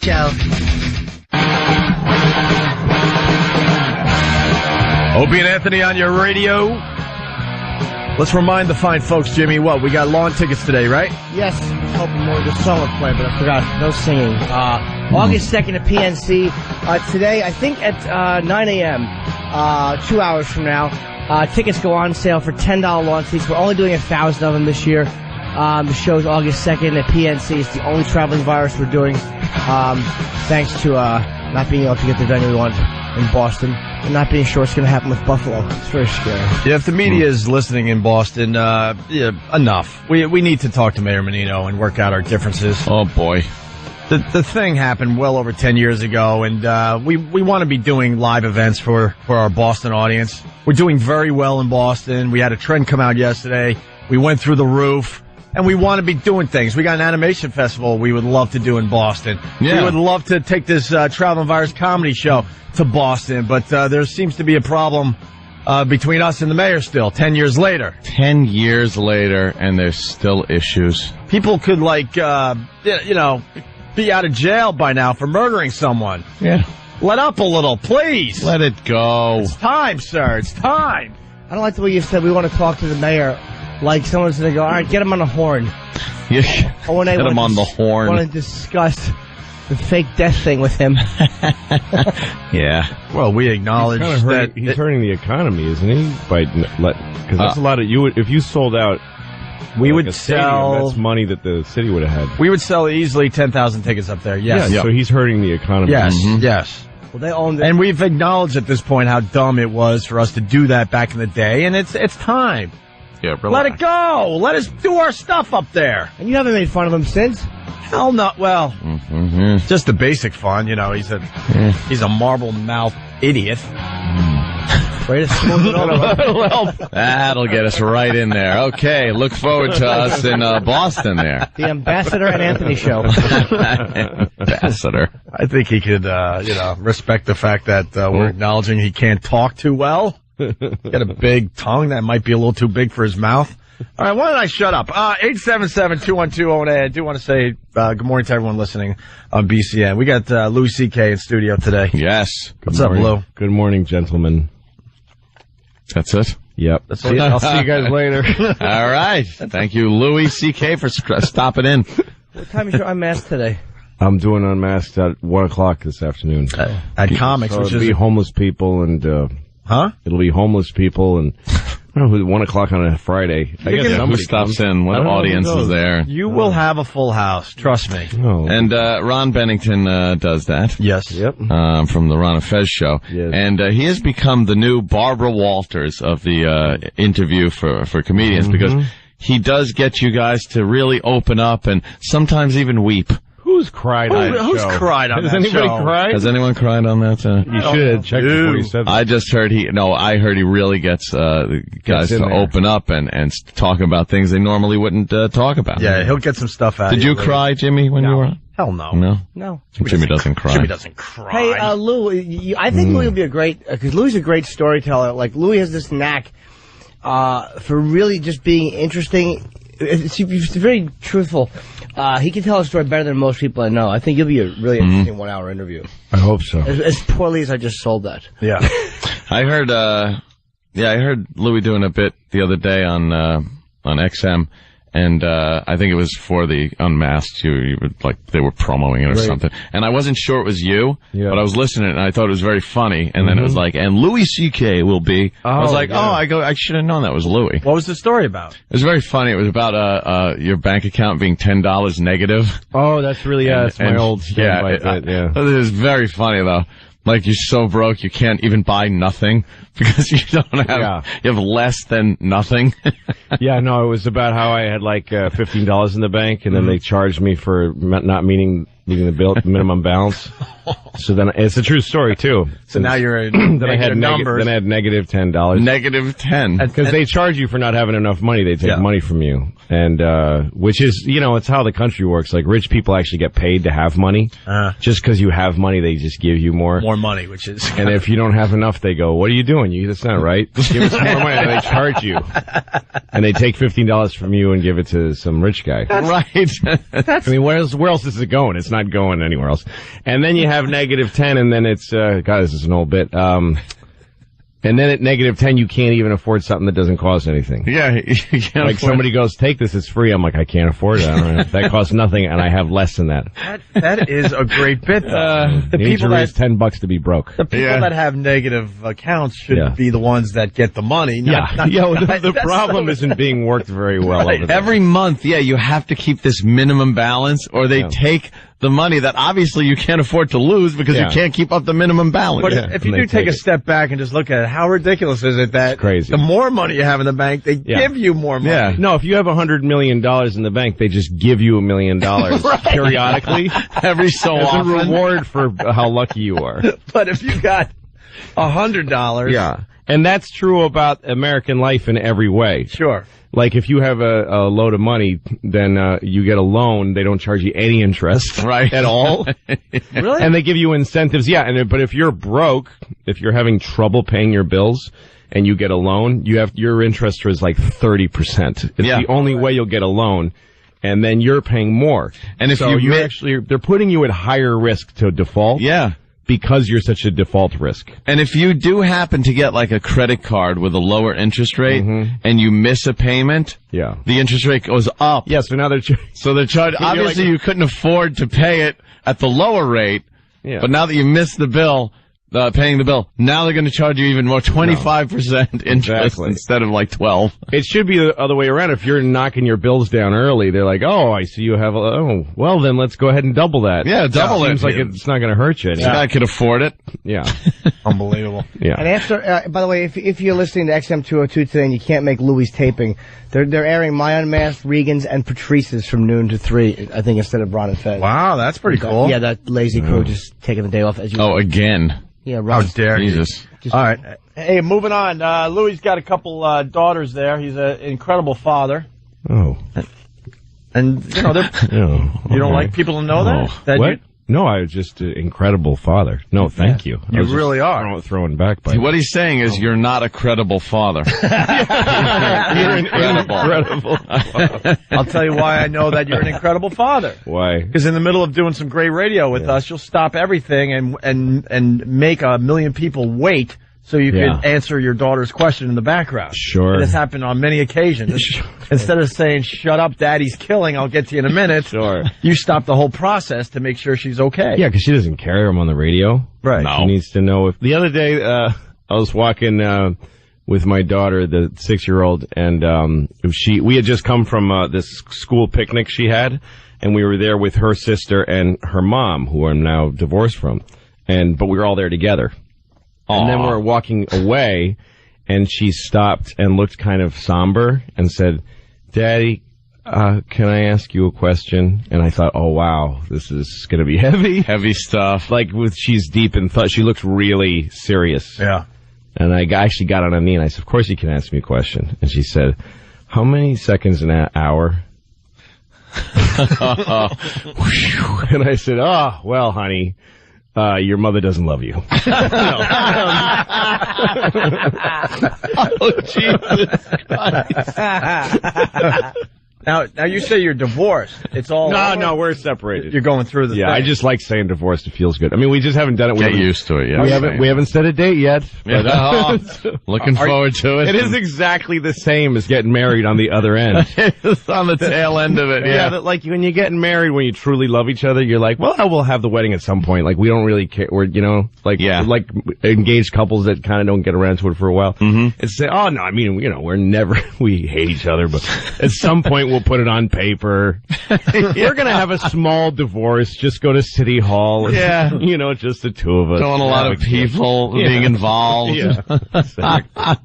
Show. Opie and Anthony on your radio. Let's remind the fine folks, Jimmy, we got lawn tickets today, right? Yes, hoping more of the song would play, but I forgot. No singing. August 2nd at PNC. Today, I think at 9 a.m., 2 hours from now, tickets go on sale for $10 lawn seats. We're only doing 1,000 of them this year. The show's August 2nd at PNC. It's the only traveling virus we're doing, thanks to not being able to get the venue we want in Boston and not being sure what's going to happen with Buffalo. It's very scary. Yeah, if the media is listening in Boston, enough. We need to talk to Mayor Menino and work out our differences. Oh, boy. The thing happened well over 10 years ago, and we want to be doing live events for our Boston audience. We're doing very well in Boston. We had a trend come out yesterday. We went through the roof. And we want to be doing things. We got an animation festival we would love to do in Boston. Yeah. We would love to take this Traveling Virus comedy show to Boston, but there seems to be a problem between us and the mayor still, 10 years later. 10 years later, and there's still issues. People could, be out of jail by now for murdering someone. Yeah. Let up a little, please. Let it go. It's time, sir. It's time. I don't like the way you said we want to talk to the mayor. Like someone's going to go, all right, get him on the horn. Yeah, get him on the horn. I want to discuss the fake death thing with him. Yeah. Well, we acknowledge that he's hurting the economy, isn't he? Because that's a lot of if you sold out, we would sell. That's money that the city would have had. We would sell easily 10,000 tickets up there. Yes. Yeah. So he's hurting the economy. Yes. Mm-hmm. Yes. Well, they own it. And we've acknowledged at this point how dumb it was for us to do that back in the day, and it's time. Yeah, let it go. Let us do our stuff up there. And you haven't made fun of him since? Hell no. Well, just the basic fun. He's a marble-mouthed idiot. Way to smooth it over. Well, that'll get us right in there. Okay, look forward to us in Boston there. The Ambassador and Anthony Show. Ambassador. I think he could, respect the fact that we're acknowledging he can't talk too well. Got a big tongue that might be a little too big for his mouth. All right, why don't I shut up? 877-212-08. I do want to say good morning to everyone listening on BCN. We got Louis C.K. in studio today. Yes. What's up, Lou? Good morning, gentlemen. That's it? Yep. That's it. I'll see you guys later. All right. Thank you, Louis C.K. for stopping in. What time is your unmasked today? I'm doing Unmasked at 1 o'clock this afternoon. At Comics, so which it'll be homeless people and... Huh? It'll be homeless people and... I don't know, 1 o'clock on a Friday. I guess who stops in? What audience is there? You will have a full house. Trust me. Oh. And Ron Bennington does that. Yes. Yep. From the Ron and Fez show. Yes. And he has become the new Barbara Walters of the interview for comedians because he does get you guys to really open up and sometimes even weep. Who's cried on that Who's show? cried on Has that anybody show? cried? Has anyone cried on that? You should have checked before you said that. I just heard I heard he really gets guys to open up and talk about things they normally wouldn't talk about. Yeah, he'll get some stuff out. Did you cry, Jimmy, when you were on? Hell no. No. Jimmy doesn't cry. Jimmy doesn't cry. Hey, Lou, I think Louis would be a great, because Louis is a great storyteller. Like, Louis has this knack for really just being interesting. He's very truthful. He can tell a story better than most people I know. I think you'll be a really interesting 1 hour interview. I hope so. As poorly as I just sold that. Yeah. I heard Louis doing a bit the other day on XM, and I think it was for the Unmasked. You were like they were promoting it or something, and I wasn't sure it was you, but I was listening and I thought it was very funny. And then it was like, and Louis C.K. will be. I was like, I should have known that was Louis. What was the story about? It was very funny. It was about your bank account being $10 negative. Oh, that's really that's my old story. It was very funny though. Like, you're so broke you can't even buy nothing because you don't have, you have less than nothing. Yeah, no, it was about how I had like $15 in the bank and then they charged me for not meeting the minimum balance. So then it's a true story too. So now you're in then I had numbers. Then I had negative $10. Negative 10. Because they charge you for not having enough money. They take money from you. And, which is, it's how the country works. Like, rich people actually get paid to have money. Just because you have money, they just give you more money, which is... And if you don't have enough, they go, what are you doing? That's not right. Give us more money. And they charge you. And they take $15 from you and give it to some rich guy. Right. I mean, where else is it going? It's not going anywhere else. And then you have -10, and then it's, God, this is an old bit. And then at -10, you can't even afford something that doesn't cost anything. Yeah, you can't Like somebody goes, take this, it's free. I'm like, I can't afford it. I don't know. That costs nothing, and I have less than that. That is a great bit, though. The people that $10 to be broke. The people that have negative accounts should be the ones that get the money. The problem isn't being worked very well over there. Every month, you have to keep this minimum balance, or they take the money that obviously you can't afford to lose because you can't keep up the minimum balance. But if you do take a step back and just look at it, how ridiculous is it that the more money you have in the bank, they give you more money? Yeah. No, if you have $100 million in the bank, they just give you $1 million periodically. Every so often. As a reward for how lucky you are. But if you got $100. Yeah. And that's true about American life in every way. Sure. Like, if you have a load of money, then you get a loan. They don't charge you any interest at all. Really? And they give you incentives. Yeah, but if you're broke, if you're having trouble paying your bills, and you get a loan, your interest is like 30%. It's the only way you'll get a loan. And then you're paying more. And if they're putting you at higher risk to default. Yeah. Because you're such a default risk. And if you do happen to get like a credit card with a lower interest rate and you miss a payment, the interest rate goes up. Yeah, so now they're charged. Obviously, you couldn't afford to pay it at the lower rate, but now that you missed the bill, paying the bill, now they're going to charge you even more, 25% interest instead of like 12. It should be the other way around. If you're knocking your bills down early, they're like, oh, I see you have well, then let's go ahead and double that. Yeah, double it. Seems like it's not going to hurt you. I could afford it. Yeah. Unbelievable. Yeah. And after, by the way, if you're listening to XM202 today and you can't make Louis' taping, they're airing My Unmasked, Regan's, and Patrice's from noon to 3, I think, instead of Ron and Fez. Wow, that's pretty cool. Yeah, that lazy crew just taking the day off. As you again. Yeah, right. How dare Jesus. All right. Hey, moving on. Louis's got a couple daughters there. He's an incredible father. Oh. And, you know, you don't like people to know that? What? No, I was just an incredible father. No, thank you. You really are. Throwing back by what he's saying is you're not a credible father. You're an incredible father. I'll tell you why I know that you're an incredible father. Why? Because in the middle of doing some great radio with us, you'll stop everything and make 1 million people wait so you can answer your daughter's question in the background. Sure. And this happened on many occasions. Instead of saying, shut up, daddy's killing, I'll get to you in a minute. Sure. You stop the whole process to make sure she's okay. Yeah, because she doesn't care I'm on the radio. Right. No. She needs to know if... The other day, I was walking with my daughter, the 6-year-old, and we had just come from this school picnic she had, and we were there with her sister and her mom, who I'm now divorced from. But we were all there together. Aww. And then we were walking away, and she stopped and looked kind of somber and said, Daddy, can I ask you a question? And I thought, oh, wow, this is going to be heavy. Heavy stuff. Like, she's deep in thought. She looks really serious. Yeah. And I actually got on a knee, and I said, of course you can ask me a question. And she said, how many seconds in an hour? And I said, oh, well, honey, your mother doesn't love you. Oh, Jesus Christ. Now you say you're divorced. It's all No, we're separated. You're going through the thing. I just like saying divorced. It feels good. I mean, we just haven't done it. Get used to it, yeah. We haven't set a date yet. But, looking forward to it. It is exactly the same as getting married on the other end. It's on the tail end of it, yeah. Like, when you're getting married, when you truly love each other, you're like, well, we'll have the wedding at some point. Like, we don't really care. We're, like engaged couples that kind of don't get around to it for a while. Mm-hmm. It's say, oh, no, I mean, we hate each other, but at some point we'll put it on paper. We're going to have a small divorce, just go to City Hall. Yeah. Just the two of us. Don't want a lot of people being involved. Yeah.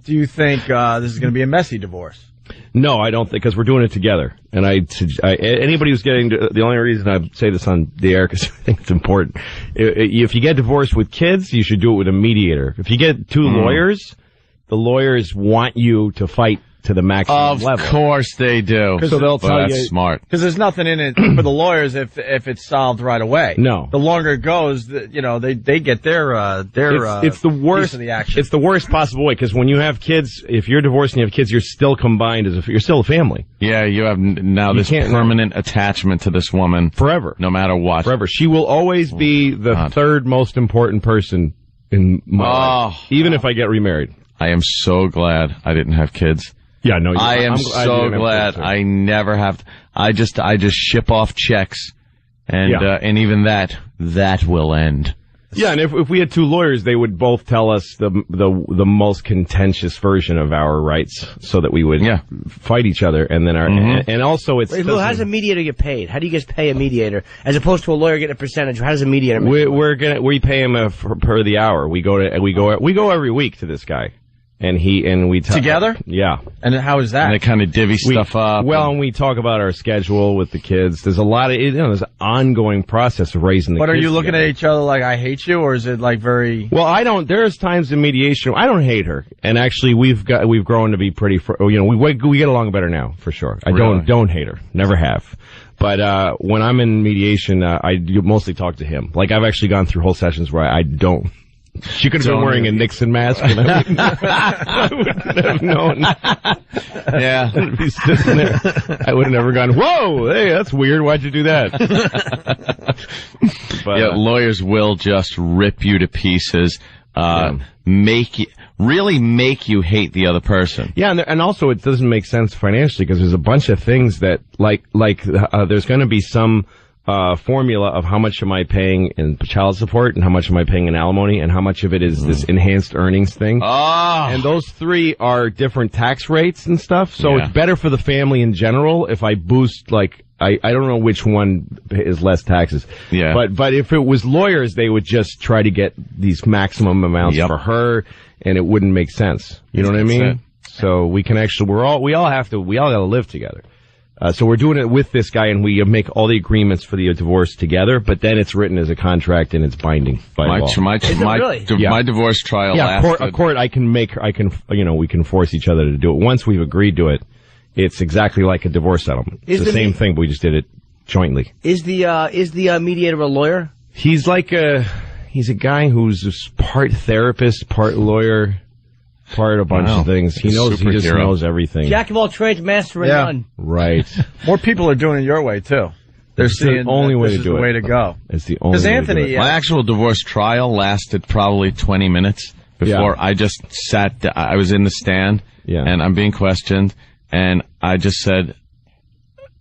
Do you think this is going to be a messy divorce? No, I don't think, because we're doing it together. And anybody who's the only reason I say this on the air, because I think it's important, if you get divorced with kids, you should do it with a mediator. If you get two lawyers, the lawyers want you to fight to the maximum level. Of course they do. So they'll tell that's you smart. Because there's nothing in it for the lawyers if it's solved right away. No. The longer it goes, they get their it's the worst piece of the action. It's the worst possible way, because when you have kids, if you're divorced and you have kids, you're still combined as if you're still a family. Yeah, you have now this permanent attachment to this woman Forever. no matter what. Forever. She will always be the third most important person in my life, even if I get remarried. I am so glad I didn't have kids. Yeah, no, I am so glad kids, I never have. I just ship off checks, and and even that will end. Yeah, and if we had two lawyers, they would both tell us the most contentious version of our rights, so that we would fight each other, and then and also it's. Wait, Lou, how does a mediator get paid? How do you guys pay a mediator as opposed to a lawyer getting a percentage? How does a mediator? We pay him per the hour. We go every week to this guy. And we together? Yeah. And how is that? And they kind of divvy stuff up. Well, and we talk about our schedule with the kids. There's a lot of, there's an ongoing process of raising the kids. But are you looking at each other like, I hate you, or is it like very... Well, I don't, there's times in mediation, I don't hate her. And actually, we've grown to be pretty, we get along better now, for sure. I don't hate her. Never have. But, when I'm in mediation, I mostly talk to him. Like, I've actually gone through whole sessions where I don't. She could have been wearing a Nixon mask, and I wouldn't have known. Yeah. I'd be sitting there. I would have never gone, whoa, hey, that's weird. Why'd you do that? But, lawyers will just rip you to pieces, make you hate the other person. Yeah, and also it doesn't make sense financially, because there's a bunch of things that, there's going to be some formula of how much am I paying in child support, and how much am I paying in alimony, and how much of it is this enhanced earnings thing. Oh. And those three are different tax rates and stuff, so it's better for the family in general if I boost, I don't know which one is less taxes. Yeah. But if it was lawyers, they would just try to get these maximum amounts for her, and it wouldn't make sense. You know what I mean? So we can actually, we all gotta live together. So we're doing it with this guy, and we make all the agreements for the divorce together, but then it's written as a contract and it's binding by law. My divorce trial lasted. A court, we can force each other to do it. Once we've agreed to it, it's exactly like a divorce settlement. It's the same thing, but we just did it jointly. Is the mediator a lawyer? He's he's a guy who's part therapist, part lawyer. Part a bunch of things. He just knows everything. Jack of all trades, master of none. Right. More people are doing it your way too. They're seeing the only way to do it. Way to go. It's the only way Anthony, to do it. My actual divorce trial lasted probably 20 minutes before I just sat. I was in the stand, and I'm being questioned, and I just said,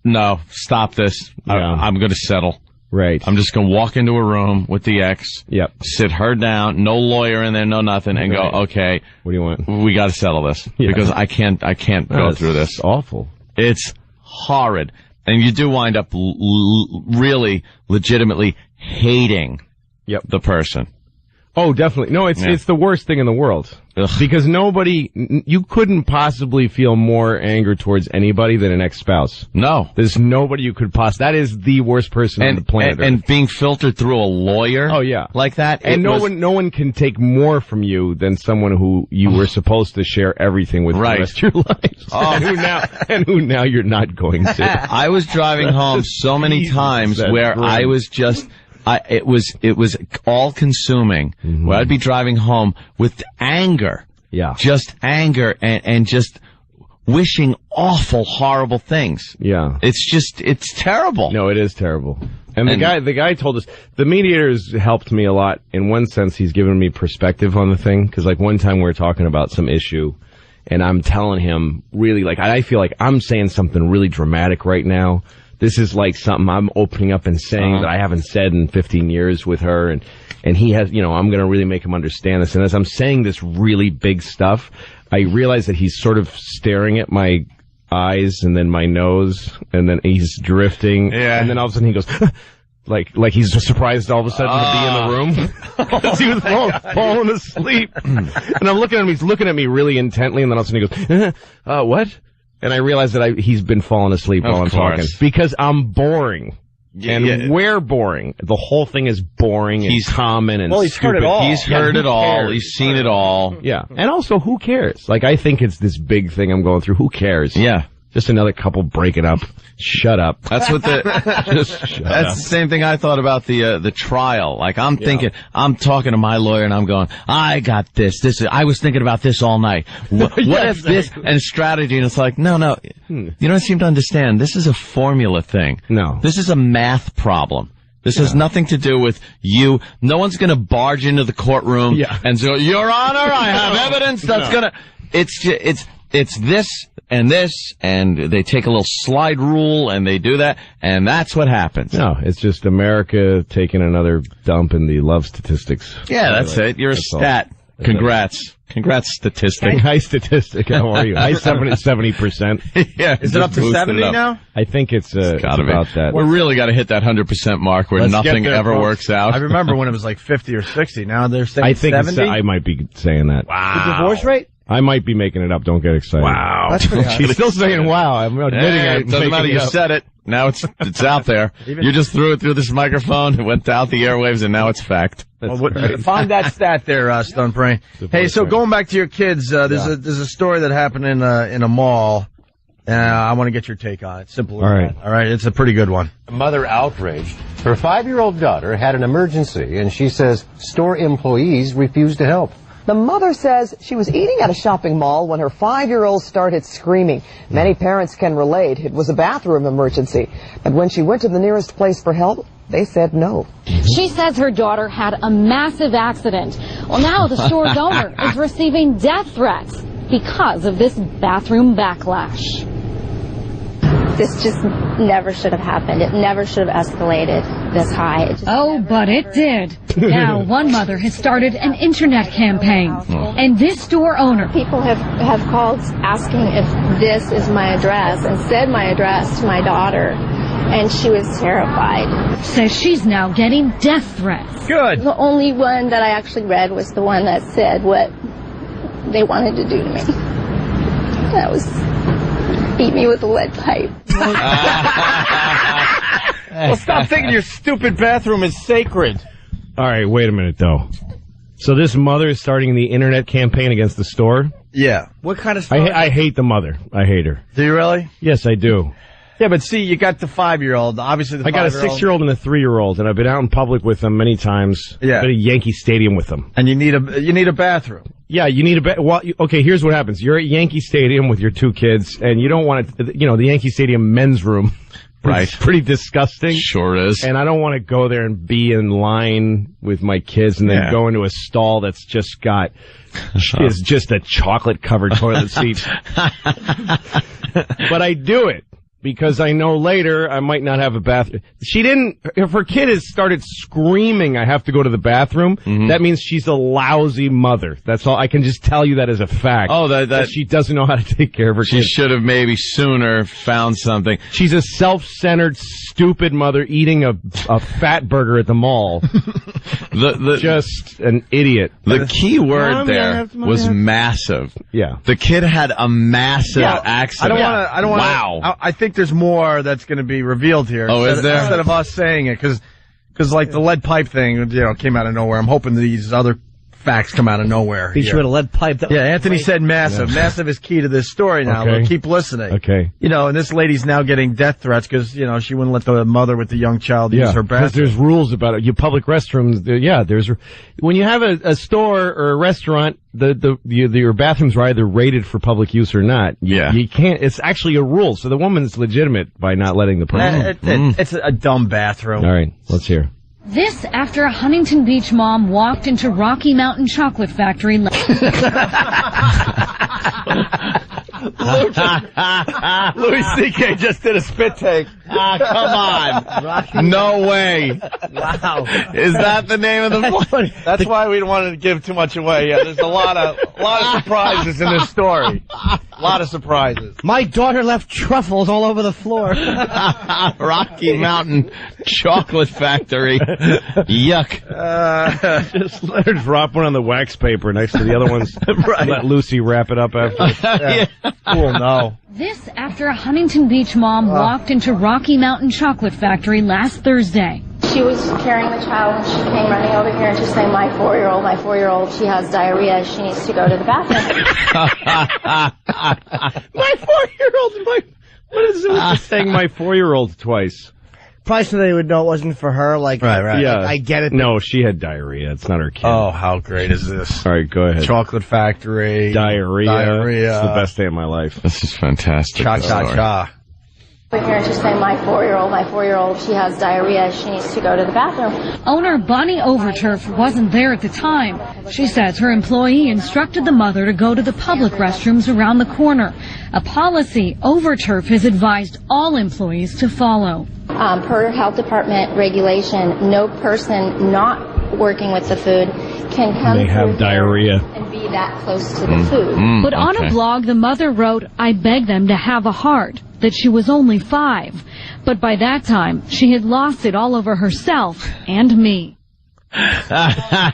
"No, stop this. I'm going to settle." Right. I'm just going to walk into a room with the ex, sit her down, no lawyer in there, no nothing, and go, okay. What do you want? We got to settle this. Because I can't go through this. It's awful. It's horrid. And you do wind up really, legitimately hating the person. Oh, definitely. No, it's the worst thing in the world. Ugh. Because you couldn't possibly feel more anger towards anybody than an ex-spouse. No. There's nobody you could that is the worst person on the planet. And being filtered through a lawyer. Oh, yeah. Like that. And no one can take more from you than someone who you were supposed to share everything with the rest of your life. And who now you're not going to. I was driving home so many times where I was just... it was all consuming. Mm-hmm. Where I'd be driving home with anger. Yeah. Just anger and just wishing awful, horrible things. Yeah. It's terrible. No, it is terrible. And the guy told us, the mediator's helped me a lot. In one sense, he's given me perspective on the thing. Cause one time we were talking about some issue, and I'm telling him really I feel like I'm saying something really dramatic right now. This is something I'm opening up and saying that I haven't said in 15 years with her. And he has, I'm going to really make him understand this. And as I'm saying this really big stuff, I realize that he's sort of staring at my eyes and then my nose, and then he's drifting. Yeah. And then all of a sudden he goes, like he's just surprised all of a sudden to be in the room. Because he was falling asleep. And I'm looking at him, he's looking at me really intently, and then all of a sudden he goes, what? And I realized that he's been falling asleep while I'm talking. Because I'm boring. And we're boring. The whole thing is boring and common and he's stupid. heard it all. He's heard it all. He's seen it all. Yeah. And also, who cares? Like, I think it's this big thing I'm going through. Who cares? Yeah. Just another couple breaking up. Shut up. That's what the same thing I thought about the trial. Like, I'm thinking, I'm talking to my lawyer and I'm going, I got this. I was thinking about this all night. What if this and strategy? And it's like, no. You don't seem to understand. This is a formula thing. No. This is a math problem. This has nothing to do with you. No one's going to barge into the courtroom and say, Your Honor, I have evidence that's going to, it's this and this, and they take a little slide rule, and they do that, and that's what happens. No, it's just America taking another dump in the love statistics. Yeah, that's it. You're a stat. Congrats. Congrats, statistic. High statistic. How are you? High 70%. Yeah. Is it up to 70 now? I think it's about that. We really got to hit that 100% mark where nothing ever works out. I remember when it was like 50 or 60. Now they're saying 70? I might be saying that. Wow. The divorce rate? I might be making it up. Don't get excited. Wow. That's pretty high. She's still saying wow. I'm admitting it doesn't matter. You said it. Now it's out there. You just threw it through this microphone. It went out the airwaves, and now it's fact. Find that stat there, Stone Brain. Hey, so going back to your kids, there's a story that happened in a mall. I want to get your take on it. Simple as that. All right. It's a pretty good one. A mother outraged. Her 5-year-old daughter had an emergency, and she says store employees refused to help. The mother says she was eating at a shopping mall when her 5-year-old started screaming. Many parents can relate. It was a bathroom emergency. But when she went to the nearest place for help, they said no. She says her daughter had a massive accident. Well, now the store's owner is receiving death threats because of this bathroom backlash. This just never should have happened. It never should have escalated this high. But it did. Now one mother has started an internet campaign. And this store owner... People have called asking if this is my address and said my address to my daughter. And she was terrified. Says she's now getting death threats. Good. The only one that I actually read was the one that said what they wanted to do to me. That was... beat me with a lead pipe. Well, stop thinking your stupid bathroom is sacred. All right, wait a minute, though. So this mother is starting the internet campaign against the store? Yeah. What kind of stuff? I hate the mother. I hate her. Do you really? Yes, I do. Yeah, but see, you got the 5-year-old. Obviously, I got a 6-year-old and a 3-year-old, and I've been out in public with them many times. Yeah. Been at Yankee Stadium with them. And you need a bathroom. Yeah, you need well, okay, here's what happens. You're at Yankee Stadium with your 2 kids, and you don't want to, the Yankee Stadium men's room. Right. It's pretty disgusting. Sure is. And I don't want to go there and be in line with my kids and then go into a stall that's just got, is just a chocolate-covered toilet seat. But I do it. Because I know later I might not have a bathroom. If her kid has started screaming, I have to go to the bathroom, that means she's a lousy mother. That's all. I can just tell you that as a fact. Oh, that she doesn't know how to take care of her kid. She should have maybe sooner found something. She's a self-centered, stupid mother eating a fat burger at the mall. Just an idiot. The key word there was massive. Yeah. The kid had a massive accident. I don't want to. Wow. I think there's more that's going to be revealed here. Oh, is there? Instead of us saying it, because like the lead pipe thing, came out of nowhere. I'm hoping these other facts come out of nowhere. Beat you with a lead pipe. Anthony said massive. Yeah. Massive is key to this story now. Okay. Keep listening. Okay. And this lady's now getting death threats because, she wouldn't let the mother with the young child use her bathroom. Because there's rules about it. Your public restrooms, there's when you have a store or a restaurant, your bathrooms are either rated for public use or not. Yeah. You can't, it's actually a rule. So the woman's legitimate by not letting the person. It's a dumb bathroom. All right, let's hear. This after a Huntington Beach mom walked into Rocky Mountain Chocolate Factory. Louis C.K. just did a spit take. Come on. No way. Wow. Is that the name of the place? That's why we don't want to give too much away. Yeah, there's a lot of surprises in this story. A lot of surprises. My daughter left truffles all over the floor. Rocky Mountain Chocolate Factory. Yuck. Just let her drop one on the wax paper next to the other ones. Right. Let Lucy wrap it up after. Cool, no. This after a Huntington Beach mom walked into Rocky Mountain Chocolate Factory last Thursday. She was carrying the child and she came running over here and she's saying, my 4-year-old, she has diarrhea. She needs to go to the bathroom. My 4-year-old, what is it with saying my 4-year-old twice? Probably so they would know it wasn't for her. Like, Right. Yeah. I get it. No, she had diarrhea. It's not her kid. Oh, how great is this? All right, go ahead. Chocolate Factory. Diarrhea. It's the best day of my life. This is fantastic. Cha-cha-cha. Over here and she's saying, my 4-year-old, she has diarrhea. She needs to go to the bathroom. Owner Bonnie Overturf wasn't there at the time. She says her employee instructed the mother to go to the public restrooms around the corner, a policy Overturf has advised all employees to follow. Per health department regulation, no person not working with the food can come They have through diarrhea. and be that close to the food. But on a blog, the mother wrote, I beg them to have a heart, that she was only 5. But by that time, she had lost it all over herself and me. I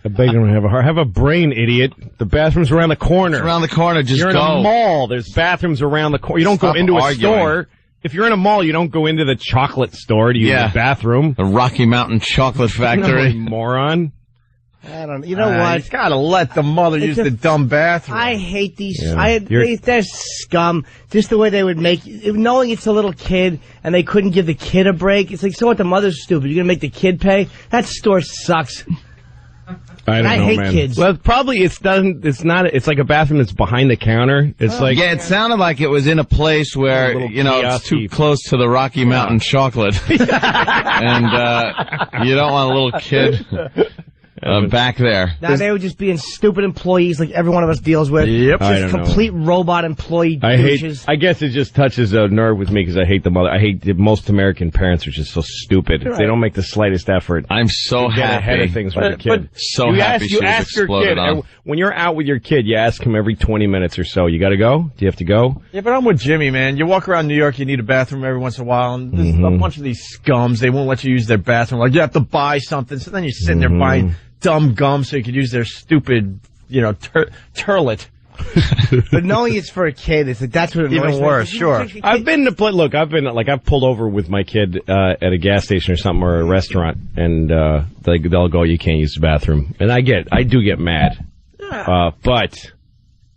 beg them to have a heart. Have a brain, idiot. The bathroom's around the corner. Around the corner, just You're go. in a mall. There's bathrooms around the corner. You don't Stop go into a arguing. store. If you're in a mall, you don't go into the chocolate store to use the bathroom. The Rocky Mountain Chocolate Factory. Moron. I don't know. You know what? You gotta let the mother use the dumb bathroom. I hate these. Yeah. They're scum. Just the way they would make, knowing it's a little kid and they couldn't give the kid a break. It's like, so what? The mother's stupid. You're gonna make the kid pay? That store sucks. I don't know, hate man. kids. Well, probably it's not. It's like a bathroom that's behind the counter. It's like Yeah, it sounded like it was in a place where, little it's too kiosk-y. close to the Rocky Mountain chocolate. And you don't want a little kid back there. Now they were just being stupid employees like every one of us deals with. Yep. I Just don't know. complete robot employee douches. I guess it just touches a nerve with me because I hate the mother. I hate that most American parents are just so stupid. Right. They don't make the slightest effort. I'm so to get ahead happy. of things with your kid. So you happy ask, she you was ask your exploded kid on. when you're out with your kid. You ask him every 20 minutes or so. You got to go? Do you have to go? Yeah, but I'm with Jimmy, man. You walk around New York, you need a bathroom every once in a while, and there's a bunch of these scums. They won't let you use their bathroom. Like, you have to buy something, so then you're sitting there buying dumb gum so you could use their stupid, turlet. But knowing it's for a kid, it's like, that's what annoys Even me. worse, sure. I've pulled over with my kid at a gas station or something or a restaurant, and they'll go, you can't use the bathroom, and I do get mad. But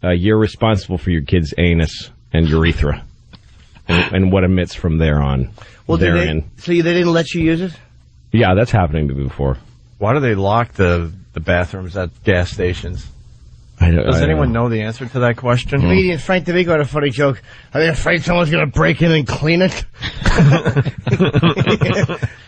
you're responsible for your kid's anus and urethra, and what emits from there on. Well, therein. so they didn't let you use it? Yeah, that's happening to me before. Why do they lock the bathrooms at gas stations? Does anyone know the answer to that question? Comedian Frank DeVigo had a funny joke. Are they afraid someone's going to break in and clean it?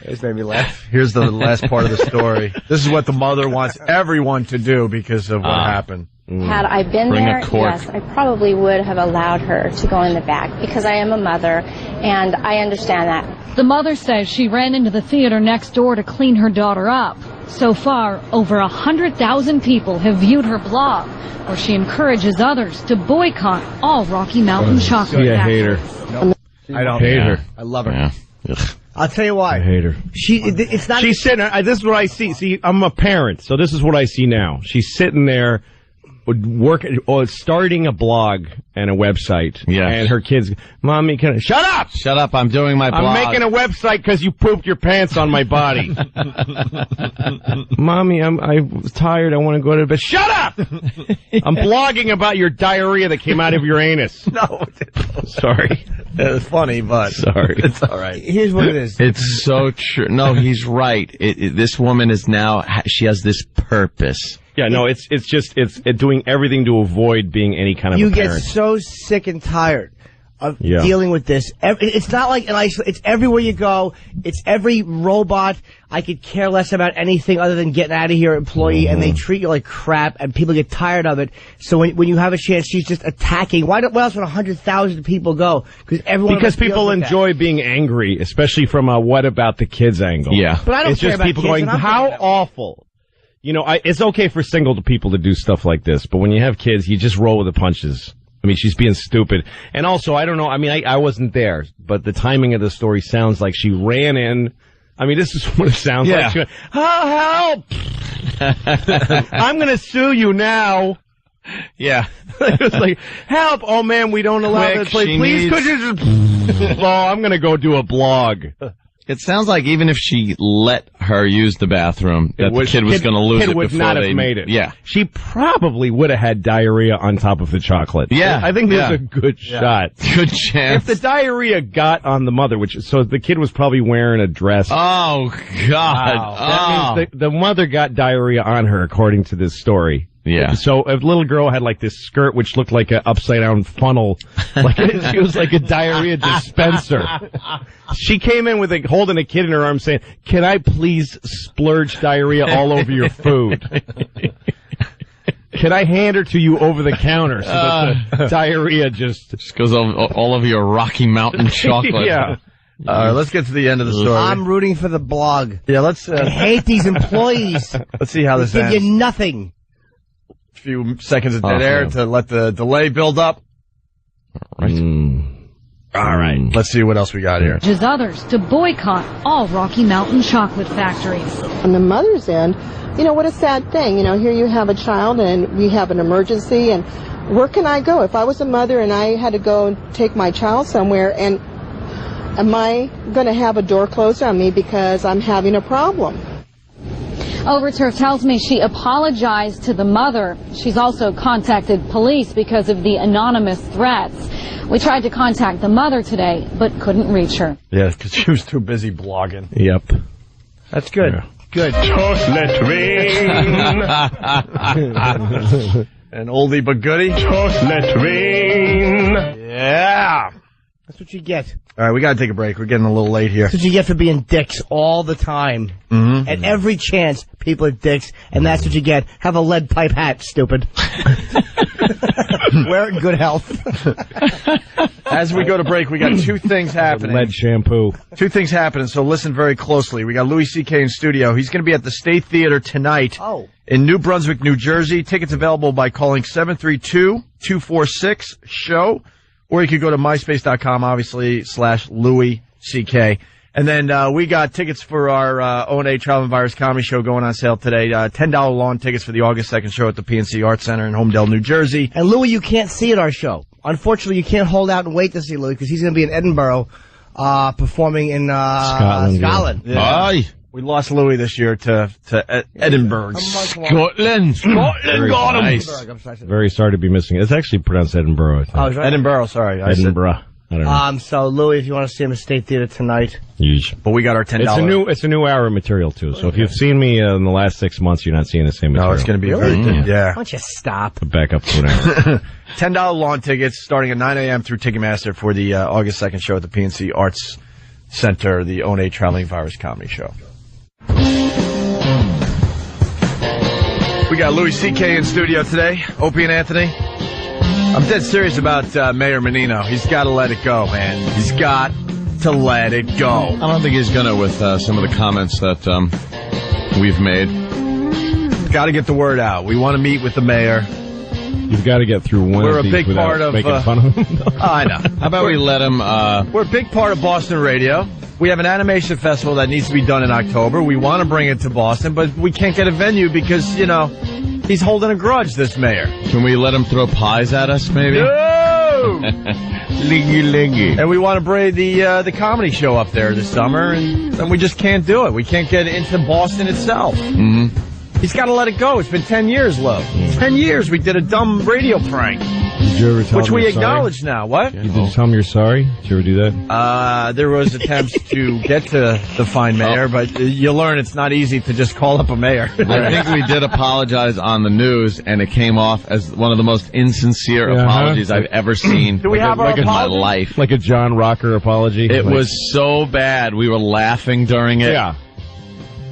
This made me laugh. Here's the last part of the story. This is what the mother wants everyone to do because of what happened. Had I been Bring there, a cork. yes, I probably would have allowed her to go in the back because I am a mother and I understand that. The mother says she ran into the theater next door to clean her daughter up. So far, over 100,000 people have viewed her blog, where she encourages others to boycott all Rocky Mountain chocolate I hate her. factories. I don't hate her. I love her. Yeah. Ugh. I'll tell you why. I hate her. It's not. She's sitting there. This is what I see. See, I'm a parent, so this is what I see now. She's sitting there, starting a blog and a website. Yeah. And her kids, Mommy, shut up! Shut up, I'm doing my blog. I'm making a website because you pooped your pants on my body. Mommy, I was tired. I want to go to bed. Shut up! I'm blogging about your diarrhea that came out of your anus. No. Sorry. It's funny, but Sorry. it's all right. Here's what it is. It's so true. No, he's right. This woman is now, she has this purpose. Yeah, no, it's doing everything to avoid being any kind of You a get parent. so sick and tired of Yeah. dealing with this. It's not like it's everywhere you go. It's every robot. I could care less about anything other than getting out of here, employee, and they treat you like crap, and people get tired of it. So when you have a chance, she's just attacking. Why else would 100,000 people go? Because people enjoy being angry, especially from a what about the kids angle. Yeah. But I don't It's care just about people kids, going, and I'm how thinking that. awful. It's okay for single people to do stuff like this, but when you have kids, you just roll with the punches. I mean, she's being stupid. And also, I don't know, I wasn't there, but the timing of the story sounds like she ran in. I mean, this is what it sounds like. She went, oh, help! I'm going to sue you now. Yeah. It was like, help! Oh man, we don't allow Quick, that place. she Please, needs- could you just... Oh, I'm gonna go do a blog. It sounds like even if she let her use the bathroom, that the kid was going to lose it would before not they have made it. Yeah. She probably would have had diarrhea on top of the chocolate. Yeah. I think there's Yeah. a good shot. Good chance. If the diarrhea got on the mother, so the kid was probably wearing a dress. Oh, God. That means the mother got diarrhea on her, according to this story. Yeah. So a little girl had like this skirt which looked like an upside down funnel. Like she was like a diarrhea dispenser. She came in with holding a kid in her arms saying, "Can I please splurge diarrhea all over your food? Can I hand her to you over the counter so that the diarrhea just goes all over your Rocky Mountain chocolate." Yeah. All right, let's get to the end of the story. I'm rooting for the blog. Yeah, let's I hate these employees. let's see how this They give ends. you nothing. Few seconds of dead air yeah. to let the delay build up. Right. All right, let's see what else we got here. Urges others to boycott all Rocky Mountain chocolate factories. On the mother's end, what a sad thing. Here you have a child and we have an emergency, and where can I go? If I was a mother and I had to go and take my child somewhere, and am I going to have a door closed on me because I'm having a problem? Overturf tells me she apologized to the mother. She's also contacted police because of the anonymous threats. We tried to contact the mother today, but couldn't reach her. Yeah, because she was too busy blogging. Yep. That's good. Yeah. Good. Toast rain. An oldie but goodie. Toast rain. Yeah. That's what you get. All right, we got to take a break. We're getting a little late here. That's what you get for being dicks all the time. Mm-hmm. At every chance, people are dicks, and that's what you get. Have a lead pipe hat, stupid. Wear it in good health. As we go to break, we got two things happening. Lead shampoo. Two things happening, so listen very closely. We got Louis C.K. in studio. He's going to be at the State Theater tonight in New Brunswick, New Jersey. Tickets available by calling 732-246-SHOW. Or you could go to myspace.com, obviously, /Louis C.K. And then we got tickets for our O&A Travel and Virus Comedy Show going on sale today. $10 lawn tickets for the August 2nd show at the PNC Arts Center in Homedale, New Jersey. And Louis, you can't see at our show. Unfortunately, you can't hold out and wait to see Louis because he's going to be in Edinburgh performing in Scotland. Yeah. Aye. We lost Louis this year to Edinburgh. Scotland. Scotland got him. Nice. Very sorry to be missing it. It's actually pronounced Edinburgh, I think. Oh, is right. Edinburgh, sorry. I said- Edinburgh. I don't know. So Louis, if you want to see him at State Theater tonight, but we got our $10. It's a new hour of material too. So if you've seen me in the last 6 months, you're not seeing the same material. No, it's going to be very good. why Yeah. don't you stop? Back up to an hour. $10 lawn tickets starting at 9 a.m. through Ticketmaster for the August 2nd show at the PNC Arts Center, the O&A Traveling Virus Comedy Show. We got Louis C.K. in studio today. Opie and Anthony. I'm dead serious about Mayor Menino. He's got to let it go, man. He's got to let it go. I don't think he's going to with some of the comments that we've made. Got to get the word out. We want to meet with the mayor. You've got to get through one We're of a these big without part of, making fun of him. I know. How about we let him... We're a big part of Boston radio. We have an animation festival that needs to be done in October. We want to bring it to Boston, but we can't get a venue because, he's holding a grudge, this mayor. Can we let him throw pies at us, maybe? No! Lingy. And we want to bring the comedy show up there this summer, and we just can't do it. We can't get into Boston itself. Mm-hmm. He's got to let it go. It's been 10 years, Lo. 10 years we did a dumb radio prank. Did you ever tell Which him we you're acknowledge now. What? sorry? Did you tell him you're sorry? Did you ever do that? There was attempts to get to the fine mayor, but you learn it's not easy to just call up a mayor. I think we did apologize on the news, and it came off as one of the most insincere Yeah, apologies I've ever seen Do we have our in my apology? life. Like a John Rocker apology? It was so bad. We were laughing during it. Yeah.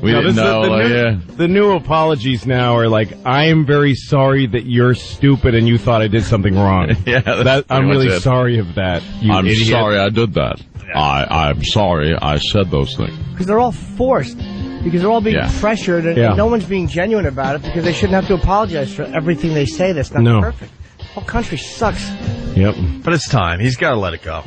We No, didn't this is know. the new apologies now are like, I am very sorry that you're stupid and you thought I did something wrong. Yeah, that's I'm pretty much really it. sorry of that. You I'm idiot. sorry I did that. I'm sorry I said those things. Because they're all forced. Because they're all being Yeah. pressured, and no one's being genuine about it because they shouldn't have to apologize for everything they say that's not perfect. The whole country sucks. Yep. But it's time. He's got to let it go.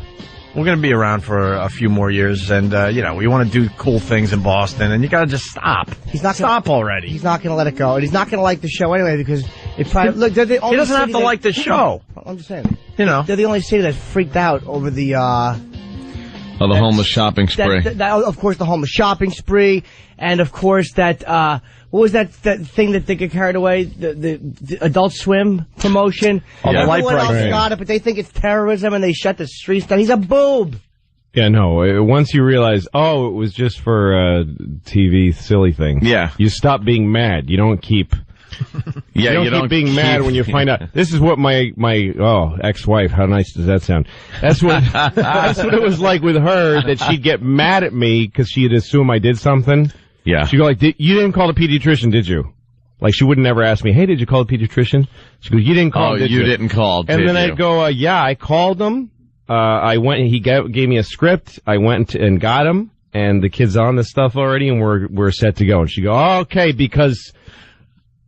We're going to be around for a few more years, and, we want to do cool things in Boston, and you got to just stop. He's not Stop already. He's not going to let it go, and he's not going to like the show anyway because It probably, look, they're the only He doesn't have city to that- like the show. I'm just saying. You know. They're the only city that's freaked out over the, Oh, the homeless shopping spree. of course, the homeless shopping spree, and of course that, what was that thing that they get carried away? The Adult Swim promotion. Yeah. Everyone else Right. got it, but they think it's terrorism and they shut the streets down. He's a boob. Yeah, no. Once you realize, oh, it was just for a TV silly thing. Yeah. You stop being mad. You don't keep. Yeah, you don't keep being mad when you find out. This is what my ex-wife. How nice does that sound? That's what it was like with her. That she'd get mad at me because she'd assume I did something. Yeah. She'd go like, "You didn't call the pediatrician, did you?" Like she would never ask me, "Hey, did you call the pediatrician?" She goes, "You didn't call." Oh, did you didn't call. And did then you? I'd go, "Yeah, I called him. I went. He gave me a script. I went and got him, and the kid's on this stuff already, and we're set to go." And she go, "Oh, okay, because."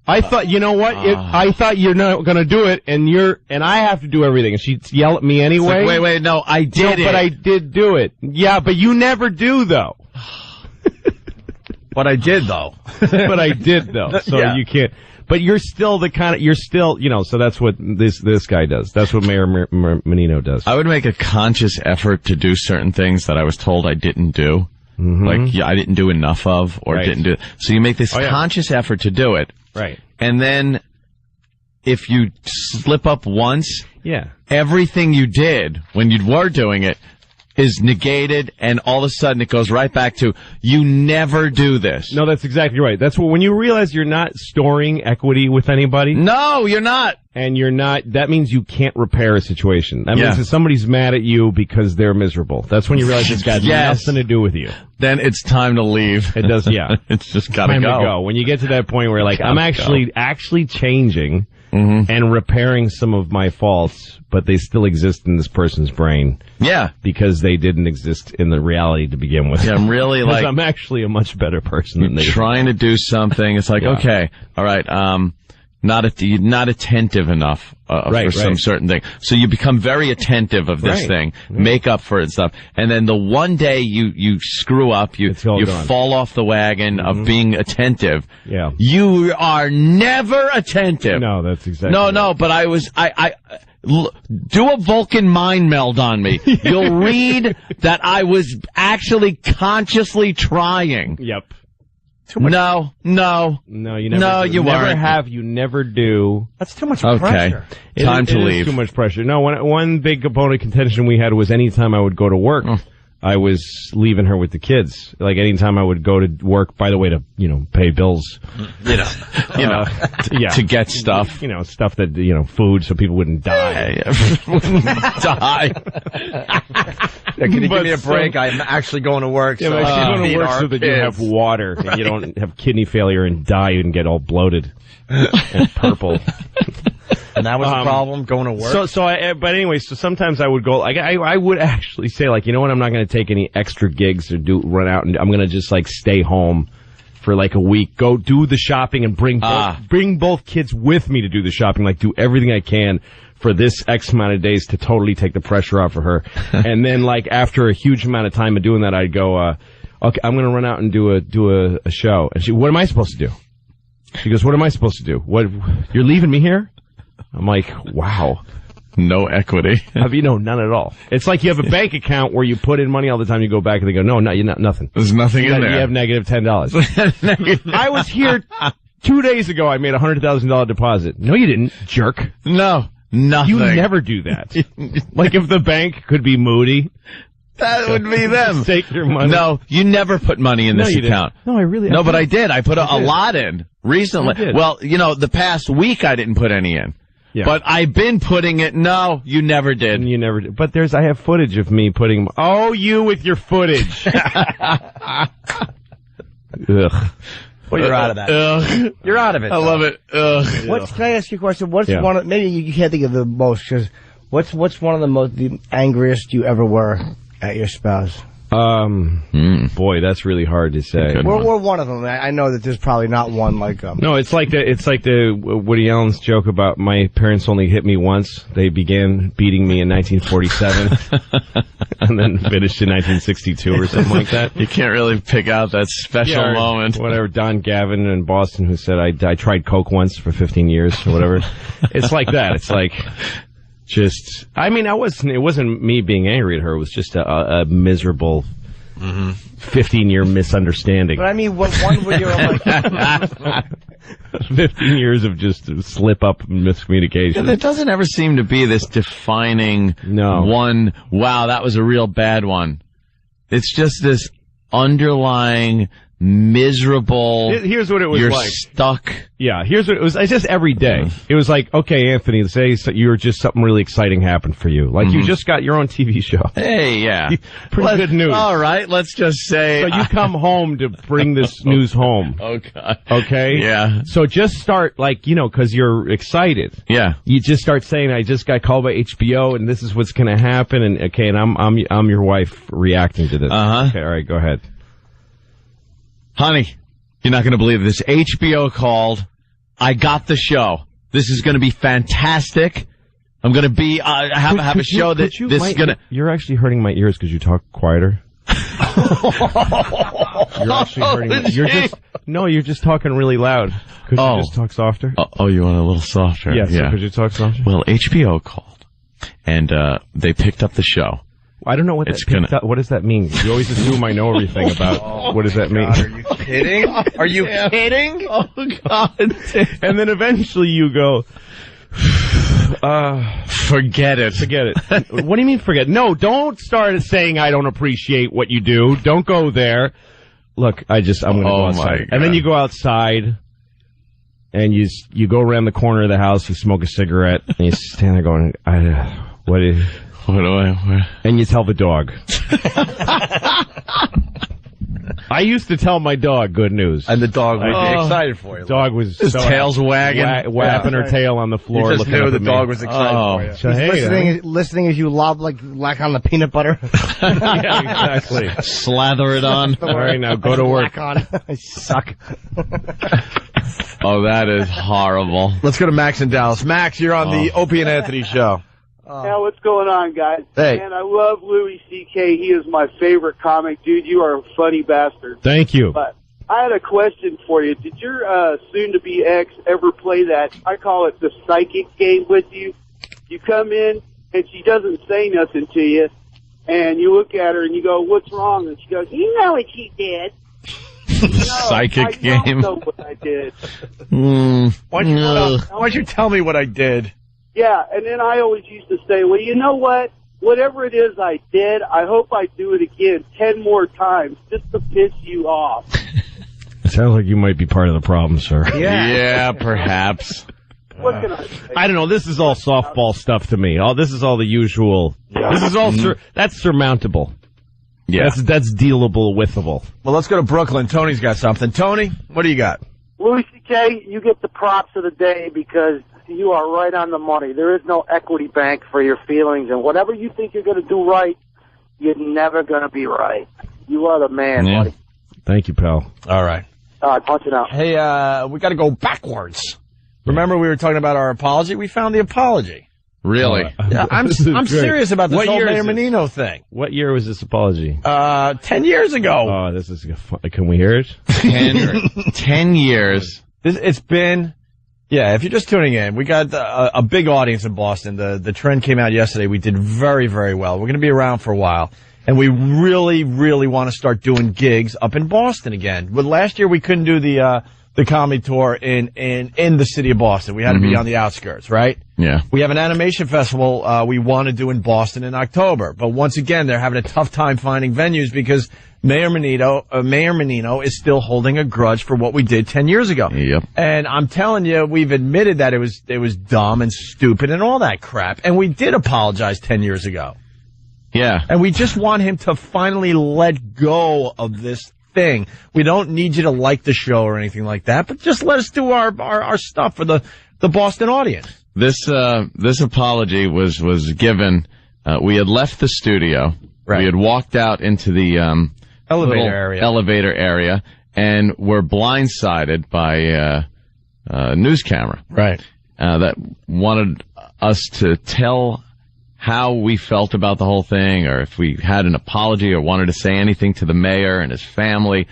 I thought, you know what? I thought you're not going to do it, and I have to do everything. And she'd yell at me anyway. It's like, wait, no, I did it. But I did do it. Yeah, but you never do, though. But I did, though. But I did, though. So Yeah. you can't. But you're still so that's what this guy does. That's what Mayor Menino does. I would make a conscious effort to do certain things that I was told I didn't do. Mm-hmm. Like, I didn't do enough of, or Right. didn't do it. So you make this Oh, yeah. conscious effort to do it. Right. And then, if you slip up once, Yeah. everything you did when you were doing it is negated, and all of a sudden it goes right back to, you never do this. No, that's exactly right. That's when you realize you're not storing equity with anybody. No, you're not. And you're not, that means you can't repair a situation. That means Yeah. that somebody's mad at you because they're miserable. That's when you realize it's got Yes. nothing to do with you. Then it's time to leave. It does, yeah. It's just gotta Time go. to go. When you get to that point where like, Gotta I'm actually changing Mm-hmm. and repairing some of my faults, but they still exist in this person's brain Yeah. because they didn't exist in the reality to begin with. Yeah, I'm really 'Cause like, I'm actually a much better person than they trying to do something. It's like, Yeah. okay, all right, not attentive enough for some certain thing. So you become very attentive of this Right. thing, make up for it and stuff. And then the one day you screw up, you It's all gone. fall off the wagon of being attentive. Yeah. You are never attentive. No, that's exactly No, right. no, but do a Vulcan mind meld on me. You'll read that I was actually consciously trying. Yep. No. No, you never No, do. you never weren't. have, you never do. That's too much Okay. pressure. Time to It is leave. too much pressure. No, one big component of contention we had was anytime I would go to work, I was leaving her with the kids. Like anytime I would go to work, by the way, to, pay bills. To get stuff. Stuff that, food so people wouldn't die. Die. Can you give But me a break? I'm actually going to work. Yeah, so but actually I go feed to work our so that you have kids. water and you don't have kidney failure and die and get all bloated and purple. And that was the problem, going to work? But anyway, so sometimes I would go, like, I would actually say, like, you know what, I'm not going to take any extra gigs or run out, and I'm going to just, like, stay home for, like, a week, go do the shopping and bring both kids with me to do the shopping, like, do everything I can for this X amount of days to totally take the pressure off of her. And then, like, after a huge amount of time of doing that, I'd go, okay, I'm going to run out and do a show. And she, what am I supposed to do? She goes, what am I supposed to do? What, you're leaving me here? I'm like, wow. No equity. None at all. It's like you have a bank account where you put in money all the time. You go back and they go, no, you're not nothing. There's nothing in there. You have negative $10. I was here 2 days ago. I made a $100,000 deposit. No, you didn't, jerk. No, nothing. You never do that. Like if the bank could be moody. That would be them. Just take your money. No, you never put money in this you didn't. account. No, I really. No, but I did. I put a did. lot in recently. I did. Well, the past week I didn't put any in. Yeah. But I've been putting it. No, you never did. You never did. But I have footage of me putting. Oh, you with your footage. Ugh. Well, you're out of that. Ugh. You're out of it. I love it. Ugh. Can I ask you a question? What's Yeah. one of, maybe you can't think of the most, because what's one of the angriest you ever were at your spouse? Boy, that's really hard to say. We're one of them. I know that there's probably not one like No, it's like the Woody Allen's joke about my parents only hit me once. They began beating me in 1947 and then finished in 1962 or something like that. You can't really pick out that special moment. Whatever, Don Gavin in Boston who said I tried coke once for 15 years or whatever. It's like that. It's like just, I mean, it wasn't me being angry at her. It was just a miserable 15-year misunderstanding. But I mean, what one would you like? 15 years of just slip-up miscommunication. There doesn't ever seem to be this defining one, wow, that was a real bad one. It's just this underlying miserable. Here's what it was you're like. Stuck. Yeah, here's what it was. It's just every day. It was like, okay, Anthony, say you're just something really exciting happened for you. Like you just got your own TV show. Hey, yeah. Pretty good news. All right, let's just say. So you come home to bring this news home. Oh, God. Okay? Yeah. So just start, like, because you're excited. Yeah. You just start saying, I just got called by HBO, and this is what's going to happen, and okay, and I'm your wife reacting to this. Uh-huh. Okay, all right, go ahead. Honey, you're not going to believe this. HBO called. I got the show. This is going to be fantastic. I'm going to be have a show that this is going to. You're actually hurting my ears because you talk quieter. You're actually hurting me. You're just talking really loud. Could you just talk softer? Oh, you want a little softer? Yeah. So could you talk softer? Well, HBO called, and they picked up the show. I don't know what what does that mean? You always assume I know everything about what does that mean? Are you kidding? Are you kidding? Oh, God. And then eventually you go, forget it. Forget it. What do you mean forget? No, don't start saying I don't appreciate what you do. Don't go there. Look, I'm going to go outside. And then you go outside, and you go around the corner of the house, you smoke a cigarette, and you stand there going, what do I... And you tell the dog. I used to tell my dog good news. And the dog would be excited for you. The dog was his tail's wagging. Whapping her tail on the floor. You just knew the dog was excited for you. So, hey, listening as you lob like on the peanut butter. Yeah, exactly. Slather it on. All right, now go to work. On. I suck. Oh, that is horrible. Let's go to Max in Dallas. Max, you're on the Opie and Anthony show. Yeah, what's going on, guys? Hey. Man, I love Louis C.K. He is my favorite comic. Dude, you are a funny bastard. Thank you. But I had a question for you. Did your soon-to-be ex ever play that, I call it the psychic game with you? You come in, and she doesn't say nothing to you, and you look at her, and you go, what's wrong? And she goes, you know what she did. Psychic game. I don't know what I did. Why don't you tell me what I did? Yeah, and then I always used to say, well, you know what? Whatever it is I did, I hope I do it again 10 more times just to piss you off. It sounds like you might be part of the problem, sir. Yeah, perhaps. What can I say? I don't know. This is all softball stuff to me. This is all the usual. Yeah. This is all that's surmountable. Yeah. That's dealable withable. Well, let's go to Brooklyn. Tony's got something. Tony, what do you got? Louis C.K., you get the props of the day because you are right on the money. There is no equity bank for your feelings, and whatever you think you're going to do right, you're never going to be right. You are the man, buddy. Thank you, pal. All right. Punch it out. Hey, we got to go backwards. Remember we were talking about our apology? We found the apology. Really? Yeah, I'm serious about this whole Mayor Menino thing. What year was this apology? 10 years ago. Oh, this is fun. Can we hear it? 10 years. It's been... Yeah, if you're just tuning in, we got a big audience in Boston. The trend came out yesterday. We did very, very well. We're going to be around for a while. And we really, really want to start doing gigs up in Boston again. But last year we couldn't do the comedy tour in the city of Boston. We had to be on the outskirts, right? Yeah. We have an animation festival we want to do in Boston in October. But once again, they're having a tough time finding venues because Mayor Menino is still holding a grudge for what we did 10 years ago. Yep. And I'm telling you, we've admitted that it was dumb and stupid and all that crap. And we did apologize 10 years ago. Yeah. And we just want him to finally let go of this thing. We don't need you to like the show or anything like that, but just let us do our stuff for the Boston audience. This apology was given, we had left the studio Right. We had walked out into the elevator area, and were blindsided by a news camera. Right. That wanted us to tell how we felt about the whole thing, or if we had an apology or wanted to say anything to the mayor and his family.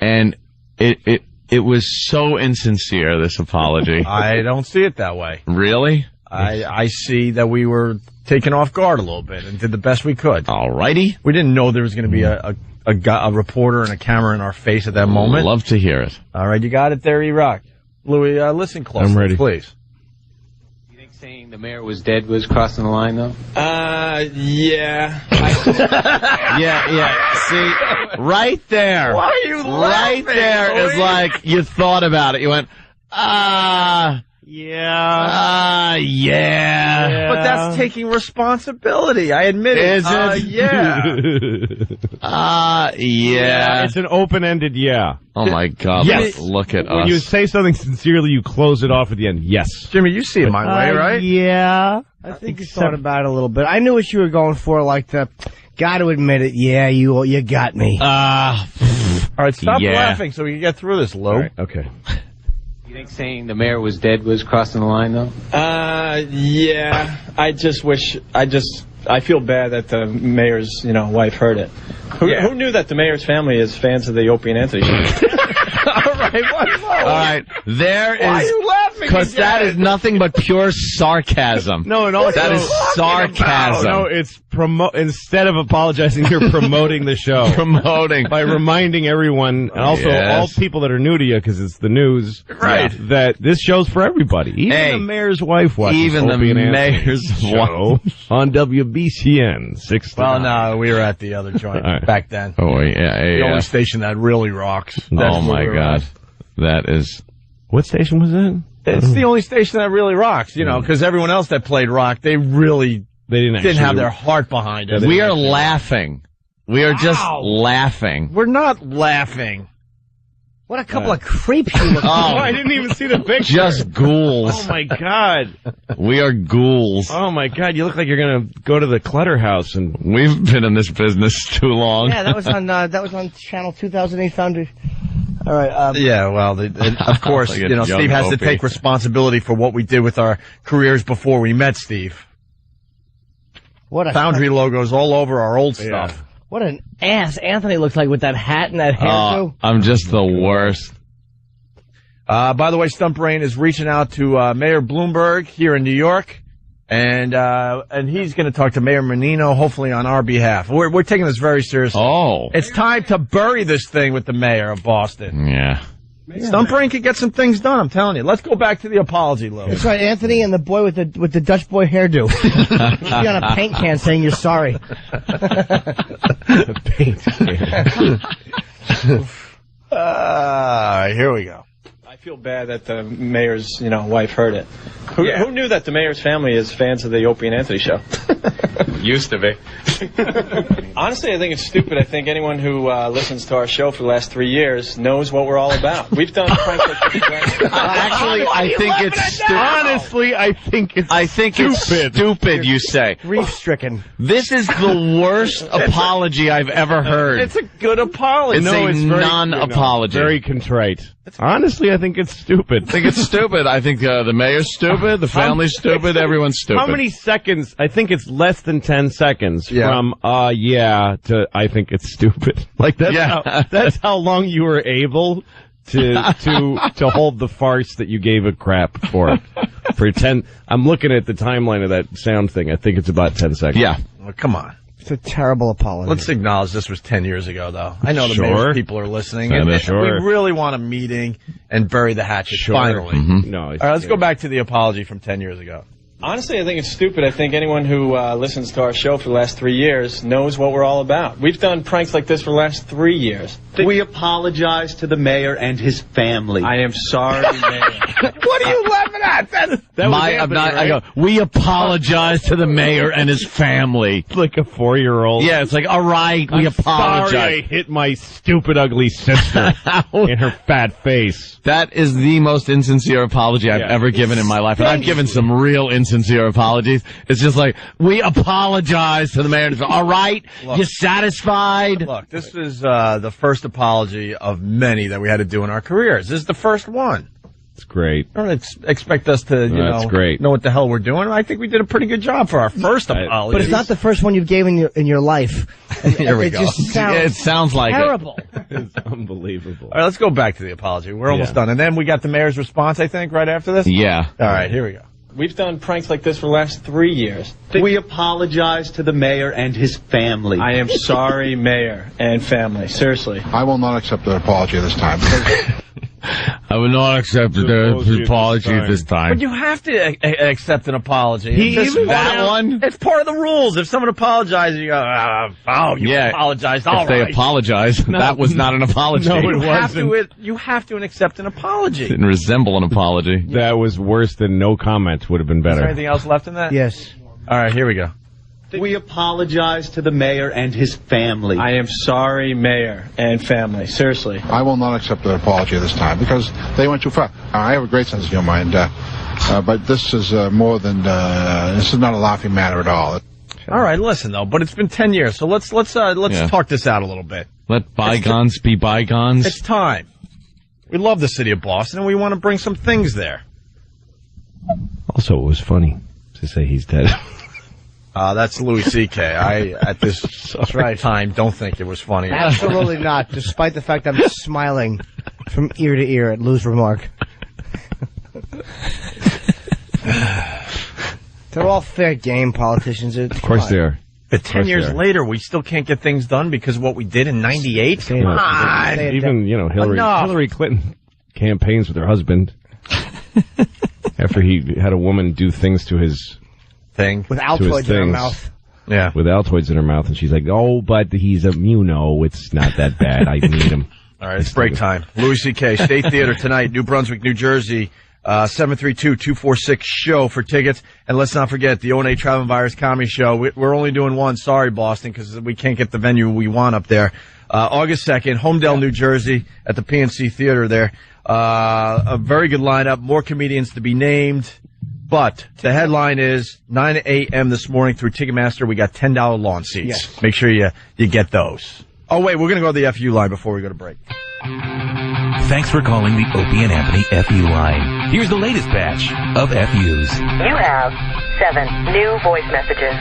And it was so insincere, this apology. I don't see it that way. Really? I see that we were taken off guard a little bit and did the best we could. All righty. We didn't know there was going to be a reporter and a camera in our face at that moment. Love to hear it. All right, you got it there, E-Rock. Louis, listen closely, I'm ready. please. You think saying the mayor was dead was crossing the line, though? Yeah. Yeah. See, right there. Why are you laughing? Right there is like you thought about it. You went, Yeah. yeah. But that's taking responsibility. I admit it. Is it? Yeah. Yeah. It's an open-ended yeah. Oh my God. Yes. Look at When us. you say something sincerely, you close it off at the end. Yes. Jimmy, you see it my way, right? Yeah. I think you thought about it a little bit. I knew what you were going for, like the, gotta admit it, yeah, you got me. All right, stop Yeah. laughing so we can get through this, Lou. All right, okay. You think saying the mayor was dead was crossing the line, though? Yeah. I feel bad that the mayor's, wife heard it. Who knew that the mayor's family is fans of the Opie and Anthony show? All right. There Why are is. you laughing? Because that is nothing but pure sarcasm. No, and also That is sarcasm. No, it's instead of apologizing, you're promoting the show. Promoting. By reminding everyone, and also all people that are new to you, because it's the news, Right. that this show's for everybody. Even the mayor's wife watches Even the Opie and Anthony mayor's show on WBCN 6 to Well, 9. no, we were at the other joint All right. back then. Oh, yeah. The only station that really rocks. That's Oh, where my we were God. at. That is. What station was that? It's the only station that really rocks, because everyone else that played rock, they really didn't have their heart behind it. We are laughing. We are just laughing. We're not laughing. What a couple of creeps you look Oh, like. I didn't even see the picture. Just ghouls. Oh, my God. We are ghouls. Oh, my God. You look like you're going to go to the Clutter House. And We've been in this business too long. Yeah, that was on Channel 2008 Foundry. All right. Yeah, well, of course, Like a young Steve has to Opie. take responsibility for what we did with our careers before we met Steve. What a Foundry logos all over our old stuff. What an ass Anthony looks like with that hat and that hairdo. I'm just the worst. By the way, Stump Brain is reaching out to Mayor Bloomberg here in New York, and he's going to talk to Mayor Menino, hopefully on our behalf. We're taking this very seriously. Oh. It's time to bury this thing with the mayor of Boston. Yeah. Stump Brain could get some things done, I'm telling you. Let's go back to the apology, Lou. That's right, Anthony and the boy with the Dutch boy hairdo. You should be on a paint can saying you're sorry. paint can. All right, here we go. I feel bad that the mayor's, wife heard it. Who knew that the mayor's family is fans of the Opie and Anthony show? Used to be. Honestly, I think it's stupid. I think anyone who listens to our show for the last 3 years knows what we're all about. We've done pranks like this. Actually, I think it's stupid. Honestly, I think it's stupid, you say. Grief-stricken. This is the worst apology I've ever heard. It's a good apology. It's a non-apology. Very contrite. Honestly, I think it's stupid. I think it's stupid. I think the mayor's stupid, the family's stupid, everyone's stupid. How many seconds? I think it's less than 10 seconds from yeah to I think it's stupid. Like that's how long you were able to hold the farce that you gave a crap for. For 10, I'm looking at the timeline of that sound thing. I think it's about 10 seconds. Yeah. Well, come on. It's a terrible apology. Let's acknowledge this was 10 years ago, though. I know the Sure. mayor's people are listening. And Sure. we really want a meeting and bury the hatchet finally. Mm-hmm. No. All right, let's go back to the apology from 10 years ago. Honestly, I think it's stupid. I think anyone who listens to our show for the last 3 years knows what we're all about. We've done pranks like this for the last 3 years. We apologize to the mayor and his family. I am sorry, Mayor. What are you laughing at? That was Anthony, right? I go, we apologize to the mayor and his family. Like a 4-year-old. Yeah, it's like, all right, we apologize. Sorry I hit my stupid, ugly sister in her fat face. That is the most insincere apology I've ever given in my life. And I've given some real insincere sincere apologies. It's just like, we apologize to the mayor. All right, Look. you satisfied? Look, this is the first apology of many that we had to do in our careers. This is the first one. It's great. Don't expect us to, That's great. know what the hell we're doing. I think we did a pretty good job for our first apology. But it's not the first one you've given in your life. Here we go. Just It sounds like terrible. It's unbelievable. All right, let's go back to the apology. We're almost done. And then we got the mayor's response, I think, right after this? Yeah. All right, here we go. We've done pranks like this for the last 3 years. We apologize to the mayor and his family. I am sorry, mayor and family. Seriously. I will not accept the apology this time. I will not accept the apology this time. But you have to accept an apology. Even that one? It's part of the rules. If someone apologizes, you go, you apologized. All if they right. apologize, that was not an apology. No, it You have to accept an apology. Didn't resemble an apology. That was worse than no comment would have been Is there better. anything else left in that? Yes. All right, here we go. We apologize to the mayor and his family. I am sorry, mayor and family. Seriously. I will not accept the apology this time because they went too far. I have a great sense of humor, but this is more than this is not a laughing matter at all. All right, listen though, but it's been 10 years, so let's talk this out a little bit. Let bygones be bygones. It's time. We love the city of Boston, and we want to bring some things there. Also, it was funny to say he's dead. That's Louis C.K. I, at this time, don't think it was funny. Absolutely not, despite the fact I'm smiling from ear to ear at Lou's remark. They're all fair game politicians. Of course they are. But 10 years later, we still can't get things done because of what we did in 98? Come on! Even, Hillary Clinton campaigns with her husband after he had a woman do things to his thing. With Altoids in her mouth. Yeah. With Altoids in her mouth, and she's like, oh, but he's it's not that bad. I need him. All right, it's break time. Louis C.K. State Theater tonight, New Brunswick, New Jersey. 732-246-SHOW for tickets. And let's not forget the O&A Traveling Virus Comedy Show. We're only doing one. Sorry, Boston, because we can't get the venue we want up there. August 2nd, Homedale, New Jersey, at the PNC Theater there. A very good lineup. More comedians to be named. But the headline is 9 a.m. this morning through Ticketmaster. We got $10 lawn seats. Yes. Make sure you get those. Oh, wait, we're going to go to the FU line before we go to break. Thanks for calling the Opie and Anthony FU line. Here's the latest batch of FUs. You have 7 new voice messages.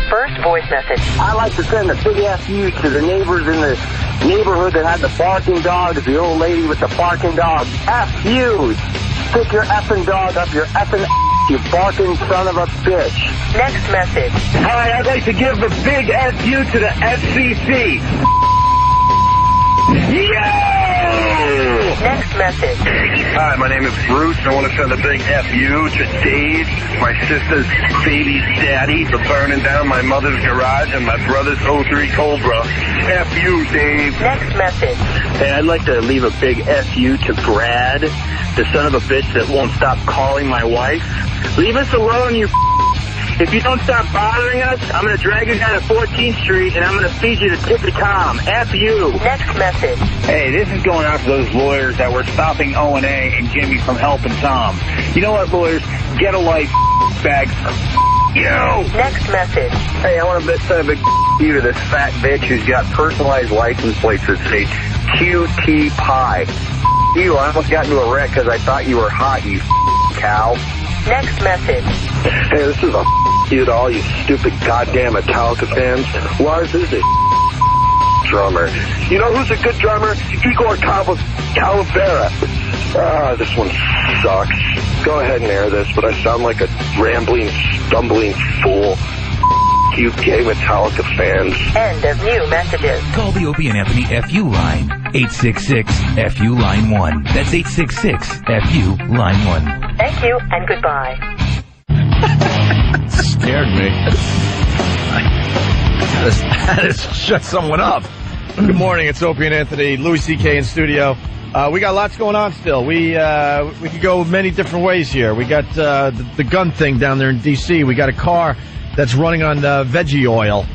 First voice message. I like to send a big FU to the neighbors in the neighborhood that had the barking dog, the old lady with the barking dog. FU! Stick your effing dog up your effing you barking son of a bitch. Next message. Hi, I'd like to give a big FU to the FCC. Next message. Hi, my name is Bruce. I want to send a big FU to Dave, my sister's baby's daddy, for burning down my mother's garage and my brother's 03 Cobra. FU, Dave. Next message. Hey, I'd like to leave a big FU to Brad, the son of a bitch that won't stop calling my wife. Leave us alone, you If you don't stop bothering us, I'm going to drag you down to 14th Street, and I'm going to feed you to Tippy Tom. F you. Next message. Hey, this is going out to those lawyers that were stopping O&A and Jimmy from helping Tom. You know what, lawyers? Get a life, bags. You. Next message. Hey, I want to send a big you to this fat bitch who's got personalized license plates that say QT Pie. You, I almost got into a wreck because I thought you were hot, you cow. Next message. Hey, this is a you to all you stupid goddamn Metallica fans. Lars is a drummer. You know who's a good drummer? Igor Calavera. This one sucks. Go ahead and air this, but I sound like a rambling, stumbling fool. You gay Metallica fans. End of new messages. Call the Opie and Anthony FU line. 866-FU line 1. That's 866-FU line 1. Thank you and goodbye. Scared me. That is shut someone up. Good morning, it's Opie and Anthony, Louis C.K. in studio. We got lots going on still. We could go many different ways here. We got the gun thing down there in D.C. We got a car that's running on veggie oil.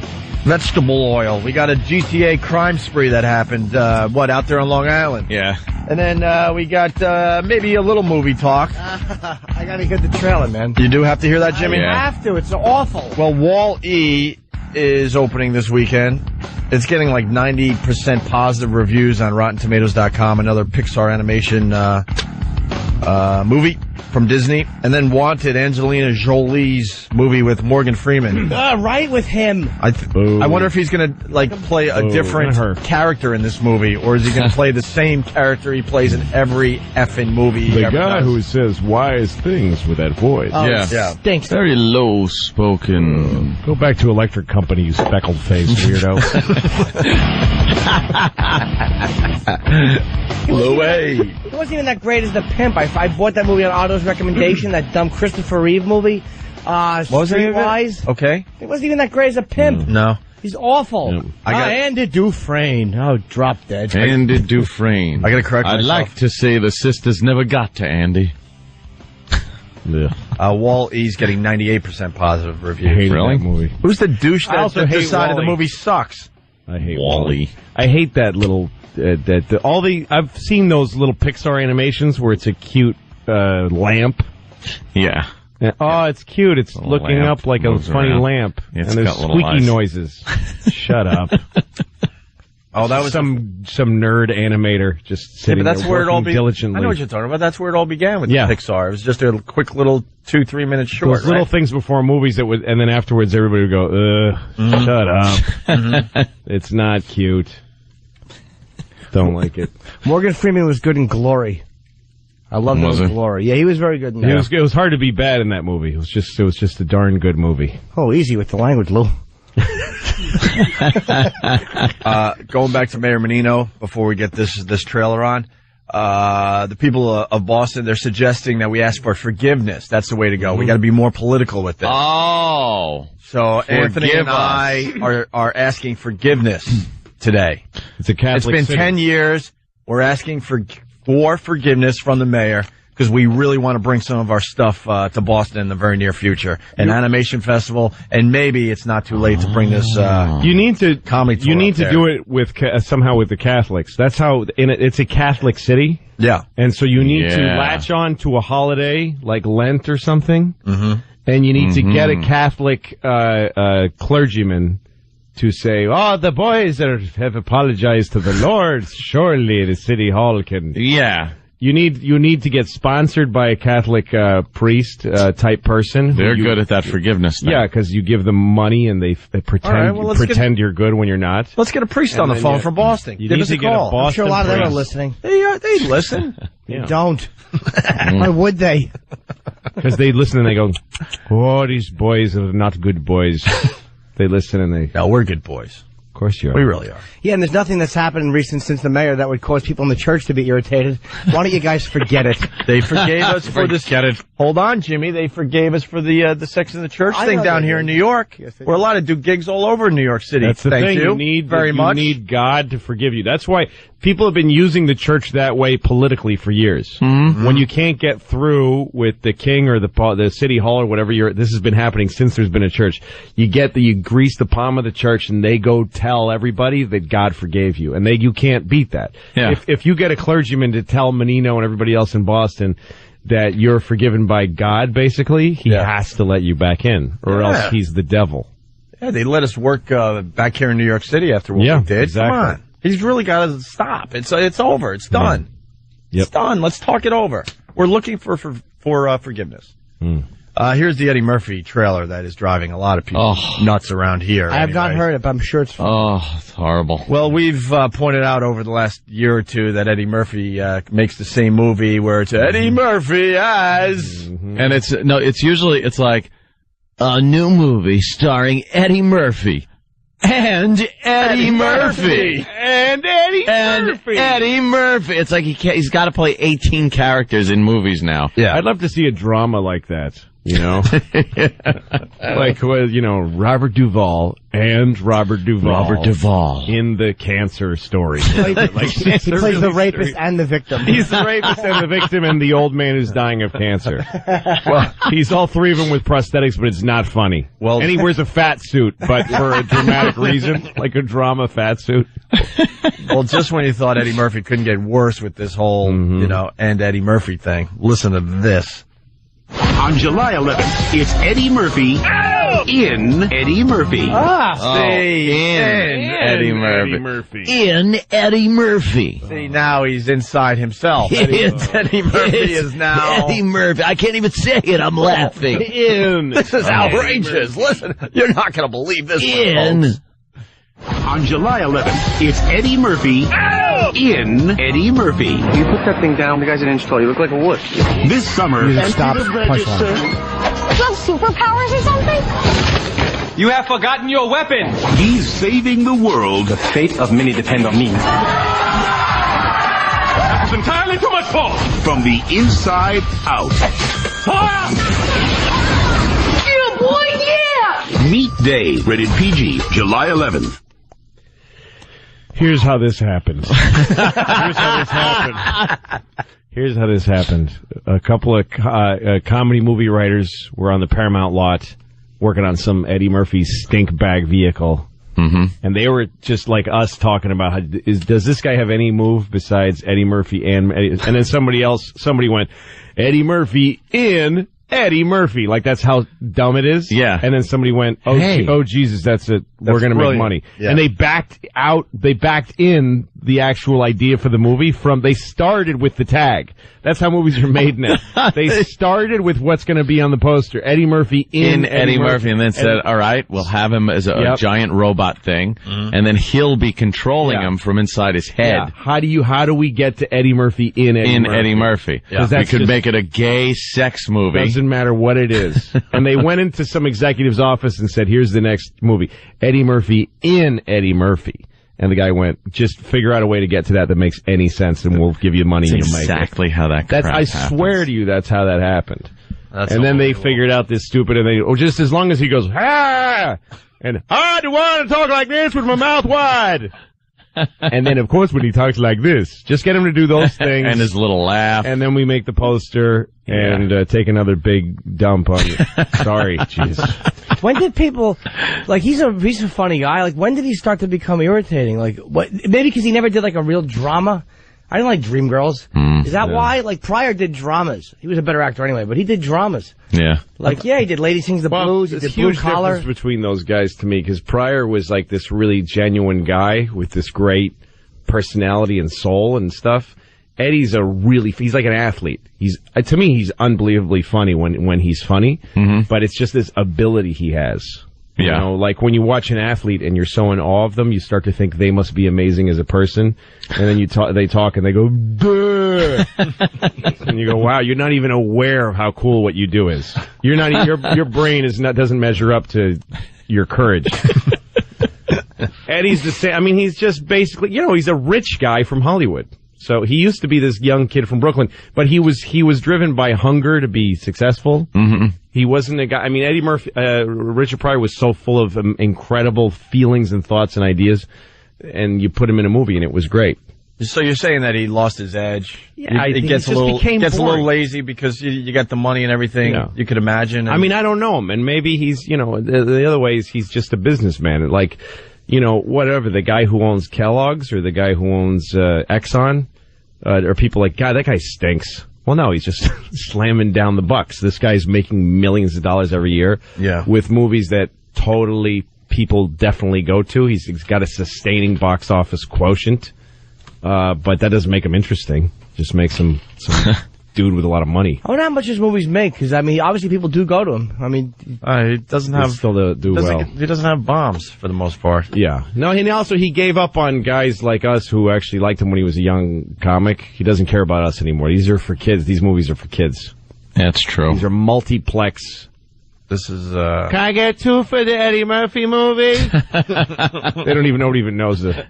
Vegetable oil. We got a GTA crime spree that happened, out there on Long Island. Yeah. And then we got maybe a little movie talk. I gotta get the trailer, man. You do have to hear that, Jimmy? I have to. It's awful. Well, Wall-E is opening this weekend. It's getting like 90% positive reviews on RottenTomatoes.com, another Pixar animation movie from Disney. And then Wanted, Angelina Jolie's movie with Morgan Freeman. Right with him. I wonder if he's going to play a different character in this movie, or is he going to play the same character he plays in every effing movie he The ever guy does? who says wise things with that voice. Yeah. Stinks. Very low spoken. Go back to Electric Company, you speckled face weirdo. Louis. It wasn't even that great as The Pimp. I bought that movie on Otto's recommendation, that dumb Christopher Reeve movie. What was the name of it? Streetwise. Okay. It wasn't even that great as a pimp. No. He's awful. Andy Dufresne. Oh, drop dead. Andy Dufresne. I gotta correct I'd myself. like to say the sisters never got to Andy. Wall-E's getting 98% positive reviews. I hate that movie. Who's the douche I also that hate decided Wall-E. the movie sucks? I hate Wall-E. I hate that little I've seen those little Pixar animations where it's a cute lamp. Yeah. Oh, it's cute. It's Little looking lamp up like a moves funny around. lamp. It's and there's got little squeaky eyes. noises. Shut up. Oh, that was some nerd animator just Yeah, sitting but that's there where it all working diligently. I know what you're talking about. That's where it all began with Yeah. Pixar. It was just a quick little 2-3 minute short. Those little things before movies that would, and then afterwards everybody would go, shut up. It's not cute. Don't like it. Morgan Freeman was good in Glory. I love him in Glory. Yeah, he was very good in that. It was hard to be bad in that movie. It was just a darn good movie. Oh, easy with the language, Lou. Going back to Mayor Menino before we get this trailer on, the people of Boston, they're suggesting that we ask for forgiveness. That's the way to go. We got to be more political with this. Oh, so Anthony forgive and I are asking forgiveness today. It's a Catholic It's been city. 10 years. We're asking for forgiveness from the mayor because we really want to bring some of our stuff to Boston in the very near future. An animation festival, and maybe it's not too late to bring this You need to comedy tour You need up to there. do it with somehow with the Catholics. That's how it's a Catholic city. Yeah, and so you need to Yeah. latch on to a holiday like Lent or something, and you need to get a Catholic clergyman to say, "Oh, the boys have apologized to the Lord. Surely the city hall can." Yeah. You need to get sponsored by a Catholic priest type person. They're good at that forgiveness thing. Yeah, because you give them money and they pretend All right, well, pretend you're good when you're not. Let's get a priest on the phone from Boston. You Give need us to a get a call. Boston I'm sure a lot of them are priest. listening. They listen. They don't. Why would they? Because they listen and they go, "Oh, these boys are not good boys." They listen and they. No, we're good boys. Of course you are. We really are. Yeah, and there's nothing that's happened since the mayor that would cause people in the church to be irritated. Why don't you guys forget it? They forgave us for this. Hold on, Jimmy. They forgave us for the Sex in the Church I thing know down they here did. in New York. Yes, they We're allowed to do gigs all over New York City. That's the Thank thing. you need very much. You need God to forgive you. That's why people have been using the church that way politically for years. Mm-hmm. When you can't get through with the king or the city hall or whatever, this has been happening since there's been a church. You grease the palm of the church and they go tell everybody that God forgave you, and you can't beat that. Yeah. If you get a clergyman to tell Menino and everybody else in Boston that you're forgiven by God, basically, he has to let you back in, or else he's the devil. Yeah, they let us work back here in New York City after what we did. Exactly. Come on. He's really got to stop. It's over. It's done. It's done. Let's talk it over. We're looking for forgiveness. Here's the Eddie Murphy trailer that is driving a lot of people nuts around here. I have not heard it, but I'm sure it's fun. Oh, it's horrible. Well, we've pointed out over the last year or two that Eddie Murphy makes the same movie where it's Eddie Murphy as... And it's usually like a new movie starring Eddie Murphy. And Eddie Murphy. And Eddie Murphy. Eddie Murphy. It's like he's got to play 18 characters in movies now. Yeah. I'd love to see a drama like that. You know? Like, you know, Robert Duvall and Robert Duvall in the cancer story. He plays the rapist and the victim. He's the rapist and the victim and the old man who's dying of cancer. Well, he's all three of them with prosthetics, but it's not funny. Well, and he wears a fat suit, but for a dramatic reason, like a drama fat suit. Well, just when you thought Eddie Murphy couldn't get worse with this whole, you know, and Eddie Murphy thing, listen to this. On July 11th, it's Eddie Murphy in Eddie Murphy. In Eddie Murphy. In Eddie Murphy. See, now he's inside himself. Eddie Murphy is now... Eddie Murphy. I can't even say it. I'm laughing. This is outrageous. Listen, you're not going to believe this one, folks. On July 11th, it's Eddie Murphy in Eddie Murphy. You put that thing down, the guy's an inch tall. You look like a wuss. This summer... Stop. Do you have superpowers or something? You have forgotten your weapon. He's saving the world. The fate of many depend on me. That was entirely too much force. From the inside out. Yeah, boy, yeah! Meat Day, rated PG, July 11th. Here's how this happened. Here's how this happened. A couple of comedy movie writers were on the Paramount lot working on some Eddie Murphy stink bag vehicle. Mm-hmm. And they were just like us talking about, does this guy have any move besides Eddie Murphy and then somebody went, Eddie Murphy in Eddie Murphy. Like, that's how dumb it is. Yeah. And then somebody went, oh Jesus, that's it. We're going to make money. Yeah. And they backed in the actual idea for the movie they started with the tag. That's how movies are made now. They started with what's going to be on the poster. Eddie Murphy in Eddie Murphy. And then said, all right, we'll have him as a giant robot thing. Mm-hmm. And then he'll be controlling him from inside his head. Yeah. How do we get to Eddie Murphy in Eddie Murphy? Yeah. We could make it a gay sex movie. Doesn't matter what it is. And they went into some executive's office and said, here's the next movie. Eddie Murphy in Eddie Murphy. And the guy went, just figure out a way to get to that makes any sense, and we'll give you money and you'll make it. Exactly how that crap I swear to you, that's how that happened. And then they figured out this stupid, and just as long as he goes, ah! And, I do want to talk like this with my mouth wide. And then, of course, when he talks like this, just get him to do those things. And his little laugh. And then we make the poster and take another big dump on you. Sorry, jeez. When did people, like, he's a funny guy. Like, when did he start to become irritating? Like, what? Maybe because he never did, like, a real drama. I didn't like Dreamgirls. Is that why? Like, Pryor did dramas. He was a better actor anyway, but he did dramas. Yeah. Like, he did Lady Sings the Blues. He did Blue Collar. There's difference between those guys to me, because Pryor was like this really genuine guy with this great personality and soul and stuff. Eddie's he's like an athlete. To me, he's unbelievably funny when he's funny, but it's just this ability he has. You know, like when you watch an athlete and you're so in awe of them, you start to think they must be amazing as a person. And then they talk and they go, duh! And you go, wow, you're not even aware of how cool what you do is. You're not, your brain doesn't measure up to your courage. Eddie's the same. I mean, he's just basically, he's a rich guy from Hollywood. So he used to be this young kid from Brooklyn, but he was driven by hunger to be successful. Mm-hmm. He wasn't a guy. I mean, Eddie Murphy, Richard Pryor was so full of incredible feelings and thoughts and ideas, and you put him in a movie, and it was great. So you're saying that he lost his edge? Yeah, I think it gets a little lazy because you got the money and everything. Yeah. You could imagine. I mean, I don't know him, and maybe he's the other way is he's just a businessman, like whatever, the guy who owns Kellogg's or the guy who owns Exxon. Or people like, God, that guy stinks. Well, no, he's just slamming down the bucks. This guy's making millions of dollars every year with movies that totally people definitely go to. He's got a sustaining box office quotient, but that doesn't make him interesting. Just makes him some dude with a lot of money. I wonder how much his movies make, because, I mean, obviously people do go to him. I mean, he doesn't have... Still do well. He doesn't have bombs, for the most part. Yeah. No, he gave up on guys like us who actually liked him when he was a young comic. He doesn't care about us anymore. These are for kids. These movies are for kids. That's true. These are multiplex. This is, Can I get 2 for the Eddie Murphy movie? Nobody even knows the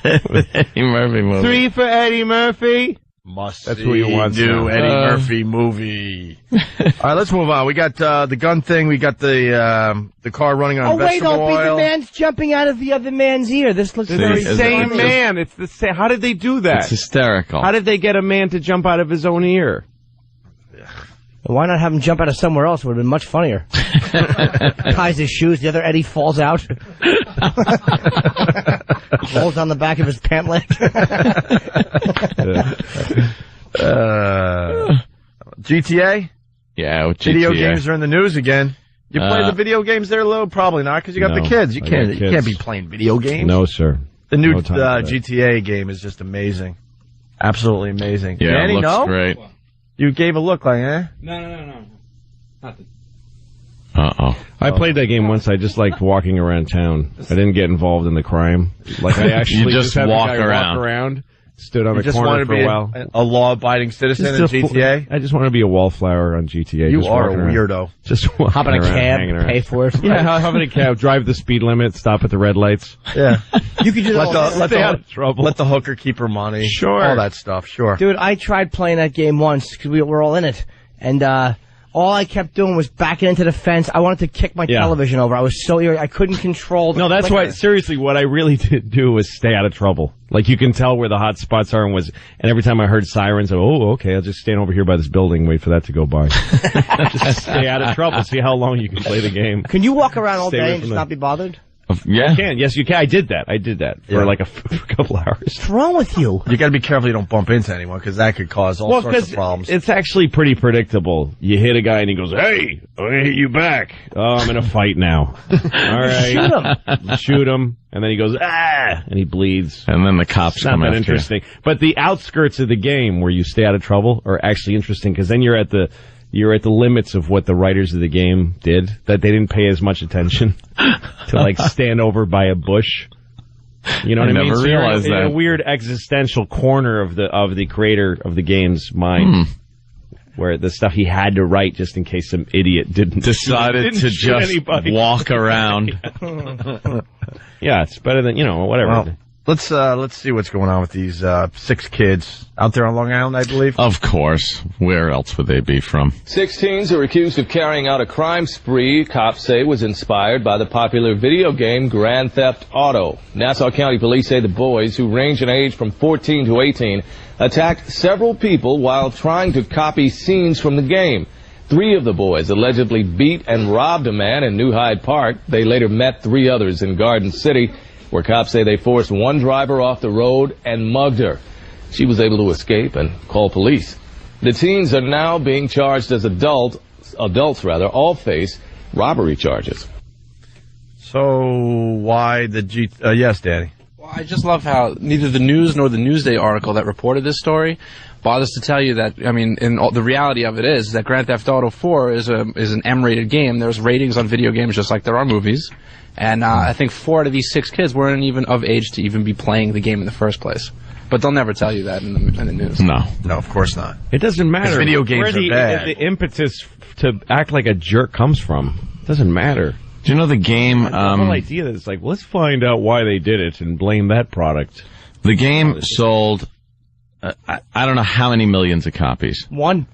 Eddie Murphy movie. 3 for Eddie Murphy. Must That's who he wants. New Eddie Murphy movie. All right, let's move on. We got the gun thing. We got the car running on vegetable Opie, oil. the man's jumping out of the other man's ear. This looks very the same man. It's the same. How did they do that? It's hysterical. How did they get a man to jump out of his own ear? Why not have him jump out of somewhere else? It would have been much funnier. Ties his shoes, the other Eddie falls out. Rolls on the back of his pant leg. GTA? Yeah, with GTA. Video games are in the news again. You play the video games there, Lou? Probably not, because you got the kids. You can't be playing video games. No, sir. The new GTA game is just amazing. Absolutely amazing. Yeah, Danny, it looks no? great. You gave a look like, eh? No. Not the... Uh-oh. I played that game once. I just liked walking around town. I didn't get involved in the crime. Like, I actually You just had walk the guy around. walk around, stood on You the just corner wanted for to be a while. a law-abiding citizen in GTA? I just want to be a wallflower on GTA. You just are a walking around. weirdo. Just Hop in a walking around, cab, hanging around. pay for it. Yeah, hop in a cab, drive the speed limit, stop at the red lights. Yeah. You could do that. Stay out of trouble. Let the hooker keep her money. Sure. All that stuff, sure. Dude, I tried playing that game once because we were all in it, and all I kept doing was backing into the fence. I wanted to kick my television over. I was so irritated. I couldn't control the No, that's clicker. why, seriously, what I really did do was stay out of trouble. Like, you can tell where the hot spots are and every time I heard sirens, okay, I'll just stand over here by this building and wait for that to go by. Just stay out of trouble, see how long you can play the game. Can you walk around all Stay day away and from just not be bothered? Yeah. You can. Yes, you can. I did that for like a couple hours. What's wrong with you? You got to be careful you don't bump into anyone, because that could cause all sorts of problems. It's actually pretty predictable. You hit a guy and he goes, "Hey, I'm gonna hit you back. Oh, I'm in a fight now." All right, shoot him. Shoot him, and then he goes, "Ah," and he bleeds. And then the cops It's not come that after interesting. But the outskirts of the game where you stay out of trouble are actually interesting, because then you're at the limits of what the writers of the game did, that they didn't pay as much attention to, like, stand over by a bush. You know what I mean? never So you're realized in that. a weird existential corner of the creator of the game's mind. Where the stuff he had to write just in case some idiot Decided to shoot just anybody. walk around. Yeah, it's better than, whatever. Well, let's see what's going on with these 6 kids out there on Long Island, I believe. Of course. Where else would they be from? 6 teens are accused of carrying out a crime spree cops say was inspired by the popular video game Grand Theft Auto. Nassau County Police say the boys, who range in age from 14 to 18, attacked several people while trying to copy scenes from the game. 3 of the boys allegedly beat and robbed a man in New Hyde Park. They later met 3 others in Garden City, where cops say they forced one driver off the road and mugged her. She was able to escape and call police. The teens are now being charged as adults all face robbery charges. So why the yes, Danny? Well, I just love how neither the news nor the Newsday article that reported this story bothers to tell you that, the reality of it is that Grand Theft Auto 4 is an M-rated game. There's ratings on video games just like there are movies. And I think 4 out of these 6 kids weren't even of age to even be playing the game in the first place. But they'll never tell you that in the news. No, of course not. It doesn't matter. Video games where are bad. The impetus to act like a jerk comes from. It doesn't matter. Do you know the game? The whole idea that it's like, let's find out why they did it and blame that product. The game sold, I don't know how many millions of copies. 1.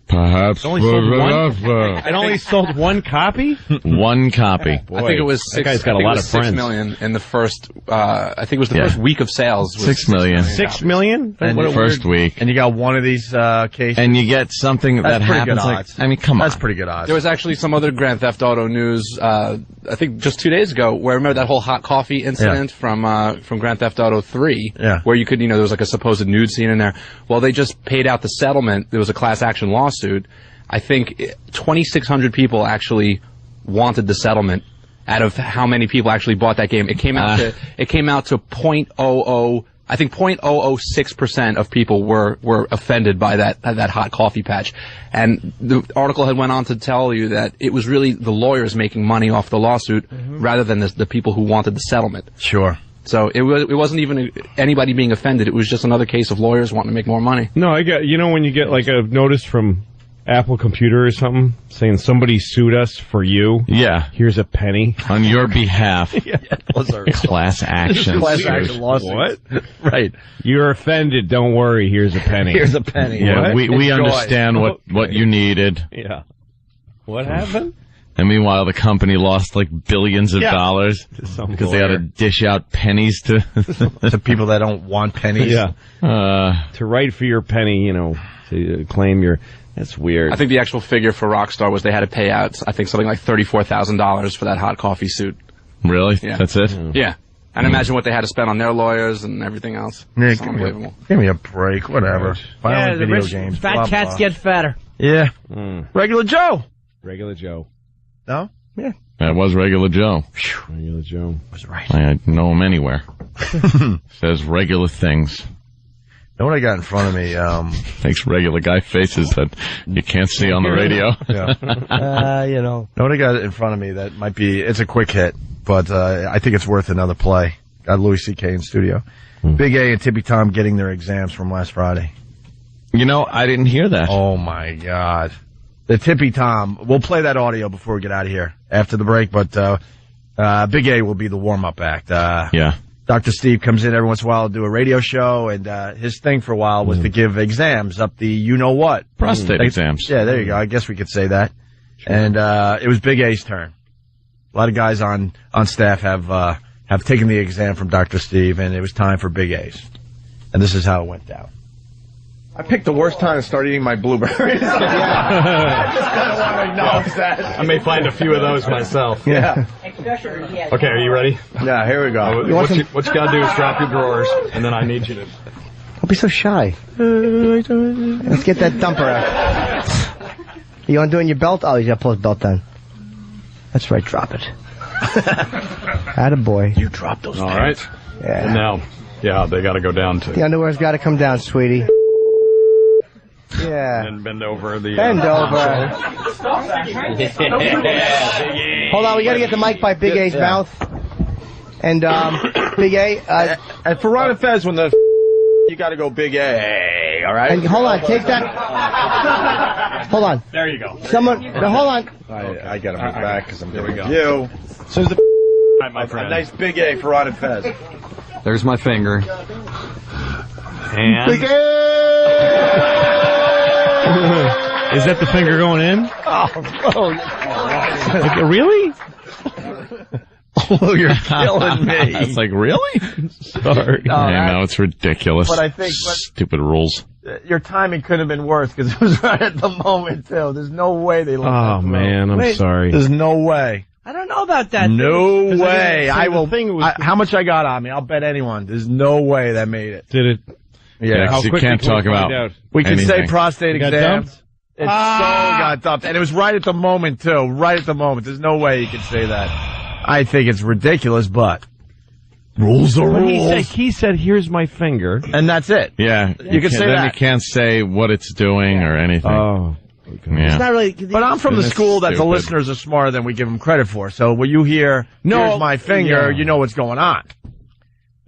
Perhaps. It only sold 1 copy? 1 copy. I think it was 6. That guy's got a lot of 6 friends. million in the first. I think it was the first week of sales. Was 6 million. 6 million? And the first week. And you got one of these cases. And you get something that That's pretty happens good like, odds. I mean, come on. That's pretty good odds. There was actually some other Grand Theft Auto news, I think just 2 days ago, where remember that whole hot coffee incident from Grand Theft Auto 3? Yeah. Where you could, there was like a supposed nude scene in there. Well, they just paid out the settlement. There was a class action lawsuit. I think 2,600 people actually wanted the settlement out of how many people actually bought that game. It came out to 0.00, I think 0.006% of people were offended by that hot coffee patch. And the article had went on to tell you that it was really the lawyers making money off the lawsuit rather than the people who wanted the settlement. Sure. So it wasn't even anybody being offended. It was just another case of lawyers wanting to make more money. No, I get, when you get like a notice from Apple computer or something saying somebody sued us for you. Yeah. Here's a penny. On your behalf. Those are Class action. class action lawsuits. What? Right. You're offended. Don't worry. Here's a penny. Here's a penny. Yeah, we Enjoy. understand what you needed. Yeah. What happened? And meanwhile, the company lost like billions of dollars some because they had lawyer. to dish out pennies to To people that don't want pennies. Yeah. To write for your penny, you know, to claim your... That's weird. I think the actual figure for Rockstar was they had to pay out, I think, something like $34,000 for that hot coffee suit. Really? Yeah. That's it? Yeah. And imagine what they had to spend on their lawyers and everything else. Yeah, It's unbelievable. Give me a break. Whatever. Violent the video rich, games. fat blah, cats blah. get fatter. Yeah. Regular Joe. Regular Joe. No? Yeah. That was regular Joe. Regular Joe. Was right. I know him anywhere. Says regular things. Know what I got in front of me? Makes regular guy faces that you can't see on the radio. Yeah. You know. Know what I got in front of me that might be, it's a quick hit, but I think it's worth another play. Got Louis C.K. in studio. Big A and Tippy Tom getting their exams from last Friday. You know, I didn't hear that. Oh, my God. The Tippy Tom, we'll play that audio before we get out of here after the break, but Big A will be the warm-up act. Yeah. Dr. Steve comes in every once in a while to do a radio show, and his thing for a while was to give exams up the you-know-what. Prostate exams. Yeah, there you go. I guess we could say that. Sure. And it was Big A's turn. A lot of guys on staff have taken the exam from Dr. Steve, and it was time for Big A's. And this is how it went down. I picked the worst time to start eating my blueberries. I just kind of want to acknowledge that. I may find a few of those myself. Yeah. Okay, are you ready? Yeah, here we go. What you got to do is drop your drawers, and then I need you to... Don't be so shy. Let's get that dumper out. You undo your belt? Oh, you got to pull his belt down. That's right, drop it. Attaboy. You dropped those All right. Yeah. And now, yeah, they got to go down to... The underwear's got to come down, sweetie. Yeah. And bend over the... Bend over. Hold on, we got to get the mic by Big A's mouth. And, Big A, and for Ron and Fez, when the you got to go Big A, all right? And hold on, take that. Hold on. There you go. Someone, no, hold on. I got to move back because I'm doing go. you. So there's my friend. a nice Big A for Ron and Fez. There's my finger. And... Big A! Is that the finger going in? Really? Oh, you're killing me. It's like, really? Sorry. No, it's ridiculous. But I think... Stupid rules. Your timing couldn't have been worse because it was right at the moment, too. There's no way they let that through. Man, I'm sorry. There's no way. I don't know about that. No thing. way. I will. Thing How much I got on me? I'll bet anyone. There's no way that made it. Did it? Yeah. Because you can't talk about We can say anything. prostate You got exams. dumped? It so got dumped. And it was right at the moment, too. Right at the moment. There's no way you can say that. I think it's ridiculous, but rules are rules. He said, here's my finger. And that's it. Yeah. You can say then that. you can't say what it's doing or anything. Oh. Yeah. It's not really. But I'm from the That's school that the stupid. listeners are smarter than we give them credit for. So when you hear, here's my finger, you know what's going on.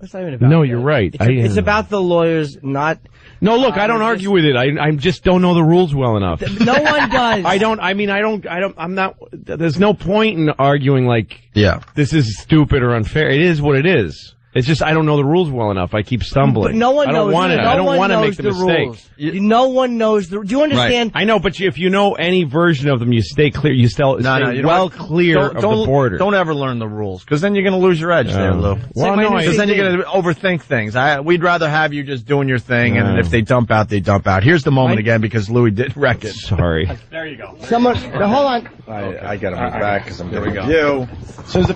It's not even about No, that. you're right. It's about the lawyers not. No, look, I don't argue with it. I just don't know the rules well enough. No one does. I'm not, there's no point in arguing like, this is stupid or unfair. It is what it is. It's just I don't know the rules well enough. I keep stumbling. But no one I don't knows. want it. I don't want to make the mistake. Rules. No one knows the. Do you understand? Right. I know, but if you know any version of them, you stay clear. You stay well clear of the border. Don't ever learn the rules, because then you're going to lose your edge there, Lou. Well, because then you're going to overthink things. We'd rather have you just doing your thing, and if they dump out, they dump out. Here's the moment again, because Louis did wreck it. Sorry. There you go. Someone, hold on. I got to move back because I'm doing you. So there's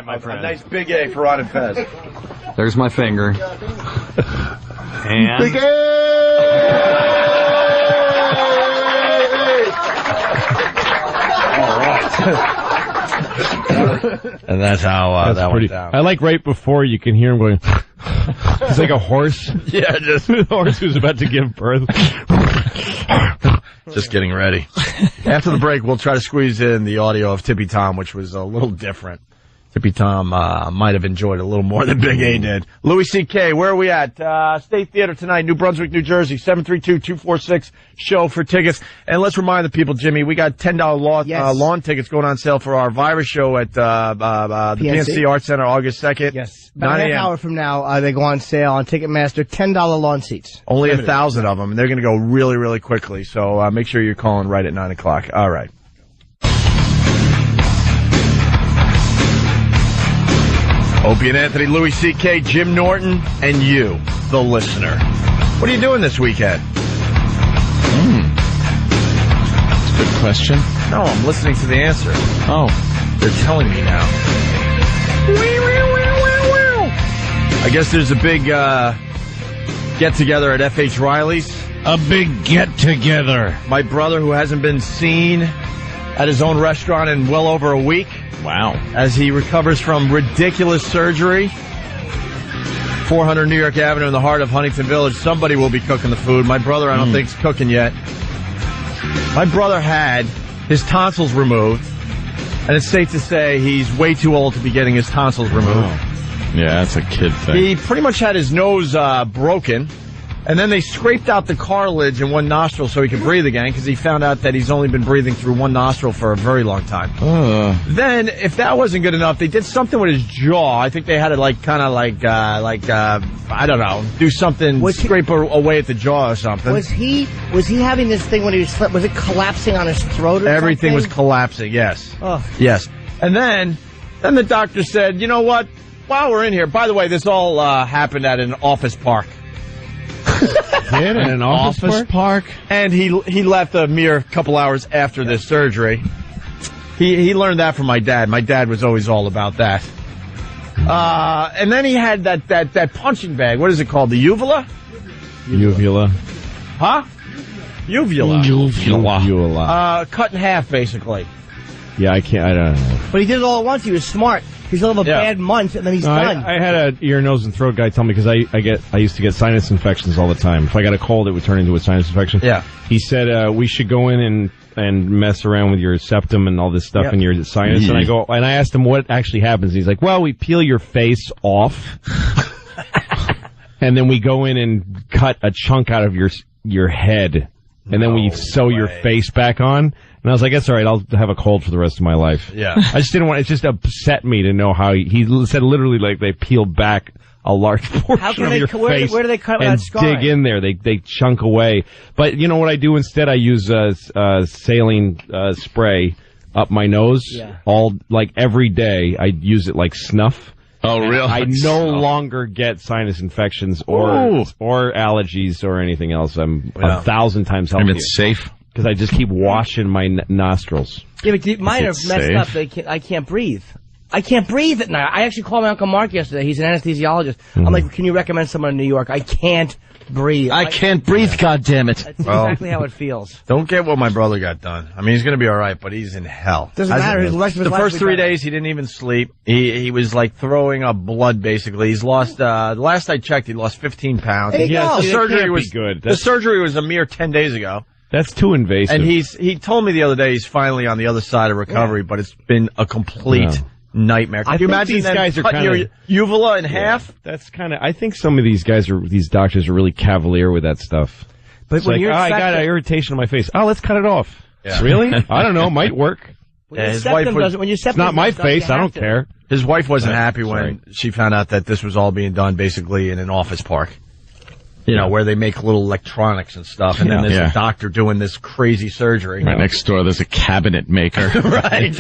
My friend. a nice Big A for Ron and Fez. There's my finger. And Big A! All right. And that's how that went down. I like right before you can hear him going. It's like a horse. Yeah, just a horse who's about to give birth. Just getting ready. After the break, we'll try to squeeze in the audio of Tippy Tom, which was a little different. Tippy Tom might have enjoyed it a little more than Big A did. Louis C.K., where are we at? State Theater tonight, New Brunswick, New Jersey, 732-246-SHOW for tickets. And let's remind the people, Jimmy, we got $10 lawn tickets going on sale for our virus show at the PNC Arts Center August 2nd. Yes. About a half hour from now, they go on sale on Ticketmaster, $10 lawn seats. Only 1,000 of them, and they're going to go really, really quickly. So make sure you're calling right at 9 o'clock. All right. Opie and Anthony, Louis C.K., Jim Norton, and you, the listener. What are you doing this weekend? That's a good question. No, I'm listening to the answer. Oh. They're telling me now. I guess there's a big get-together at F.H. Riley's. A big get-together. My brother, who hasn't been seen at his own restaurant in well over a week. Wow. As he recovers from ridiculous surgery. 400 New York Avenue in the heart of Huntington Village. Somebody will be cooking the food. My brother, I don't think, is cooking yet. My brother had his tonsils removed. And it's safe to say he's way too old to be getting his tonsils removed. Oh. Yeah, that's a kid thing. He pretty much had his nose broken. And then they scraped out the cartilage in one nostril so he could breathe again, because he found out that he's only been breathing through one nostril for a very long time. Then, if that wasn't good enough, they did something with his jaw. I think they had to I don't know, do something, scrape away at the jaw or something. Was he having this thing when he was was it collapsing on his throat or Everything something? was collapsing, yes. Oh. Yes. And then the doctor said, you know what, while we're in here, by the way, this all happened at an office park. In an office park? And he left a mere couple hours after this surgery. He learned that from my dad. My dad was always all about that. And then he had that punching bag. What is it called? The uvula? Uvula. Huh? Uvula. Uvula. Cut in half, basically. Yeah, I don't know. But he did it all at once. He was smart. He's going to have a bad month, and then he's done. I had a ear, nose, and throat guy tell me, because I used to get sinus infections all the time. If I got a cold, it would turn into a sinus infection. Yeah. He said, we should go in and mess around with your septum and all this stuff in your sinus. Mm-hmm. And I asked him what actually happens. He's like, well, we peel your face off, and then we go in and cut a chunk out of your head, and then we sew your face back on. And I was like, that's all right, I'll have a cold for the rest of my life. Yeah. I just didn't want, it just upset me to know how he said literally like they peel back a large portion of your face. Where do they cut and without scarring? dig in there. They chunk away. But you know what I do instead? I use saline spray up my nose every day. I use it like snuff. Oh, really? I no longer get sinus infections or allergies or anything else. I'm 1,000 times healthier. And it's safe. Because I just keep washing my nostrils. Yeah, but mine are messed up. I can't breathe. I can't breathe at night. I actually called my Uncle Mark yesterday. He's an anesthesiologist. I'm like, can you recommend someone in New York? I can't breathe. I can't breathe, goddammit. That's exactly how it feels. Don't get what my brother got done. I mean, he's going to be all right, but he's in hell. Doesn't matter. His rest of his the life first will be 3 better. days, he didn't even sleep. He was like throwing up blood, basically. He's lost, the last I checked, he lost 15 pounds. There you go. The surgery was good. The surgery was a mere 10 days ago. That's too invasive. And he told me the other day he's finally on the other side of recovery, but it's been a complete nightmare. Can you imagine these guys are cutting your uvula in half? That's I think some of these doctors are really cavalier with that stuff. But it's when like, you're I got an irritation on my face. Oh, let's cut it off. Yeah. Really? I don't know. Might work. Yeah, his wife was, it's not my face. I don't care. His wife wasn't happy when she found out that this was all being done basically in an office park. You know, where they make little electronics and stuff, and then there's a doctor doing this crazy surgery. Right next door, there's a cabinet maker. Right.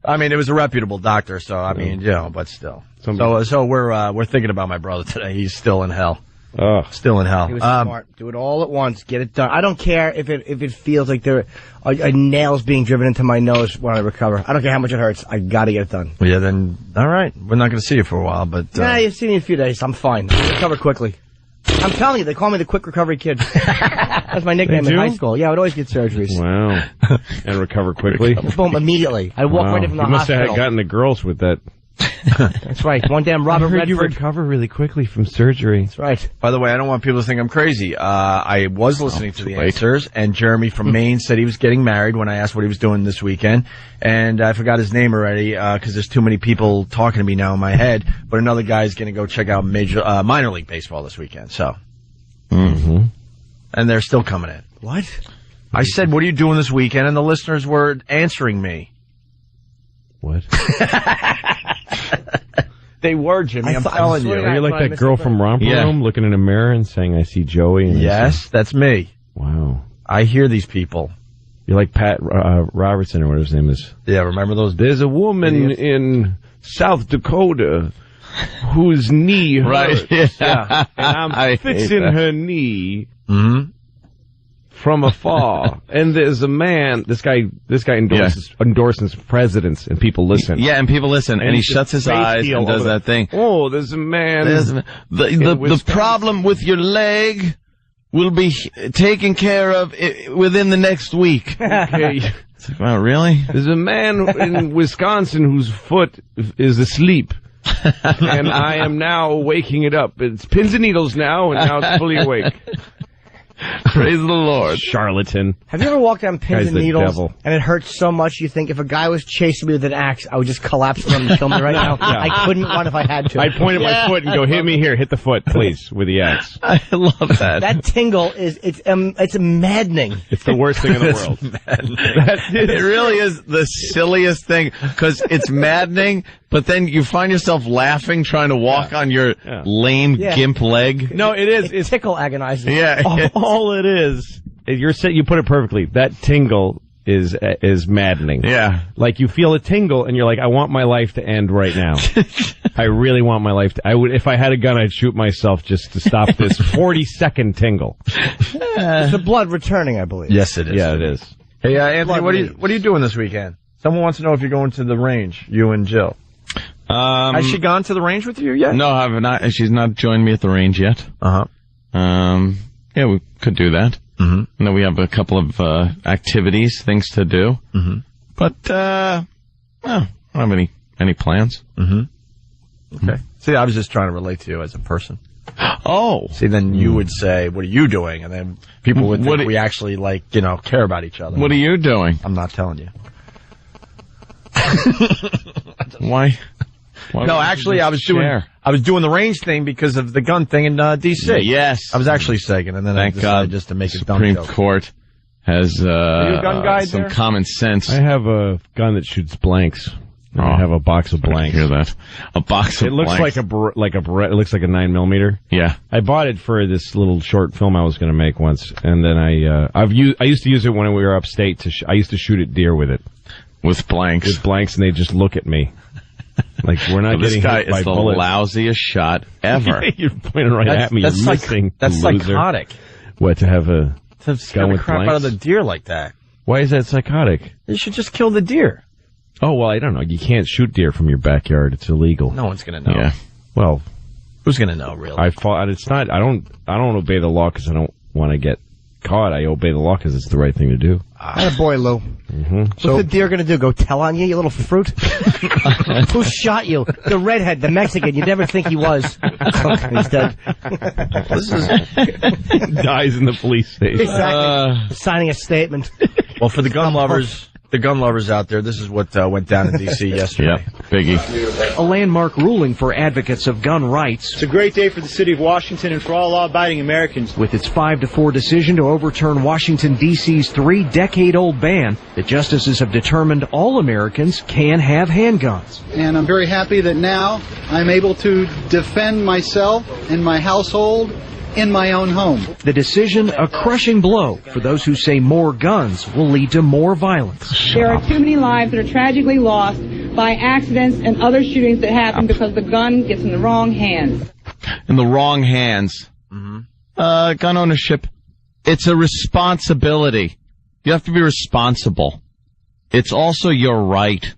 I mean, it was a reputable doctor, so I mean, but still. So we're thinking about my brother today. He's still in hell. Still in hell. He was smart. Do it all at once. Get it done. I don't care if it feels like there are nails being driven into my nose when I recover. I don't care how much it hurts. I got to get it done. Well, yeah, then all right. We're not going to see you for a while, but you'll see me in a few days. I'm fine. I'll recover quickly. I'm telling you, they call me the quick recovery kid. That's my nickname in high school. Yeah, I would always get surgeries. Wow. And recover quickly? Boom, immediately. I walk right in from the hospital. You must have gotten the girls with that That's right. One damn Robert I heard Redford. you recover really quickly from surgery. That's right. By the way, I don't want people to think I'm crazy. I was listening to the answers, and Jeremy from Maine said he was getting married when I asked what he was doing this weekend. And I forgot his name already, because there's too many people talking to me now in my head. But another guy's going to go check out minor league baseball this weekend, so. Mm-hmm. And they're still coming in. What? I said, what are you doing this weekend? And the listeners were answering me. What? They were, Jimmy. I'm telling you. Are you like that girl from Romper Room looking in a mirror and saying, I see Joey? And yes, that's me. Wow. I hear these people. You're like Pat Robertson or whatever his name is. Yeah, remember those? There's a woman in South Dakota whose knee hurts. Right. Yeah. And I'm fixing her knee. Mm-hmm. From afar, and there's a man. This guy endorses presidents, and people listen. Yeah, and people listen, and he shuts his eyes and does that thing. Oh, there's a man. The problem with your leg will be taken care of within the next week. Okay. Oh, really? There's a man in Wisconsin whose foot is asleep. And I am now waking it up. It's pins and needles now, and now it's fully awake. Praise the Lord. Charlatan. Have you ever walked on pins Guy's and the needles devil. and it hurts so much you think if a guy was chasing me with an axe, I would just collapse from him and kill me right now? Yeah. I couldn't run if I had to. I'd point at my foot and go, hit me here, hit the foot, please, with the axe. I love that. That tingle it's maddening. It's the worst thing in the world. It really is the silliest thing, because it's maddening, but then you find yourself laughing trying to walk on your lame gimp leg. No, it is. It's tickle agonizing. Yeah. All it is, you put it perfectly. That tingle is maddening. Yeah. Like you feel a tingle and you're like, I want my life to end right now. I really want my life to. If I had a gun, I'd shoot myself just to stop this 40-second tingle. It's the blood returning, I believe. Yes, it is. Yeah, it is. Hey, Anthony, what are you doing this weekend? Someone wants to know if you're going to the range, you and Jill. Has she gone to the range with you yet? No, I have not. She's not joined me at the range yet. Yeah, we could do that. Mm-hmm. And then we have a couple of activities, things to do. Mm-hmm. But I don't have any plans. Mm-hmm. Okay. See, I was just trying to relate to you as a person. Oh. See, then you would say, what are you doing? And then people would think we actually, care about each other. What are you doing? I'm not telling you. Why? No, actually, I was doing the range thing because of the gun thing in D.C. Yes. I was actually saying, and then I decided just to make a dumb Supreme joke. Court has Are you a gun guy some there? common sense. I have a gun that shoots blanks. I have a box of blanks. I hear that? A box of It looks blanks. it looks like a 9mm. Yeah. I bought it for this little short film I was going to make once, and then I used to use it when we were upstate. I used to shoot at deer with it. With blanks. With blanks, and they just look at me. Like, we're not This getting guy hit by is the bullets. lousiest shot ever. You're pointing right at me. You're missing. That's loser. psychotic. What, to have a To scare the crap out of the deer like that. Why is that psychotic? You should just kill the deer. Oh, well, I don't know. You can't shoot deer from your backyard. It's illegal. No one's going to know. Yeah. Well, who's going to know, really? I don't obey the law because I don't want to get caught. I obey the law because it's the right thing to do. Attaboy, Lou. Mm-hmm. What's the deer going to do? Go tell on you, you little fruit? Who shot you? The redhead, the Mexican. You'd never think he was. He's dead. Dies in the police station. Exactly. Signing a statement. Well, for the gun lovers out there, this is what went down in D.C. yesterday. Yep, biggie. A landmark ruling for advocates of gun rights. It's a great day for the city of Washington and for all law-abiding Americans. With its 5-4 decision to overturn Washington, D.C.'s 3-decade-old ban, the justices have determined all Americans can have handguns. And I'm very happy that now I'm able to defend myself and my household in my own home. The decision, a crushing blow for those who say more guns will lead to more violence. There are too many lives that are tragically lost by accidents and other shootings that happen because the gun gets in the wrong hands. In the wrong hands. Mm-hmm. Gun ownership, it's a responsibility. You have to be responsible. It's also your right.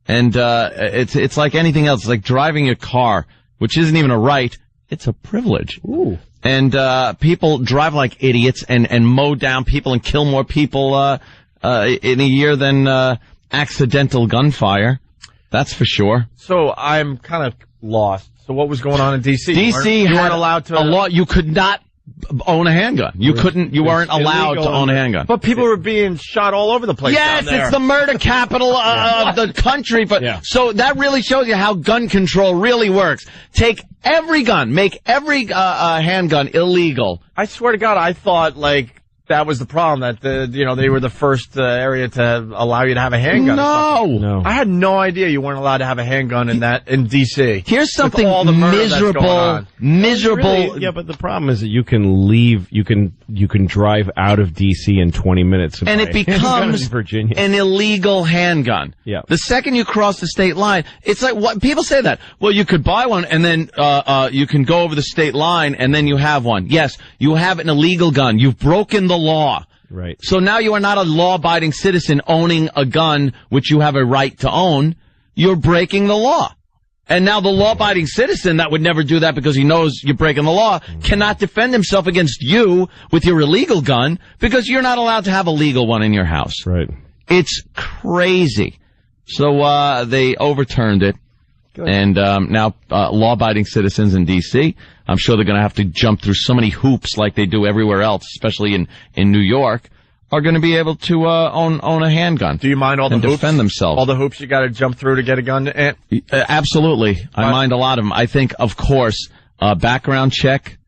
And it's like anything else. It's like driving a car, which isn't even a right. It's a privilege. Ooh. And people drive like idiots and mow down people and kill more people in a year than accidental gunfire. That's for sure. So I'm kind of lost. So what was going on in D.C.? D.C. You had weren't allowed to a law. You could not own a handgun. You weren't allowed to own a handgun. But people were being shot all over the place. Yes, down there. it's the murder capital of the country. But so that really shows you how gun control really works. Take every gun, make every handgun illegal. I swear to God, I thought that was the problem, that they were the first area to allow you to have a handgun. No. I had no idea you weren't allowed to have a handgun in D.C. Here's something all the miserable. Really, yeah, but the problem is that you can leave, you can drive out of D.C. in 20 minutes. And it becomes Virginia. an illegal handgun. Yeah. The second you cross the state line, it's like what people say that. Well, you could buy one and then you can go over the state line and then you have one. Yes, you have an illegal gun. You've broken the law. Right. So now you are not a law-abiding citizen owning a gun which you have a right to own. You're breaking the law. And now the law-abiding citizen that would never do that because he knows you're breaking the law cannot defend himself against you with your illegal gun because you're not allowed to have a legal one in your house. Right. It's crazy. So they overturned it. Good. And now law-abiding citizens in D.C., I'm sure they're going to have to jump through so many hoops like they do everywhere else, especially in New York, are going to be able to own a handgun. Do you mind all the hoops? Defend themselves. All the hoops you got to jump through to get a gun? Absolutely. I mind a lot of them. I think, of course, background check.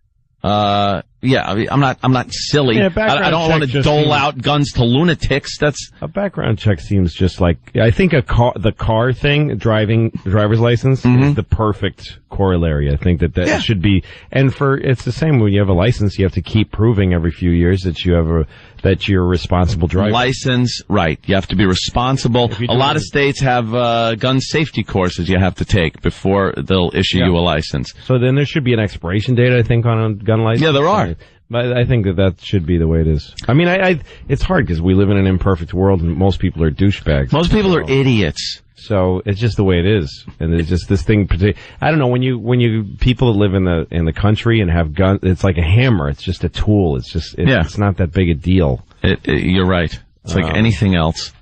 Yeah, I mean, I'm not silly. Yeah, I don't want to dole out guns to lunatics. That's a background check seems just like, I think the car thing, driver's license is the perfect corollary. I think that should be, and it's the same when you have a license, you have to keep proving every few years that that you're a responsible driver. License, right. You have to be responsible. A lot of states have gun safety courses you have to take before they'll issue you a license. So then there should be an expiration date, I think, on a gun license. Yeah, there are. But I think that should be the way it is. I mean, it's hard because we live in an imperfect world and most people are douchebags. Most people are idiots. So it's just the way it is, and it's just this thing. I don't know, when you people that live in the country and have guns, it's like a hammer. It's just a tool. It's not that big a deal. You're right. It's like anything else.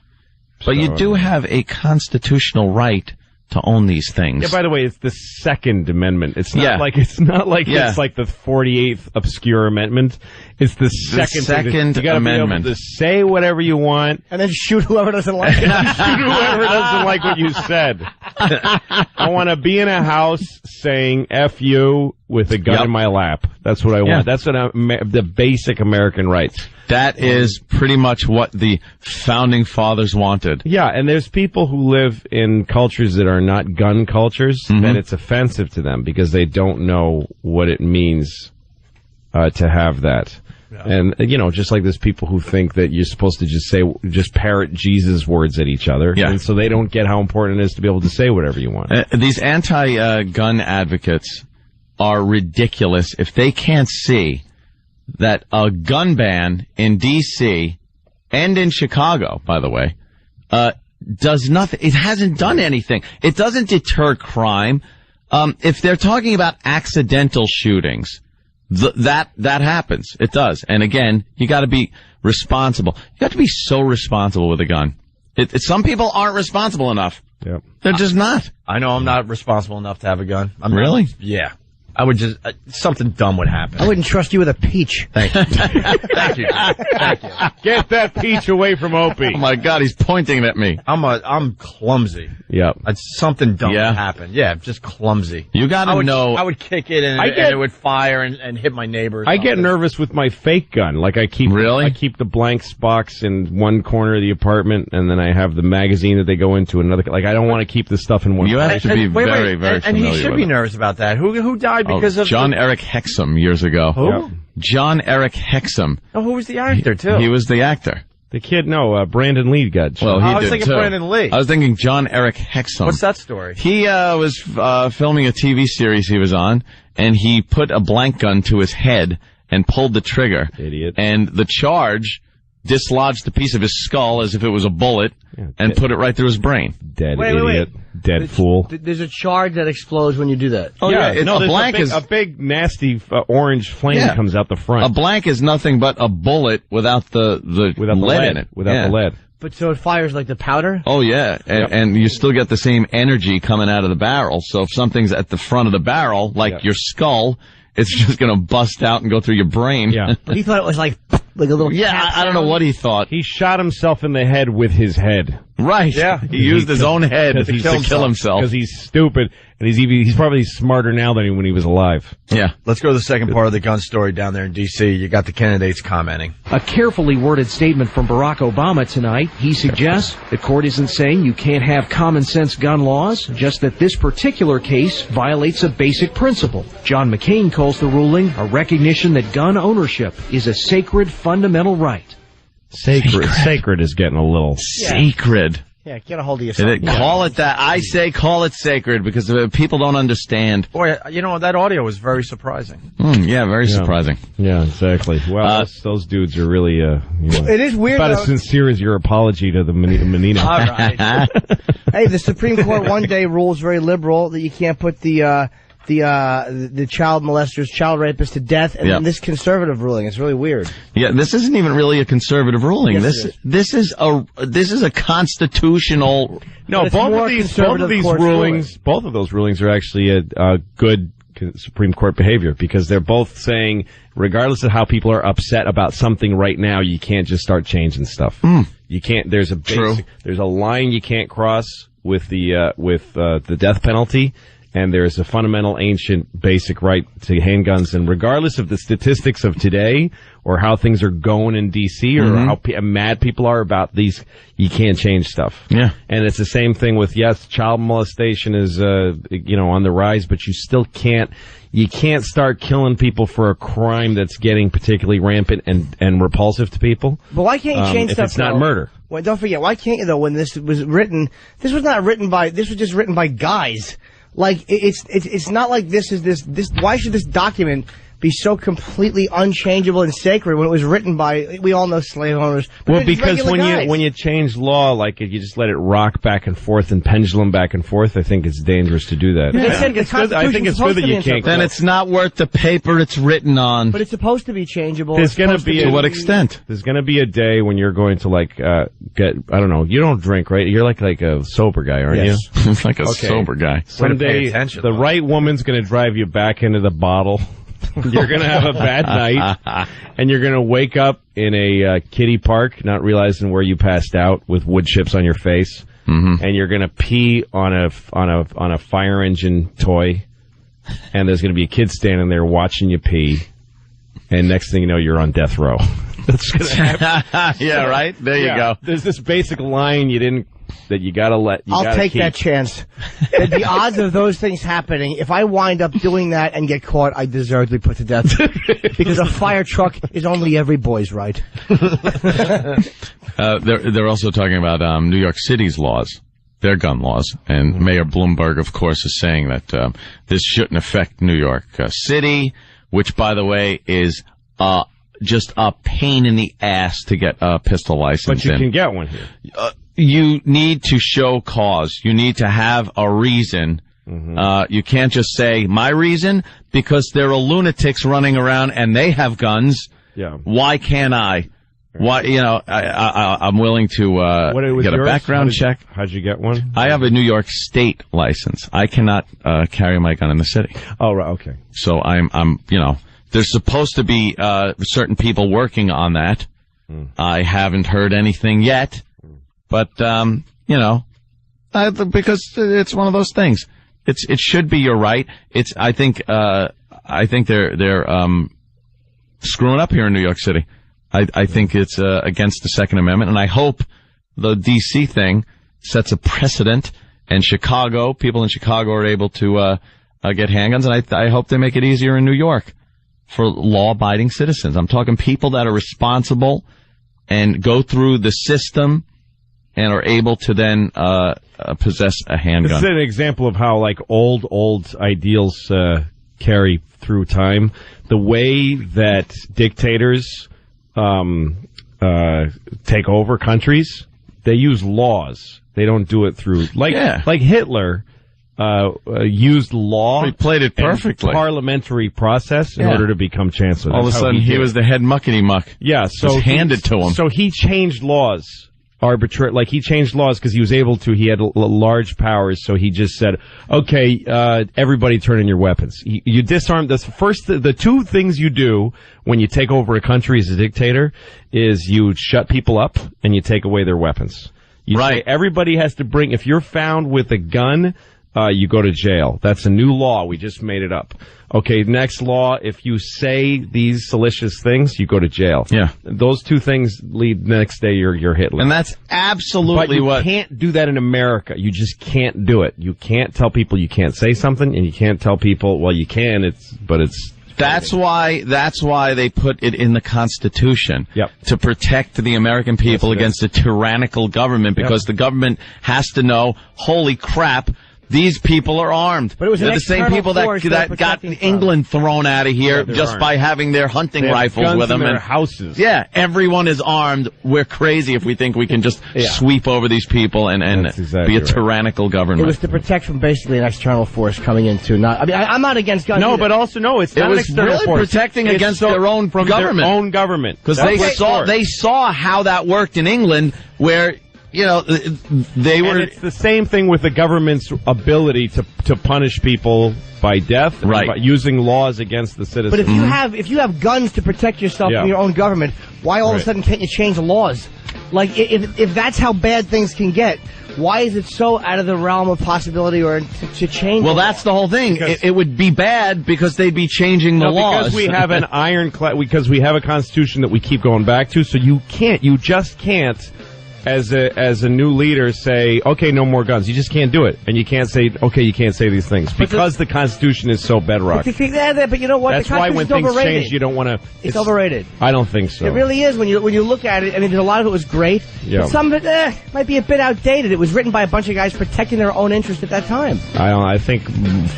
But you do have a constitutional right to own these things. Yeah, by the way, it's the Second Amendment. It's not like it's like the 48th obscure amendment. It's the second you gotta amendment. Be able to say whatever you want and then shoot whoever doesn't like it. Shoot whoever doesn't like what you said. I want to be in a house saying F you with a gun in my lap. That's what I want. That's what the basic American rights. That is pretty much what the founding fathers wanted. Yeah, and there's people who live in cultures that are not gun cultures, and it's offensive to them because they don't know what it means to have that. Yeah. And, just like there's people who think that you're supposed to just parrot Jesus words at each other. Yeah. And so they don't get how important it is to be able to say whatever you want. These anti-gun advocates are ridiculous if they can't see that a gun ban in D.C. and in Chicago, by the way, does nothing. It hasn't done anything. It doesn't deter crime. If they're talking about accidental shootings, that happens. It does. And again, you got to be responsible. You have to be so responsible with a gun. Some people aren't responsible enough. Yep. They're just not. I know I'm not responsible enough to have a gun. Really? Yeah. I would just, something dumb would happen. I wouldn't trust you with a peach. Thank you. Thank you. Thank you. Get that peach away from Opie. Oh my God, he's pointing at me. I'm clumsy. Yep. Something dumb would happen. Yeah, just clumsy. You gotta know. I would kick it and it would fire and hit my neighbors. I get nervous with my fake gun. Like I keep the blanks box in one corner of the apartment and then I have the magazine that they go into another. Like I don't want to keep the stuff in one place. You have to be very familiar and he should be nervous about that. Who died because of John Eric Hexum years ago. Who? Yep. John Eric Hexum. Oh, who was the actor too? He was the actor. The kid, Brandon Lee got shot. Well, I was thinking Brandon Lee. I was thinking John Eric Hexum. What's that story? He was filming a TV series he was on, and he put a blank gun to his head and pulled the trigger. Idiot. And the charge dislodged a piece of his skull as if it was a bullet and put it right through his brain. Dead idiot. Dead fool. There's a charge that explodes when you do that. Oh, yeah. A blank is a big nasty orange flame comes out the front. A blank is nothing but a bullet without the lead in it. Without the lead. But so it fires like the powder? Oh, yeah. And you still get the same energy coming out of the barrel. So if something's at the front of the barrel, like your skull, it's just going to bust out and go through your brain. Yeah. But he thought it was like a little... Yeah, I don't know what he thought. He shot himself in the head with his head. Right. Yeah. He used his own head to kill himself. Because he's stupid, and he's probably smarter now than when he was alive. Yeah. Let's go to the second part of the gun story down there in D.C. You got the candidates commenting. A carefully worded statement from Barack Obama tonight. He suggests the court isn't saying you can't have common sense gun laws, just that this particular case violates a basic principle. John McCain calls the ruling a recognition that gun ownership is a sacred fundamental right. Sacred is getting a little... Sacred. Yeah, get a hold of yourself. Call it that. I say call it sacred because people don't understand. Boy, that audio was very surprising. Yeah, very surprising. Yeah, exactly. Well, those dudes are really, it is weird, about as sincere as your apology to the Menino. All right. Hey, the Supreme Court one day rules very liberal that you can't put the child molesters, child rapists to death, and then this conservative ruling. It's really weird. Yeah, this isn't even really a conservative ruling. Yes, this is a constitutional. No, both of those rulings are actually a good Supreme Court behavior because they're both saying, regardless of how people are upset about something right now, you can't just start changing stuff. You can't. There's a line you can't cross with the death penalty. And there's a fundamental, ancient, basic right to handguns. And regardless of the statistics of today or how things are going in D.C. or how mad people are about these, you can't change stuff. Yeah. And it's the same thing with, yes, child molestation is, on the rise, but you still can't start killing people for a crime that's getting particularly rampant and repulsive to people. But why can't you change if stuff? It's not murder. Well, don't forget, why can't you, though, when this was written, this was just written by guys. Like, it's not like this, why should this document be so completely unchangeable and sacred when it was written by, we all know slave owners. Well, because when you change law, like if you just let it rock back and forth and pendulum back and forth, I think it's dangerous to do that. Yeah. I think it's good that you can't. Then it's not worth the paper it's written on. But it's supposed to be changeable. There's going to be to what extent? There's going to be a day when you're going to get, I don't know, you don't drink, right? You're like a sober guy, aren't you? Like a sober guy. Someday the right woman's going to drive you back into the bottle. You're going to have a bad night, and you're going to wake up in a kiddie park, not realizing where you passed out with wood chips on your face, and you're going to pee on a fire engine toy, and there's going to be a kid standing there watching you pee, and next thing you know, you're on death row. That's going to happen. Yeah, right? There you go. There's this basic line that you gotta let. I'll take that chance. The odds of those things happening, if I wind up doing that and get caught, I deserve to be put to death. Because a fire truck is only every boy's right. They're also talking about New York City's laws, their gun laws, and Mayor Bloomberg, of course, is saying that this shouldn't affect New York City, which, by the way, is just a pain in the ass to get a pistol license. But you can get one here. You need to show cause. You need to have a reason. You can't just say, my reason? Because there are lunatics running around and they have guns. Yeah. Why can't I? Why, I'm willing to get a background check. How'd you get one? I have a New York State license. I cannot carry my gun in the city. Oh, right, okay. So there's supposed to be certain people working on that. I haven't heard anything yet. But, because it's one of those things. It should be your right. I think they're screwing up here in New York City. I think it's, against the Second Amendment, and I hope the DC thing sets a precedent, and people in Chicago are able to, get handguns, and I hope they make it easier in New York for law-abiding citizens. I'm talking people that are responsible and go through the system and are able to then possess a handgun. This is an example of how old ideals carry through time. The way that dictators take over countries, they use laws. They don't do it through like Hitler used law. He played it perfectly. Parliamentary process in order to become chancellor. All of a sudden, he was the head muckety-muck. Yeah, so handed to him. So he changed laws. He changed laws because he was able to. He had large powers, so he just said, "Okay, everybody, turn in your weapons." You disarm. The two things you do when you take over a country as a dictator is you shut people up and you take away their weapons. You say everybody has to bring. If you're found with a gun, you go to jail. That's a new law. We just made it up. Okay, next law, if you say these salacious things, you go to jail. Yeah. Those two things lead next day you're Hitler. And that's absolutely but you can't do that in America. You just can't do it. You can't tell people you can't say something, and you can't tell people, well, you can, but it's... That's why they put it in the Constitution. Yep. To protect the American people against a tyrannical government, because the government has to know, holy crap, these people are armed. But it was the same people that got England thrown out of here just by having their hunting rifles with them. In their houses. Yeah, everyone is armed. We're crazy if we think we can just sweep over these people and be a tyrannical government. It was to protect from basically an external force coming into. I'm not against guns. No, either. but also it's not an external really force. Protecting against their own government. Their own government, because they saw how that worked in England, where. They were. And it's the same thing with the government's ability to punish people by death, by using laws against the citizens. But if you have guns to protect yourself from your own government, why all of a sudden can't you change the laws? Like if that's how bad things can get, why is it so out of the realm of possibility or to change? Well, that's the whole thing. It would be bad because they'd be changing the laws. Because we have an because we have a constitution that we keep going back to, so you just can't. As a new leader, say, okay, no more guns. You just can't do it, and you can't say, okay, you can't say these things because the Constitution is so bedrock. But you know what? That's why when things overrated. change, you don't want to. It's overrated. I don't think so. It really is when you look at it. I mean, a lot of it was great. Yeah. But some of it might be a bit outdated. It was written by a bunch of guys protecting their own interest at that time. I think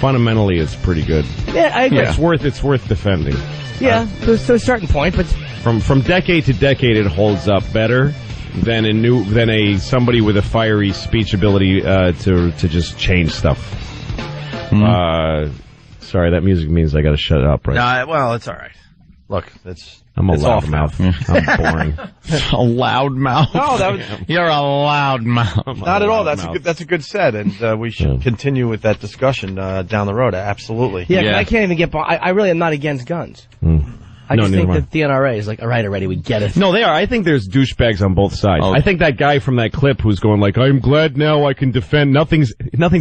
fundamentally it's pretty good. Yeah, I agree. It's worth defending. Yeah, to a certain point, but from decade to decade, it holds up better. Than somebody with a fiery speech ability to just change stuff. Sorry, that music means I got to shut it up, right? Well, it's all right. Look, I'm a loudmouth. I'm boring. A loudmouth. No, you're a loudmouth. Not at all. That's a good set, and we should continue with that discussion down the road. Absolutely. Yeah. I can't even get. I really am not against guns. I just think that the NRA is like, all right, already, we get it. No, they are. I think there's douchebags on both sides. I think that guy from that clip who's going like, I'm glad now I can defend. Nothing's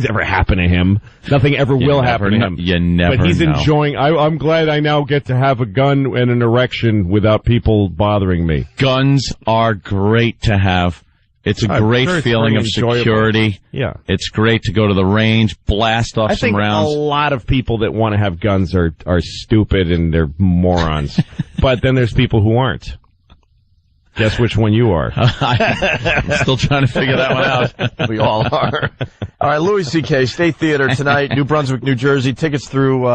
ever happened to him. Nothing ever will happen to him. You never But he's know. enjoying, I'm glad I now get to have a gun and an erection without people bothering me. Guns are great to have. It's a great feeling of security. Yeah. It's great to go to the range, blast off some rounds. I think a lot of people that want to have guns are stupid and they're morons. But then there's people who aren't. Guess which one you are. I'm still trying to figure that one out. We all are. All right, Louis C.K., State Theater tonight, New Brunswick, New Jersey. Tickets through,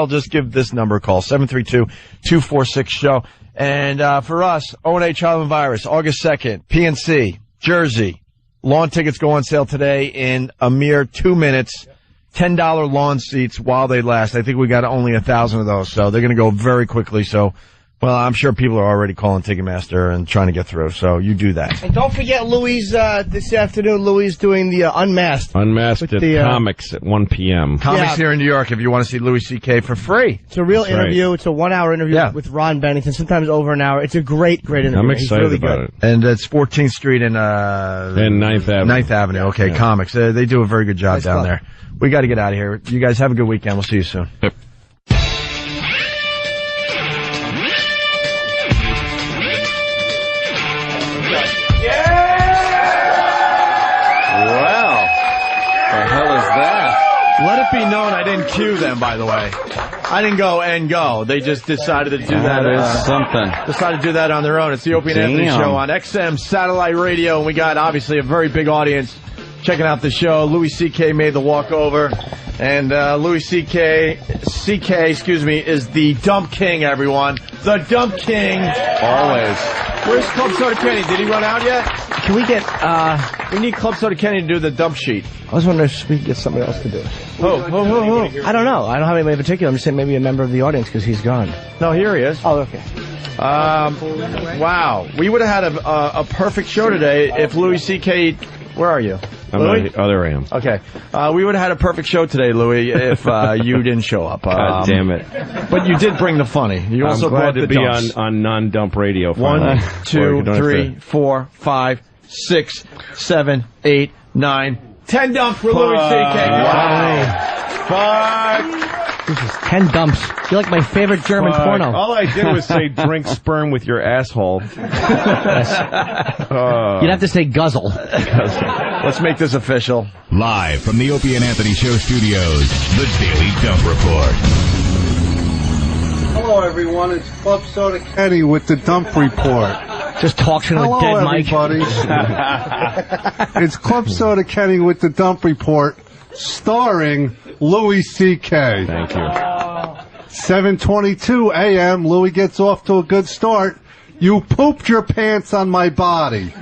just give this number a call, 732-246-SHOW. And for us, O&A Child and Virus, August 2nd, PNC. Jersey. Lawn tickets go on sale today in a mere 2 minutes. $10 lawn seats while they last. I think we got only 1,000 of those, so they're going to go very quickly. So, well, I'm sure people are already calling Ticketmaster and trying to get through, so you do that. And don't forget Louis, this afternoon, Louis is doing the Unmasked. Unmasked at Comics at 1 p.m. Comics here in New York if you want to see Louis C.K. for free. It's a real interview. It's a 1 hour interview with Ron Bennington, sometimes over an hour. It's a great interview. I'm excited about it. And it's 14th Street and 9th Avenue. 9th Avenue. Okay, Comics. They do a very good job down there. We got to get out of here. You guys have a good weekend. We'll see you soon. Yep. Let it be known I didn't cue them, by the way. I didn't go and go. They just decided to do that. That is something. Decided to do that on their own. It's the Opie and Anthony Show on XM Satellite Radio, and we got, obviously, a very big audience checking out the show. Louis C.K. made the walkover, and Louis C.K., is the Dump King, everyone. The Dump King. Always. Where's Club Soda Kenny? Did he run out yet? Can we get, We need Club Soda Kenny to do the dump sheet. I was wondering if we could get somebody else to do it. Who? I don't know. I don't have anybody in particular. I'm just saying maybe a member of the audience because he's gone. No, here he is. Oh, okay. Wow. We would have had a perfect show today if Louis C.K. Where are you? Louis? There I am. Okay. We would have had a perfect show today, Louis, if you didn't show up. God damn it. But you did bring the funny. You also I'm glad brought to the be dumps. on non-dump radio. 1, 2, 3, 4, 5, 6, 7, 8, 9, 10 dumps for Louis C.K. Wow. Fuck. This is 10 dumps. You're like my favorite German porno. All I did was say drink sperm with your asshole. You'd have to say guzzle. Let's make this official. Live from the Opie and Anthony Show studios, the Daily Dump Report. Hello, everyone. It's Club Soda Kenny with the Dump Report. Just talks to a dead mic. Everybody. It's Club Soda Kenny with the Dump Report, starring Louis C.K. Thank you. 7:22 a.m. Louis gets off to a good start. You pooped your pants on my body.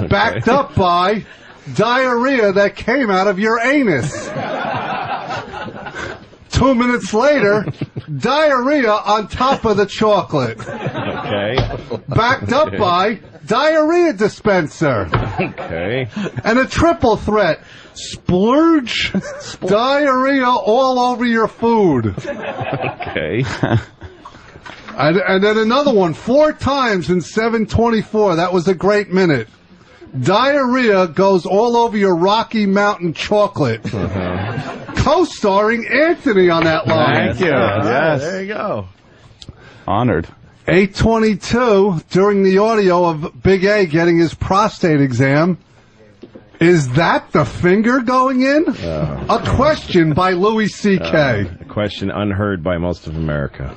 Backed up by diarrhea that came out of your anus. 2 minutes later, diarrhea on top of the chocolate. Okay. Backed up by diarrhea dispenser. Okay. And a triple threat. Splurge, diarrhea all over your food. Okay. And then another one, 4 times in 7:24. That was a great minute. Diarrhea goes all over your Rocky Mountain chocolate. Co-starring Anthony on that line. Thank you. Yes. There you go. Honored. 8:22, during the audio of Big A getting his prostate exam. Is that the finger going in? A question by Louis C.K. A question unheard by most of America.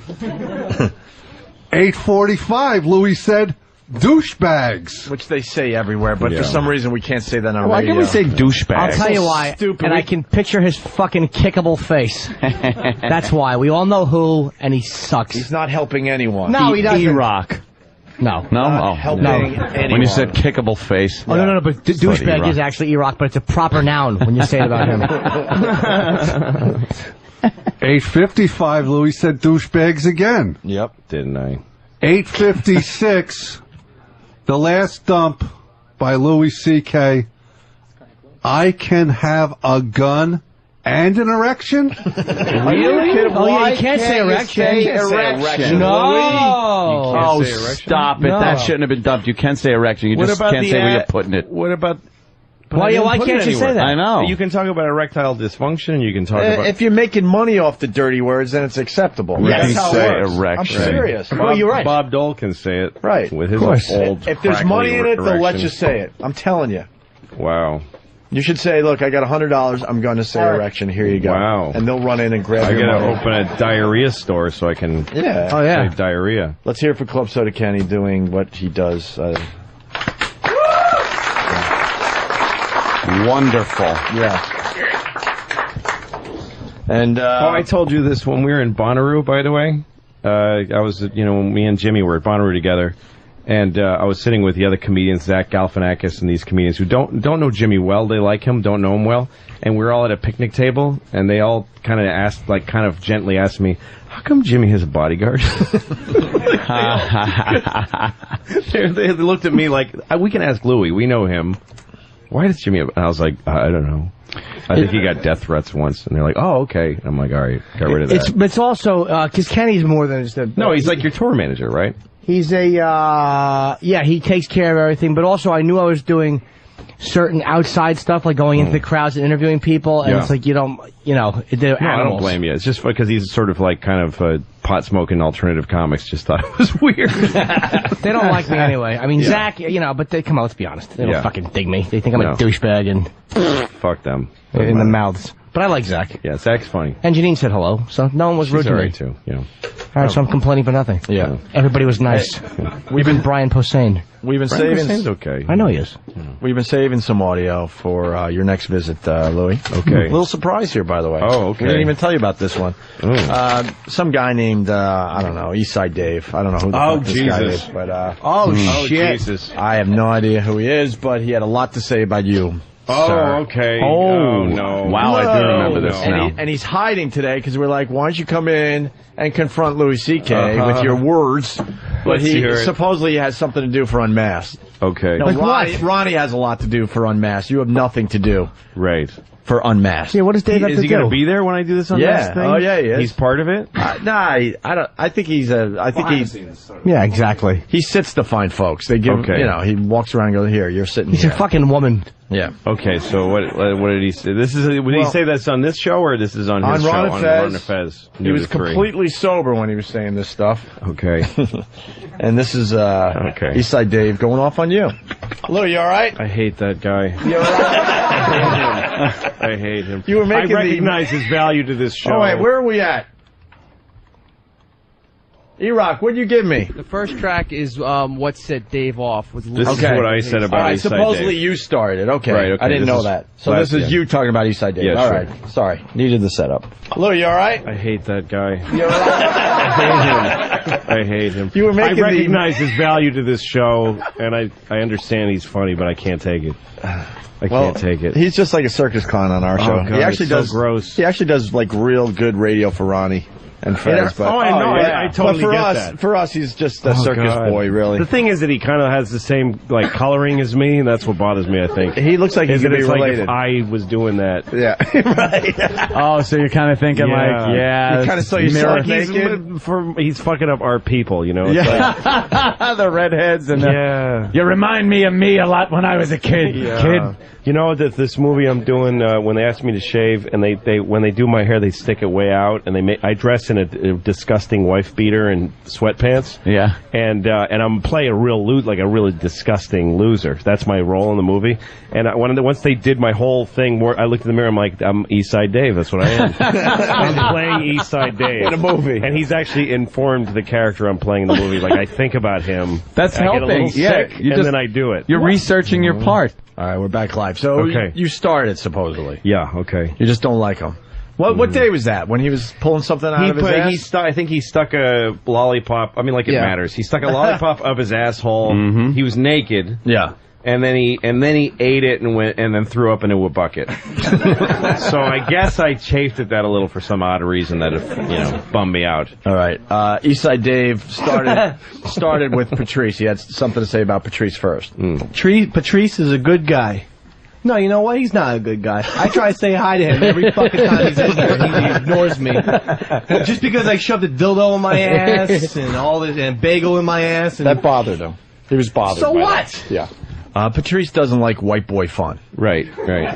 8:45, Louis said, douchebags. Which they say everywhere, but for some reason we can't say that on Why radio. can we say douchebag? I'll tell you why. Stupid. And I can picture his fucking kickable face. That's why. We all know who, and he sucks. He's not helping anyone. No, he doesn't. E-Rock. No. No? Not helping anyone. When you said kickable face. Oh, no, but douchebag E-Rock. is actually E-Rock, but it's a proper noun when you say it about him. 8:55, Louis said douchebags again. Yep. Didn't I? 8:56, the last dump by Louis C.K. I can have a gun and an erection? Really? Oh, yeah, you can't say erection. No. Oh, stop it. No. That shouldn't have been dumped. You can say erection. You just can't say where you're putting it. What about... Why can't you say that? I know. You can talk about erectile dysfunction, and you can talk about... If you're making money off the dirty words, then it's acceptable. You That's can how say it works. erection. I'm serious. Well, you're right. Bob Dole can say it. Right. With his old If there's money in it, they'll let you erection. say it. I'm telling you. Wow. You should say, look, I got $100. I'm going to say erection. Here you go. Wow. And they'll run in and grab I your gotta money. open a diarrhea store so I can say diarrhea. Let's hear it for Club Soda Kenny doing what he does. Wonderful. Yeah. And I told you this when we were in Bonnaroo, by the way. I was, me and Jimmy were at Bonnaroo together, and I was sitting with the other comedians, Zach Galifianakis, and these comedians who don't know Jimmy well. They like him, don't know him well, and we're all at a picnic table, and they all kind of gently asked me, "How come Jimmy has a bodyguard?" They looked at me like, "We can ask Louis. We know him. Why does Jimmy have..." And I was like, "I don't know. I think he got death threats once." And they're like, "Oh, okay." I'm like, "All right, got rid of that." It's also, because Kenny's more than just a... No, he's like your tour manager, right? He's he takes care of everything, but also I knew I was doing certain outside stuff, like going into the crowds and interviewing people, and it's like, they're animals. I don't blame you. It's just because he's sort of like kind of pot-smoking alternative comics. Just thought it was weird. They don't like me anyway. I mean, Zach, but come on, let's be honest. They don't fucking dig me. They think I'm a douchebag and... Fuck them. In the mouths. But I like Zach. Yeah, Zach's funny. And Janine said hello, so no one was rude to me. Alright too, yeah. Alright, so I'm complaining for nothing. Yeah. Everybody was nice. We've been Brian Posehn. We've been Brian saving... Posehn's okay. I know he is. We've been saving some audio for your next visit, Louis. Okay. A little surprise here, by the way. Oh, okay. We didn't even tell you about this one. Some guy named, I don't know, Eastside Dave. I don't know who the fuck this guy is. But, shit. Jesus. I have no idea who he is, but he had a lot to say about you. Oh, sir. okay. Oh, no. Wow, I do remember this now. And he's hiding today because we're like, why don't you come in and confront Louis C.K. with your words? But he supposedly has something to do for Unmasked. Okay. No, Ronnie has a lot to do for Unmasked. You have nothing to do. Right. For Unmasked. Yeah, what does Dave have to do? Is he going to be there when I do this Unmasked thing? Oh, yeah, he is. He's part of it? I don't. I think he's Yeah, exactly. He sits to find folks. They give. Okay. You know, he walks around and goes, "Here, you're sitting." He's here. a fucking woman. Yeah. Okay, so what did he say? This is did he say that's on this show or this is on his show? Ron and Fez. On Ron and Fez. He was completely sober when he was saying this stuff. Okay. And this is Eastside Dave going off on you. Lou, you all right? I hate that guy. You all right? I hate him. You were making I recognize his value to this show. Oh wait, where are we at? E-Rock, what'd you give me? The first track is what set Dave off. This is what I said about Eastside supposedly Dave. you started. Okay. Right, okay. I didn't know that. So this is you talking about Eastside Dave. Yeah, all sure. right. Sorry. Needed the setup. Lou, you all right? I hate that guy. You all right? I hate him. You were making I recognize his value to this show, and I understand he's funny, but I can't take it. I can't take it. He's just like a circus clown on our show. God, he actually it's so does gross. He actually does like real good radio for Ronnie and Fez. But, I know. yeah. I totally but for get us, that. For us, he's just a circus boy, really. The thing is that he kind of has the same like coloring as me, and that's what bothers me. I think he looks like he's going to be related. Like if I was doing that. Yeah, right. Oh, so you're kind of thinking you kind of saw yourself naked. He's fucking up our people, you know. It's the redheads and you remind me of me a lot when I was a kid. Kid. You know that this movie I'm doing when they ask me to shave and they when they do my hair they stick it way out and I dress in a disgusting wife beater and sweatpants. Yeah. And I'm playing a really disgusting loser. That's my role in the movie. And once they did my whole thing, I looked in the mirror. I'm like, I'm Eastside Dave. That's what I am. I'm playing Eastside Dave in a movie. And he's actually informed the character I'm playing in the movie. Like I think about him. That's I helping. get a little sick, and then I do it. You're researching your part. All right, we're back live. So you started supposedly. Yeah. Okay. You just don't like him. What day was that? When he was pulling something out of his ass? I think he stuck a lollipop. I mean, like it matters. He stuck a lollipop up his asshole. Mm-hmm. He was naked. Yeah. And then he ate it and then threw up into a bucket. So I guess I chafed at that a little for some odd reason that bummed me out. All right. Eastside Dave started with Patrice. He had something to say about Patrice first. Patrice is a good guy. No, you know what? He's not a good guy. I try to say hi to him every fucking time he's in there, and he ignores me. Just because I shoved a dildo in my ass and all this and bagel in my ass. And that bothered him. He was bothered. So by what? That. Yeah. Patrice doesn't like white boy fun. Right.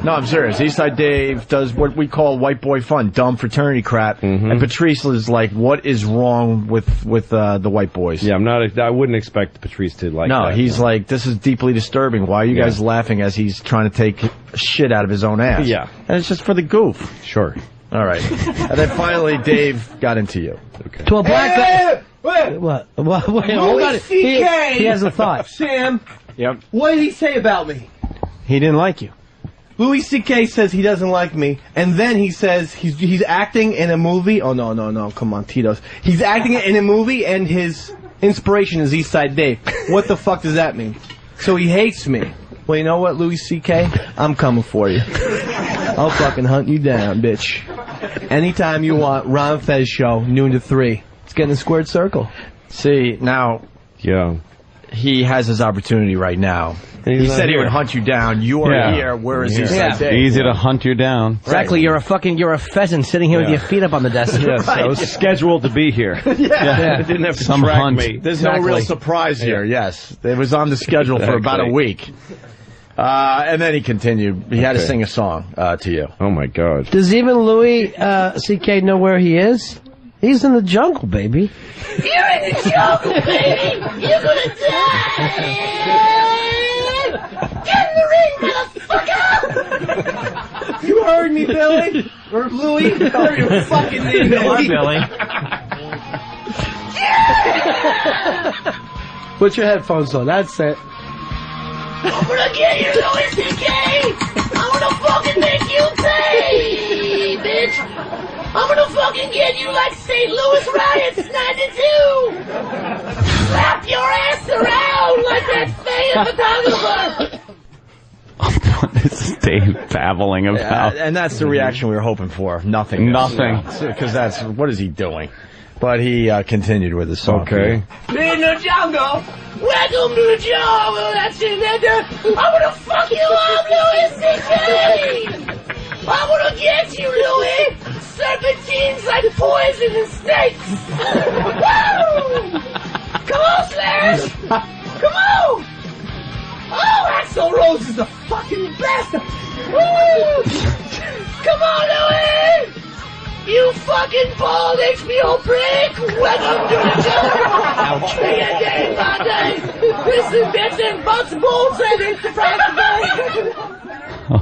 No, I'm serious. Eastside Dave does what we call white boy fun, dumb fraternity crap. Mm-hmm. And Patrice is like, what is wrong with the white boys? Yeah, I wouldn't expect Patrice to like that. No, he's like, this is deeply disturbing. Why are you guys laughing as he's trying to take shit out of his own ass? Yeah. And it's just for the goof. Sure. All right. And then finally, Dave got into you. Okay. To a black guy. Wait, hold on. He has a thought. Sam. Yep. What did he say about me? He didn't like you. Louis C.K. says he doesn't like me, and then he says he's acting in a movie. Oh, no, come on, Tito's. He's acting in a movie, and his inspiration is Eastside Dave. What the fuck does that mean? So he hates me. Well, you know what, Louis C.K.? I'm coming for you. I'll fucking hunt you down, bitch. Anytime you want, Ron Fez show, noon to 3. It's getting a squared circle. See, now... Yeah. He has his opportunity right now. He said he would hunt you down. You are here. Where is Eastside Dave? Easy to hunt you down. Exactly. You're a pheasant sitting here with your feet up on the desk. Yes, I was scheduled to be here. I didn't have to track me. There's no real surprise here. Yes, it was on the schedule for about a week. And then he continued. He had to sing a song to you. Oh my God! Does even Louis C.K. know where he is? He's in the jungle, baby. You're in the jungle, baby! You're gonna die! Get in the ring, motherfucker! You heard me, Billy? Or Louis? Or your fucking name, Billy? Billy. Put your headphones on, that's it. I'm gonna get you, Louis C.K. I'm gonna fucking make you pay, bitch. I'm gonna fucking get you like St. Louis riots '92. Slap your ass around like that fake photographer. This is Dave babbling about. And that's the reaction we were hoping for. Nothing. Nothing. Because what is he doing? But he continued with his song. Okay. In the jungle. Welcome to the jungle. That's it, nigga. I'm gonna fuck you up, Louis C.K. I'm gonna get you, Louis. Serpentines like poison and snakes. Woo! Come on, Slash. Come on. Oh, Axl Rose is the fucking best. Woo! Come on, Louis. You fucking bald HBO prick! Welcome to the jungle! Be a day by day! Listen, bits and butts, bolts, and it's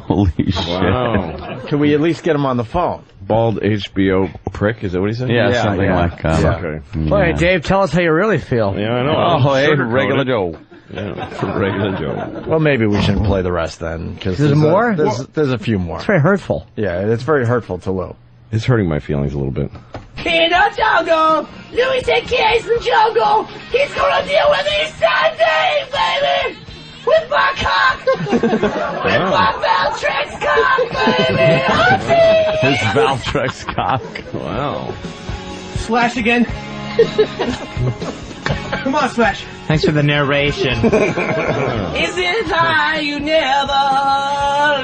Holy shit. Wow. Can we at least get him on the phone? Bald HBO prick, is that what he said? Yeah, something like Okay. Wait, Dave, tell us how you really feel. Yeah, I know. Oh, hey, Sugar-coated. regular Joe. Yeah, for regular Joe. Well, maybe we shouldn't play the rest then. Cause There's more? There's a few more. It's very hurtful. Yeah, it's very hurtful to Lou. It's hurting my feelings a little bit. In the jungle! Louis C.K.'s from jungle! He's gonna deal with his Sunday, baby! With my cock! With my Valtrex cock, baby! Opie! His Valtrex cock. Wow. Slash again. Come on, Slash. Thanks for the narration. Is it high you never?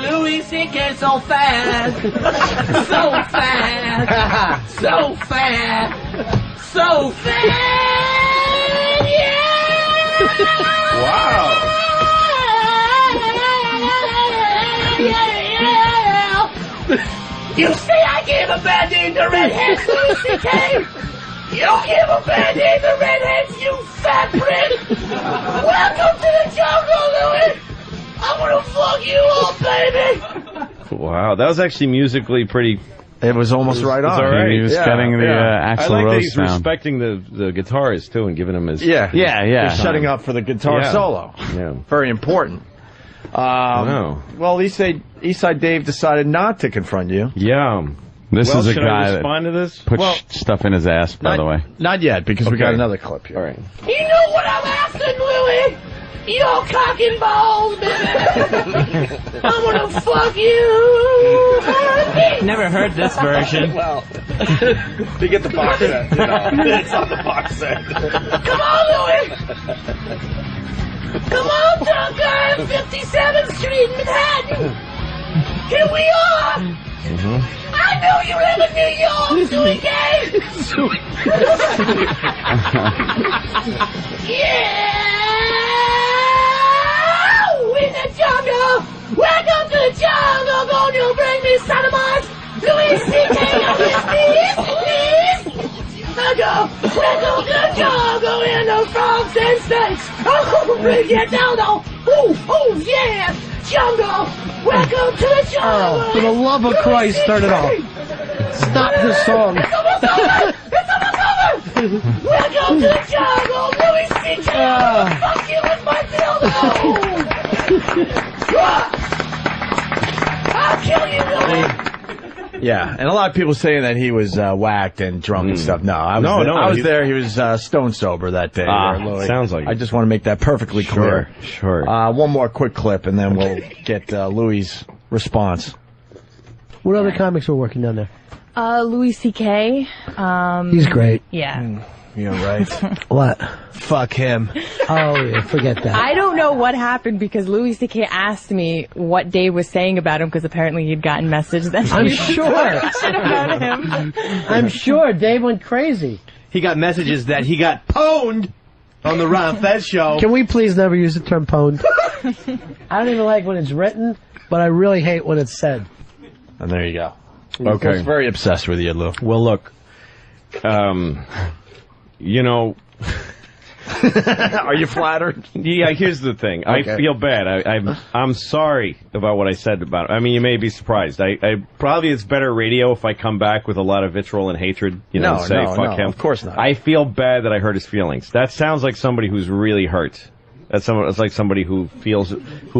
Louis C.K. so fast. So fast. So fast. So fast. Yeah! Wow. You say I gave a bad name to redheads, Louis C.K.? You give a bad name to redheads, you fat prick! Welcome to the jungle, Louis! I'm gonna fuck you up, baby! Wow, that was actually musically pretty... It was almost right on. All right. He was getting the I Axl like that Rose he's sound. respecting the guitarist, too, and giving him his... Yeah. Yeah. Shutting up for the guitar solo. Yeah. Very important. Wow. Well, Eastside Dave decided not to confront you. Yeah. This is a should guy I that respond to this? puts stuff in his ass, by the way. Not yet, because we got another clip here. All right. You know what I'm after, Louis? Your cock and balls, baby! I'm gonna fuck you! Never heard this version. Well, you get the box set, you know. It's on the box set. Come on, Louis! Come on, drunk guy, 57th Street, Manhattan! Here we are! I know you live in New York, Suey Gay! Yeah! In the jungle! Welcome to the jungle! Gonna bring me sodomites! Louis C.K. on his knees! Welcome to the jungle in the frogs and snakes! Oh, bring it down, though! Oh, yeah! Jungle! Welcome to the jungle! For the love of Christ, start it off. Stop the song. It's almost over! It's almost over! Welcome to the jungle! Louis C.K. Fuck you with my dildo! I'll kill you, Louis! Yeah, and a lot of people saying that he was whacked and drunk and stuff. No, I was there. He was stone sober that day. Louis. Sounds like it. I just want to make that perfectly clear. Sure. One more quick clip, and then we'll get Louis' response. What other comics were working down there? Louis C.K. He's great. Yeah. You're right. What? Fuck him. Oh, yeah, forget that. I don't know what happened because Louis C.K. asked me what Dave was saying about him because apparently he'd gotten messages that I'm he sure. should about him. I'm sure Dave went crazy. He got messages that he got pwned on the Ron Fez show. Can we please never use the term pwned? I don't even like when it's written, but I really hate when it's said. And there you go. Okay. I was very obsessed with you, Lou. Well, look, you know... Are you flattered? Yeah, here's the thing. Okay. I feel bad. I'm sorry about what I said about it. I mean, you may be surprised. I probably it's better radio if I come back with a lot of vitriol and hatred, and say fuck him. Of course not. I feel bad that I hurt his feelings. That sounds like somebody who's really hurt. It's like somebody who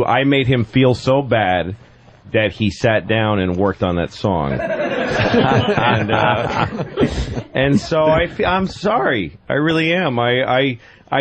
I made him feel so bad that he sat down and worked on that song. and so I'm sorry. I really am. I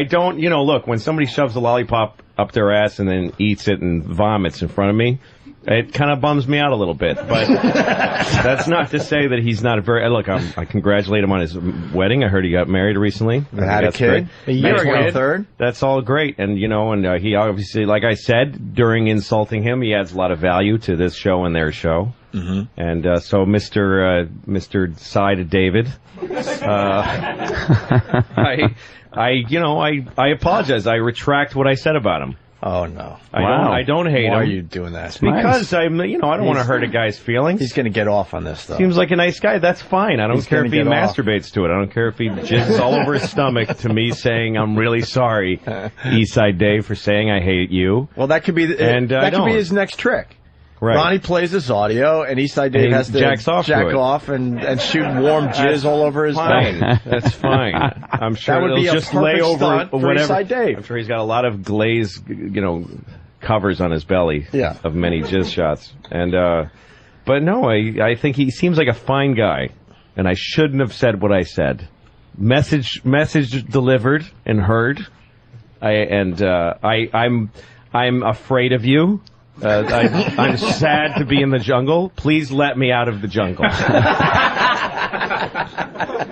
don't, look, when somebody shoves a lollipop up their ass and then eats it and vomits in front of me, it kind of bums me out a little bit. But that's not to say that he's not look, I congratulate him on his wedding. I heard he got married recently. Had a kid. A year ago. Third. That's all great. And, he obviously, like I said, during insulting him, he adds a lot of value to this show and their show. Mm-hmm. And so Mr. Side David, I apologize. I retract what I said about him. Oh no! I don't hate him. Why are you doing that? It's because I don't want to hurt a guy's feelings. He's going to get off on this, though. Seems like a nice guy. That's fine. I don't care if he masturbates to it. I don't care if he jizzes all over his stomach to me saying I'm really sorry, Eastside Dave, for saying I hate you. Well, that could be that could be his next trick. Right. Ronnie plays this audio, and Eastside Dave has to jack off and shoot warm jizz all over his belly. That's fine. I'm sure that would be just lay over whatever. Eastside Dave. I'm sure he's got a lot of glaze, covers on his belly of many jizz shots. And but no, I think he seems like a fine guy, and I shouldn't have said what I said. Message delivered and heard. I'm afraid of you. I'm sad to be in the jungle. Please let me out of the jungle.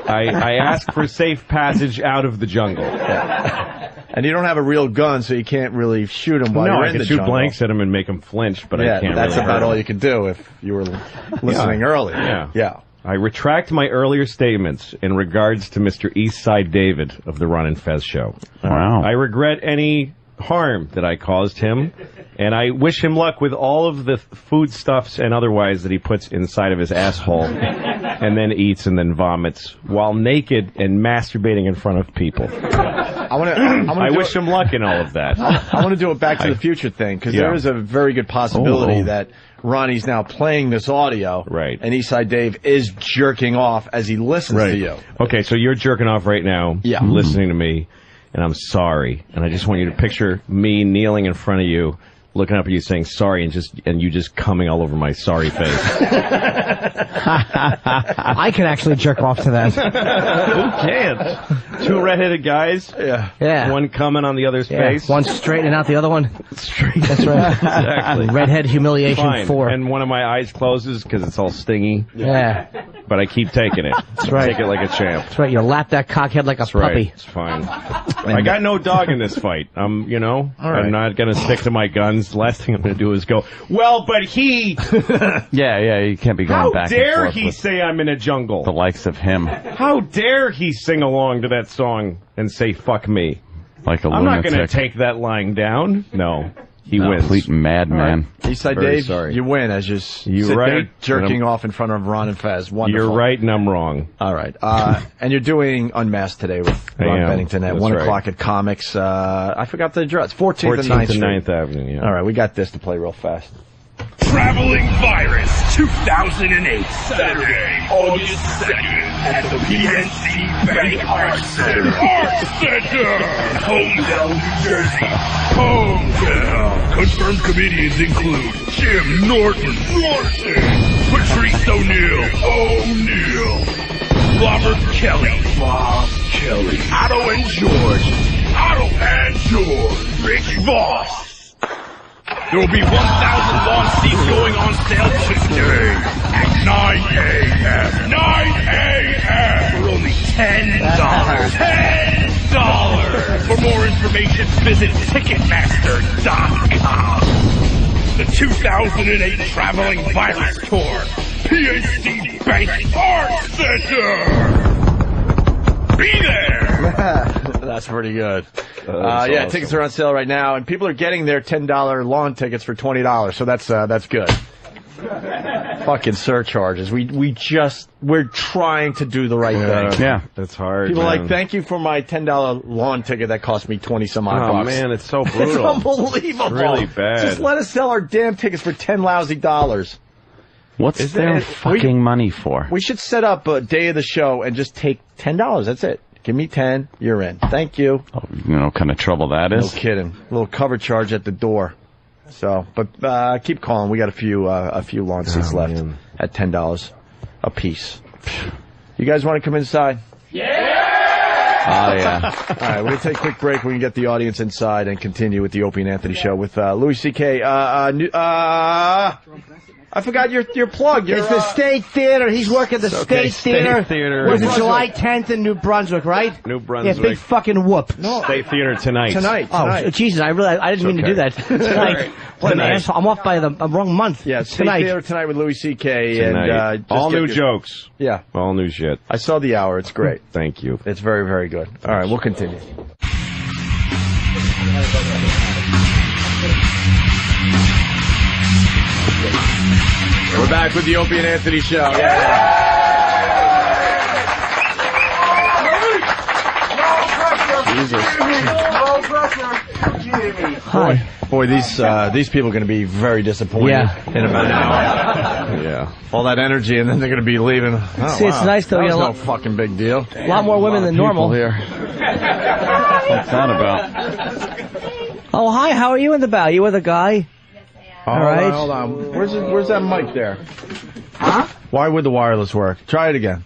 I ask for safe passage out of the jungle. And you don't have a real gun, so you can't really shoot him while you're in the jungle. I can shoot blanks at him and make him flinch, but I can't. That's really about all you could do if you were listening earlier. Yeah. I retract my earlier statements in regards to Mr. Eastside David of the Ron and Fez show. Wow. I regret any harm that I caused him, and I wish him luck with all of the foodstuffs and otherwise that he puts inside of his asshole and then eats and then vomits while naked and masturbating in front of people. I wish him luck in all of that. I want to do a Back to the Future thing, because there is a very good possibility that Ronnie's now playing this audio, right? And Eastside Dave is jerking off as he listens to you. Okay, so you're jerking off right now, listening to me. And I'm sorry, and I just want you to picture me kneeling in front of you, looking up at you, saying sorry, and you just coming all over my sorry face. I can actually jerk off to that. Who can't? Two redheaded guys. Yeah. One coming on the other's face. One straightening out the other one. Straight. That's right. Exactly. Redhead humiliation Fine. 4. And one of my eyes closes because it's all stingy. Yeah. But I keep taking it. That's right. Take it like a champ. That's right. You lap that cockhead like a puppy. Right. It's fine. I got no dog in this fight. I'm not going to stick to my guns. The last thing I'm going to do is go, well, but he... Yeah, you can't be going back and forth. How dare he say I'm in a jungle? The likes of him. How dare he sing along to that song and say, fuck me? Like a I'm lunatic. not going to take that lying down. No. He wins. Complete madman. Eastside Dave, you win as you sit there jerking off in front of Ron and Fez. Wonderful. You're right and I'm wrong. All right. And you're doing Unmasked today with Ron Bennington at 1 o'clock at Comics. I forgot the address. 14th and 9th Street. 9th Avenue, yeah. All right, we got this to play real fast. Traveling Virus 2008, Saturday, August 2nd, at the PNC Bank Arts Center. Arts Center! Homedale, New Jersey. Homedale. Confirmed comedians include Jim Norton, Patrice O'Neill, Robert Kelly, Bob Kelly, Otto and George, Rich Voss. There will be 1,000 lawn seats going on sale today at 9 a.m. 9 a.m. for only $10. $10! For more information, visit Ticketmaster.com. The 2008 Traveling Virus Tour. PNC Bank Arts Center. Be there! That's pretty good. Awesome. Tickets are on sale right now, and people are getting their $10 lawn tickets for $20, so that's good. Fucking surcharges. We're trying to do the right thing. Yeah, that's hard. People are like, thank you for my $10 lawn ticket that cost me 20-some-odd bucks. Oh man, it's so brutal. It's unbelievable. It's really bad. Just let us sell our damn tickets for $10 lousy. What's their fucking money for? We should set up a day of the show and just take $10. That's it. Give me 10, you're in. Thank you. Oh, you know what kind of trouble that is? No kidding. A little cover charge at the door. So, but keep calling. We got a few lawn seats left at $10 a piece. You guys want to come inside? Oh, yeah. All right, we're going to take a quick break. We can get the audience inside and continue with the Opie and Anthony show with Louis C.K. I forgot your plug. It's the State Theater. He's working the State Theater. Was it July 10th in New Brunswick, right? New Brunswick. Yeah, big fucking whoop. No. State Theater tonight. Tonight. Oh, Jesus, I didn't mean to do that. Tonight. What an asshole. I'm off by the wrong month. Yeah, State Theater tonight with Louis C.K. and all new jokes. Yeah. All new shit. I saw the hour. It's great. Thank you. It's very, very good. All right, we'll continue. We're back with the Opie and Anthony show. Hi. Boy, these people are going to be very disappointed in about an hour. Yeah. All that energy, and then they're going to be leaving. Oh, See, it's nice though. That You was know, no fucking big deal. a lot more women than normal. Here. What's that about? Oh, hi. How are you in the bow? You with a guy? All right. Hold on. Where's that mic there? Huh? Why would the wireless work? Try it again.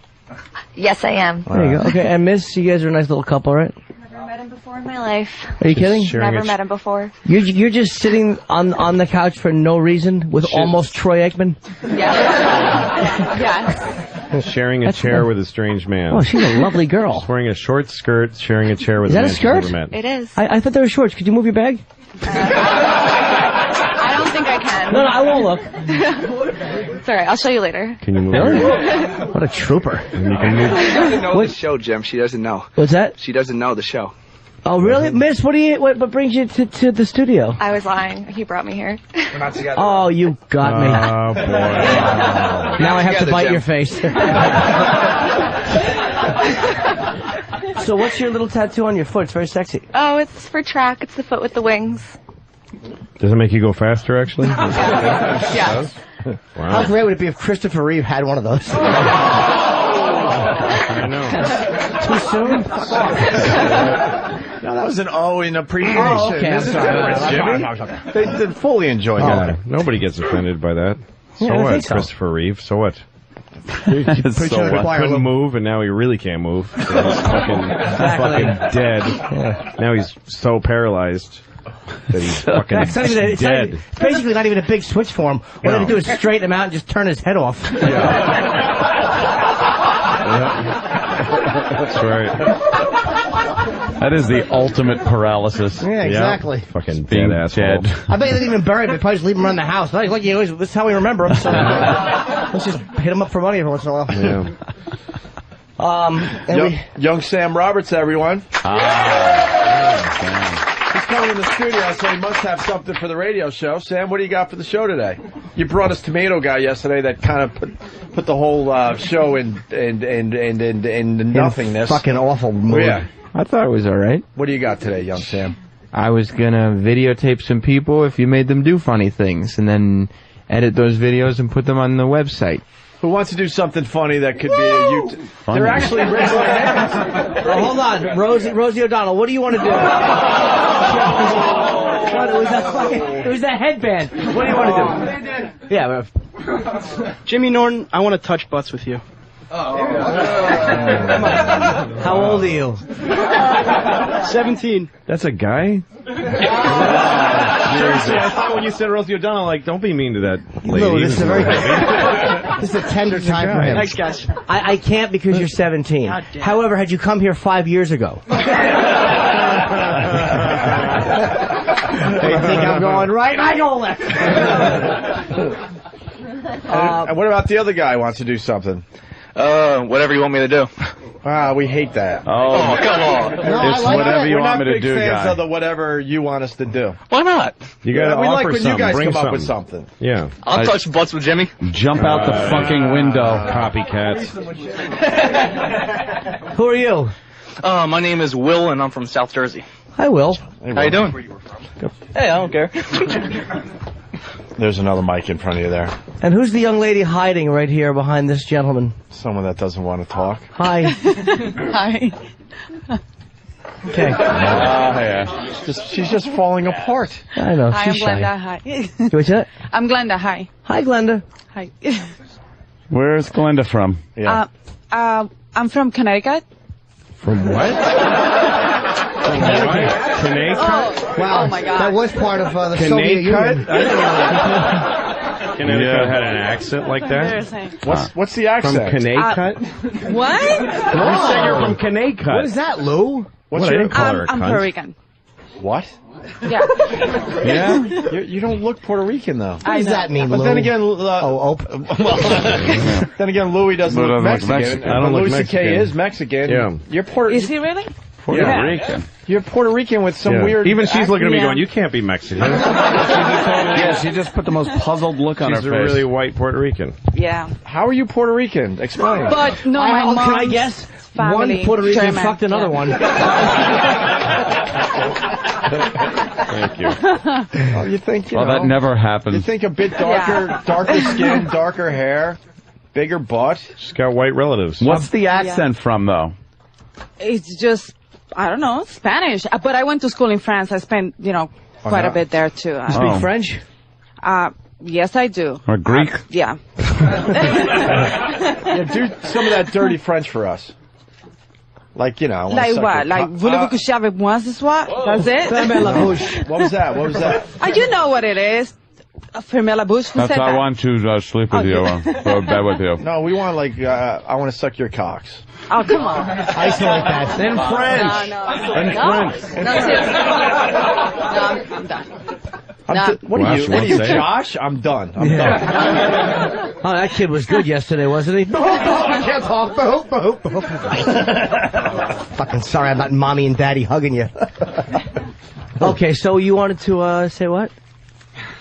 Yes, I am. There you go. Okay, and Miss, you guys are a nice little couple, right? Never met him before in my life. Are you kidding? Never met him before. You're just sitting on the couch for no reason with almost Troy Aikman? Yes. Sharing a chair with a strange man. Oh, she's a lovely girl. She's wearing a short skirt, sharing a chair with Is a that man a skirt? she's never met. It is. I thought they were shorts. Could you move your bag? I don't think I can. No, I won't look. It's alright, I'll show you later. Can you move? Really? What a trooper. And you can move. She doesn't know the show, Jim. She doesn't know. What's that? She doesn't know the show. Oh, really? Miss, what brings you to the studio? I was lying. He brought me here. We're not together. Oh, you got me. Oh, boy. Now I have to Together, bite Jim. your face. So what's your little tattoo on your foot? It's very sexy. Oh, it's for track. It's the foot with the wings. Does it make you go faster, actually? Yes. Wow. How great would it be if Christopher Reeve had one of those? I know. Too soon? No, that was an O in appreciation. Oh, okay, I'm This is sorry. different, Jimmy. They fully enjoyed that. Nobody gets offended by that. So Yeah, I what, think so. Christopher Reeve? So what? Couldn't move, and now he really can't move. So he's fucking dead. Yeah. Now he's so paralyzed that he's fucking It's not even it's dead. it's basically not even a big switch for him. What they have to do is straighten him out and just turn his head off. That's right. That is the ultimate paralysis. Yeah, exactly. Fucking Being dead asshole. dead. I bet they didn't even bury him. They probably just leave him around the house. Like you always, this is how we remember him. So let's just hit him up for money every once in a while. Yeah. Young Sam Roberts, everyone. He's coming in the studio, so he must have something for the radio show. Sam, what do you got for the show today? You brought us Tomato Guy yesterday that kind of put the whole show in nothingness. Fucking awful mood. Yeah. I thought it was all right. What do you got today, young Sam? I was gonna videotape some people if you made them do funny things, and then edit those videos and put them on the website. Who wants to do something funny that could be a YouTube? They're actually regular names. Oh, hold on, Rosie O'Donnell. What do you want to do? What, it was a headband. What do you want to do? Yeah. Jimmy Norton, I want to touch butts with you. How old are you? 17. That's a guy? Seriously, I thought when you said Rosie O'Donnell, like, don't be mean to that lady. No, this is a very this is a tender time for him. Thanks, guys. I can't because you're 17. However, had you come here 5 years ago, I think I'm going right and I go left. And what about the other guy who wants to do something? Whatever you want me to do. We hate that. Oh, come on. No, It's whatever you want me to do, We're not big fans guy. of the whatever you want us to do. Why not? You gotta we offer like when something. you guys Bring come up with something. something. Yeah. I'll touch butts with Jimmy. Jump out the fucking window. Copycats. Who are you? My name is Will, and I'm from South Jersey. Hi, Will. How you doing? Hey, I don't care. There's another mic in front of you there. And who's the young lady hiding right here behind this gentleman? Someone that doesn't want to talk. Hi. Hi. Okay. Yeah. She's just falling apart. I know. Hi, I'm She's shy. Glenda. Hi. What's that? I'm Glenda. Hi. Hi, Glenda. Hi. Where's Glenda from? I'm from Connecticut. From what? Connecticut? Wow. Oh my God. That was part of the Soviet Union. Connecticut had an accent like that? What's the accent? From Connecticut? What? You said you're from Connecticut. What is that, Lou? What's What, I your... didn't call her a I'm cunt. Puerto Rican. What? Yeah. Yeah? You don't look Puerto Rican, though. What does that mean, But Lou? then again, then again, Louis doesn't look Mexican. I don't look Louis Mexican. C.K. is Mexican. Yeah. You're Puerto. Is he really? Puerto Rican. You're Puerto Rican with some weird. Even she's looking at me Yeah. going, "You can't be Mexican." Yeah, she just put the most puzzled look on her She's face. a really white Puerto Rican. Yeah. How are you Puerto Rican? Explain. But no, my mom's Can I guess? family, One Puerto Rican German. fucked another one. Thank you. Oh, you think Well, that never happened. You think a bit darker skin, darker hair, bigger butt. She's got white relatives. What's the accent from, though? It's just, I don't know, Spanish. But I went to school in France. I spent, quite a bit there too. You speak French? Yes, I do. Or Greek? Yeah. Yeah, do some of that dirty French for us. Like, I wanna Like suck what? your Like, voulez-vous coucher avec moi ce soir? That's it? Fermez la bouche. What was that? What was that? You know what it is. Fermez la bouche. Who said that? to sleep with you, go to bed with you. No, we want I want to suck your cocks. Oh, come on. Isolate that. In French. In French. No, seriously. No, I'm done. What are you, Josh? I'm done. I'm done. Oh, that kid was good yesterday, wasn't he? I can't talk. Fucking sorry about mommy and daddy hugging you. Okay, so you wanted to say what?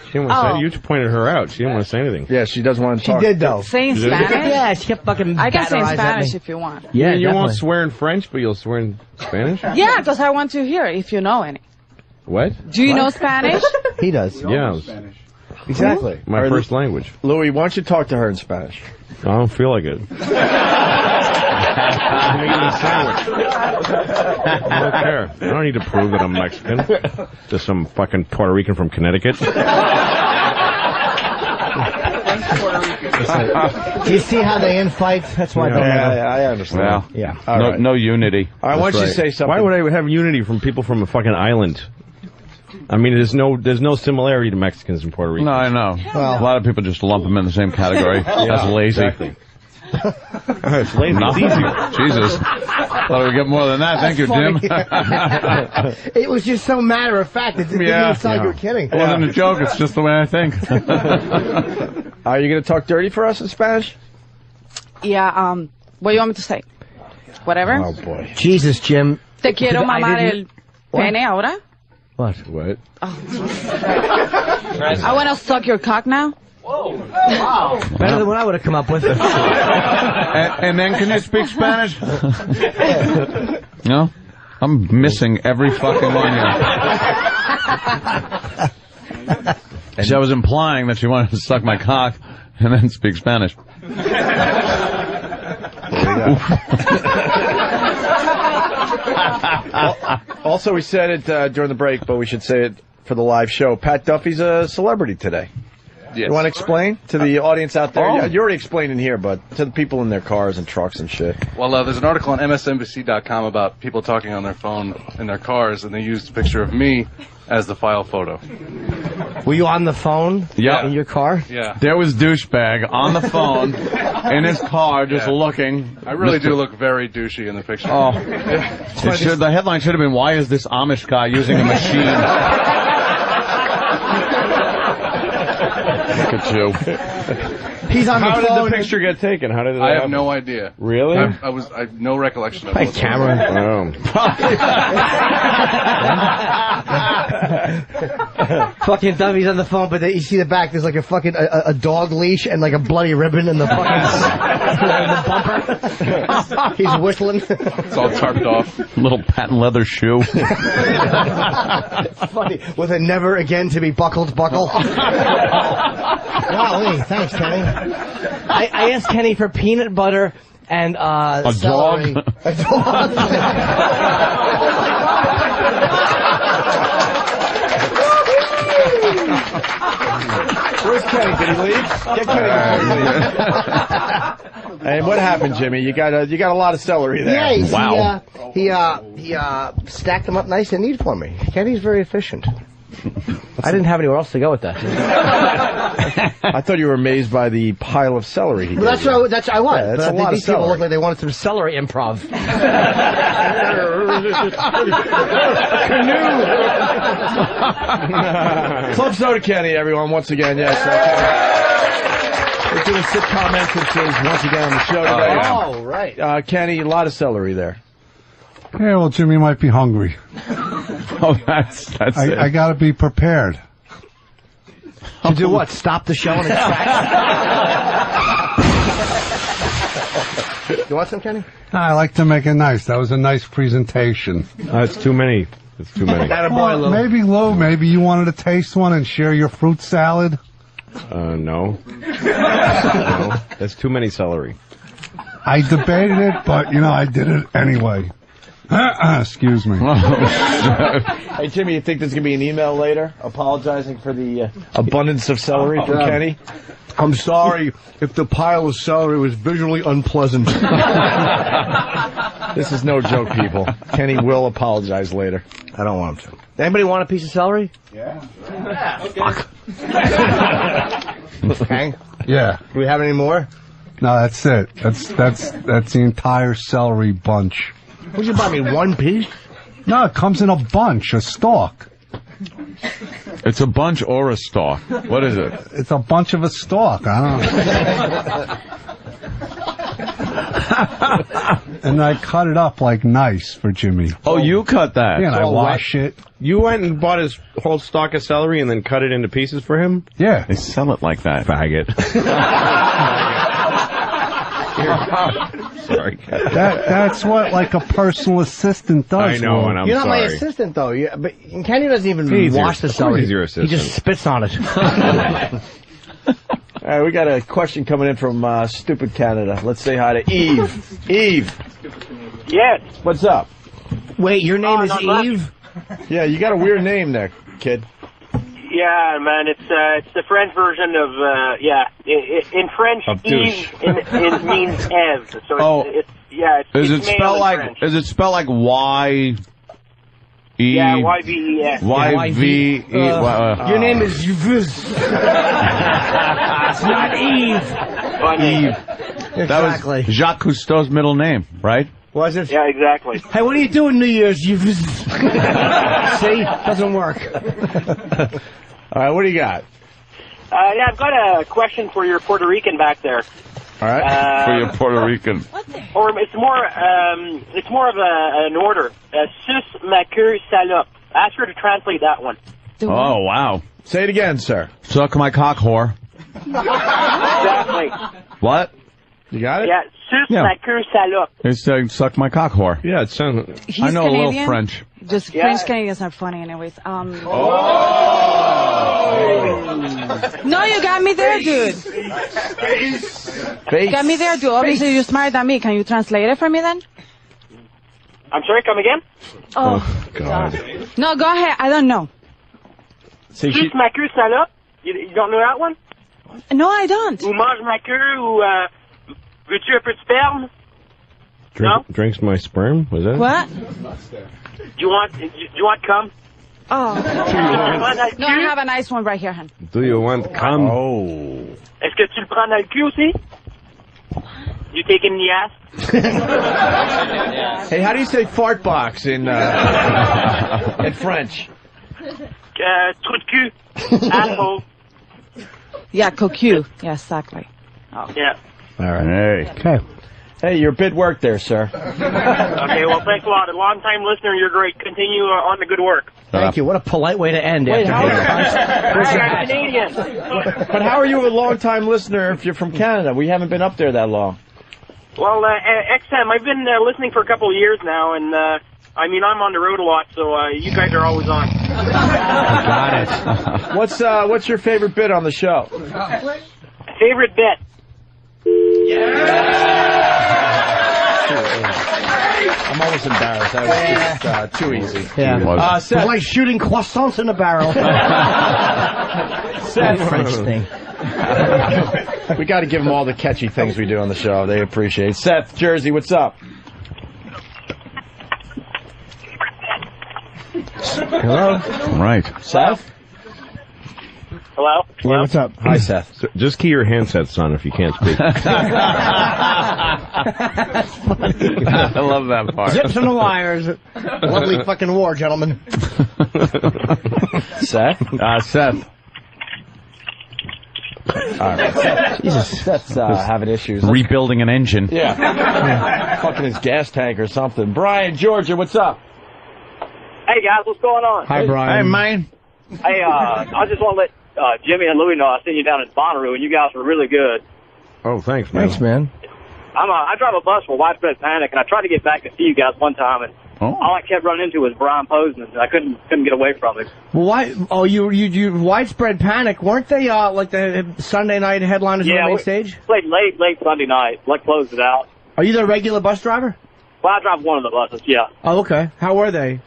She didn't want to say. You pointed her out. She didn't want to say anything. Yeah, she doesn't want to talk. She did, though. Say in She did? Spanish? Yeah, she kept fucking I can say in batterizing at Spanish me. if you want. Yeah, you won't definitely. swear in French, but you'll swear in Spanish? Yeah, because I want to hear if you know any. What? Do you know Spanish? He does. Yeah. Exactly. My first language. Louis, why don't you talk to her in Spanish? I don't feel like it. I'm eating a sandwich. I don't care. I don't need to prove that I'm Mexican. Just some fucking Puerto Rican from Connecticut. Do you see how they infight? That's why I don't know. I understand. Yeah. No unity. All right, why don't you say something? Why would I have unity from people from a fucking island? I mean, there's no similarity to Mexicans and Puerto Ricans. No, I know. Well, A lot of people just lump them in the same category. That's lazy. Exactly. It's lazy. Nothing. It's easy. Jesus. Thought we'd get more than that. Thank you, Jim. it was just so matter of fact. It didn't even sound like you were kidding. It wasn't a joke. It's just the way I think. Are you going to talk dirty for us in Spanish? Yeah, what do you want me to say? Whatever? Oh, boy. Jesus, Jim. Te quiero I mamar el didn't- What? pene ahora? What? What? I want to suck your cock now. Better than what I would have come up with. And then can you speak Spanish? No? I'm missing every fucking one here. She was implying that she wanted to suck my cock and then speak Spanish. Also, we said it during the break, but we should say it for the live show. Pat Duffy's a celebrity today. Yes. You want to explain to the audience out there? Oh. Yeah, you already explained in here, but to the people in their cars and trucks and shit. Well, there's an article on MSNBC.com about people talking on their phone in their cars, and they used a picture of me as the file photo. Were you on the phone? Yeah. In your car? Yeah. There was douchebag on the phone in his car just looking. I really do look very douchey in the picture. Oh. The headline should have been, "Why is this Amish guy using a machine?" Look at you. He's on the How phone. did the picture get taken? How did it I have happen? no idea. Really? I have no recollection of it. Cameron. Fucking Duffy's on the phone, but you see the back. There's like a fucking a dog leash and like a bloody ribbon in the fucking in the bumper. He's whistling. It's all tarped off. Little patent leather shoe. Funny with a never again to be buckled buckle. Golly, thanks, Kenny. I asked Kenny for peanut butter and A celery. dog? A dog. Where's Kenny? Did he leave? Get Kenny before he leaves. And what happened, Jimmy? You got a lot of celery there. Yeah, Wow. he stacked them up nice and neat for me. Kenny's very efficient. I didn't have anywhere else to go with that. I thought you were amazed by the pile of celery he Well, gave that's you. what I was. Yeah, that's But a lot these of people celery. look like they wanted some celery improv. Club Soda Kenny, everyone, once again, yes. We're doing sitcom entrances once again on the show today. Oh, right. Kenny, a lot of celery there. Yeah, well, Jimmy might be hungry. Oh, that's it. I got to be prepared. To do what? Stop the show in its tracks? You want some, Kenny? I like to make it nice. That was a nice presentation. It's too many. It's too many. Well, maybe, Lou, maybe you wanted to taste one and share your fruit salad? No. No. That's too many celery. I debated it, but, I did it anyway. Excuse me. Hey, Jimmy, you think there's going to be an email later apologizing for the abundance of celery from Kenny? I'm sorry if the pile of celery was visually unpleasant. This is no joke, people. Kenny will apologize later. I don't want him to. Anybody want a piece of celery? Yeah. Fuck. Hang. Yeah. Do we have any more? No, that's it. That's the entire celery bunch. Would you buy me one piece? No, it comes in a bunch, a stalk. It's a bunch or a stalk. What is it? It's a bunch of a stalk. I don't know. And I cut it up like nice for Jimmy. Oh, you cut that? Yeah, and I wash it. You went and bought his whole stalk of celery and then cut it into pieces for him? Yeah. They sell it like that. Faggot. Sorry. That's what like a personal assistant does. I know, and I'm You're not my sorry. assistant, though. But Kenny doesn't even He's wash your- the celery. he's your He assistant. just spits on it. All right, we got a question coming in from Stupid Canada. Let's say hi to Eve. Eve. Yes. What's up? Wait, your name is not much. Eve? Yeah, you got a weird name there, kid. Yeah, man, it's the French version of in French, Of Eve it means Eve. So Oh. it's Is it's it male spelled in like? French. Is it spelled like Y? E? Yeah, YVES. YVE. Your name is Yves. It's not Eve. Funny. That was Jacques Cousteau's middle name, right? Was it? Yeah, exactly. Hey, what are you doing New Year's? Yves? See? Doesn't work. All right, what do you got? Yeah, I've got a question for your Puerto Rican back there. All right. For your Puerto Rican. Or it's more of an order. Sus ma queue salope. Ask her to translate that one. Oh, wow. Say it again, sir. Suck my cock, whore. Exactly. What? You got it? Yeah, sus Yeah. ma queue salope. It's suck my cock, whore. Yeah, it sounds... He's I know a Canadian. little French. Just Yeah. French Canadians are funny anyways. No, you got me there, dude. Got me there, dude. Obviously, you're smarter than me. Can you translate it for me then? I'm sorry, come again? Oh, God. no, go ahead. I don't know. See, Sus ma queue salope. You don't know that one? No, I don't. Ou mange ma queue, ou veux-tu un peu de sperme? No? Drinks my sperm? Was that? What? Do you want cum? Oh. Tu prends dans le No, I cul? have a nice one right here, hon. Do you want cum? Oh. Est-ce que tu le prends dans le cul aussi? You take it in the ass? Hey, how do you say fart box in French? Trou de cul. Asshole. Yeah, cocu. Yeah, exactly. Yeah. All right. Hey. Okay. Hey, your bid worked there, sir. Okay, well, thanks a lot. A long-time listener, you're great. Continue on the good work. Thank you. What a polite way to end. Wait, after I'm Canadian. But how are you a long-time listener if you're from Canada? We haven't been up there that long. Well, XM, I've been listening for a couple of years now, and I'm on the road a lot, so you guys are always on. Got it. What's your favorite bit on the show? Favorite bit? Yeah! I'm almost embarrassed. That was just, too easy. Yeah. Seth, It's like shooting croissants in a barrel. Seth, French thing. We got to give them all the catchy things we do on the show. They appreciate it. Seth, Jersey, what's up? Hello? Right. Seth? Hello? Yeah, what's up? Hi, Seth. So just key your handsets on if you can't speak. I love that part. Zips and the wires. Lovely fucking war, gentlemen. Seth? Seth. All right. Jesus, Seth's having issues. Rebuilding an engine. Yeah. Fucking his gas tank or something. Brian, Georgia, what's up? Hey, guys, what's going on? Hi, Brian. Hey, man. Hey, I just want to let Jimmy and Louie know I seen you down in Bonnaroo, and you guys were really good. Oh, thanks, man. Thanks, man. I drive a bus for Widespread Panic, and I tried to get back to see you guys one time, and all I kept running into was Brian Posner, and I couldn't get away from it. Well, why? Oh, you Widespread Panic, weren't they like the Sunday night headliners on the main stage? Played late Sunday night, closed it out. Are you the regular bus driver? Well, I drive one of the buses, yeah. Oh, okay. How were they?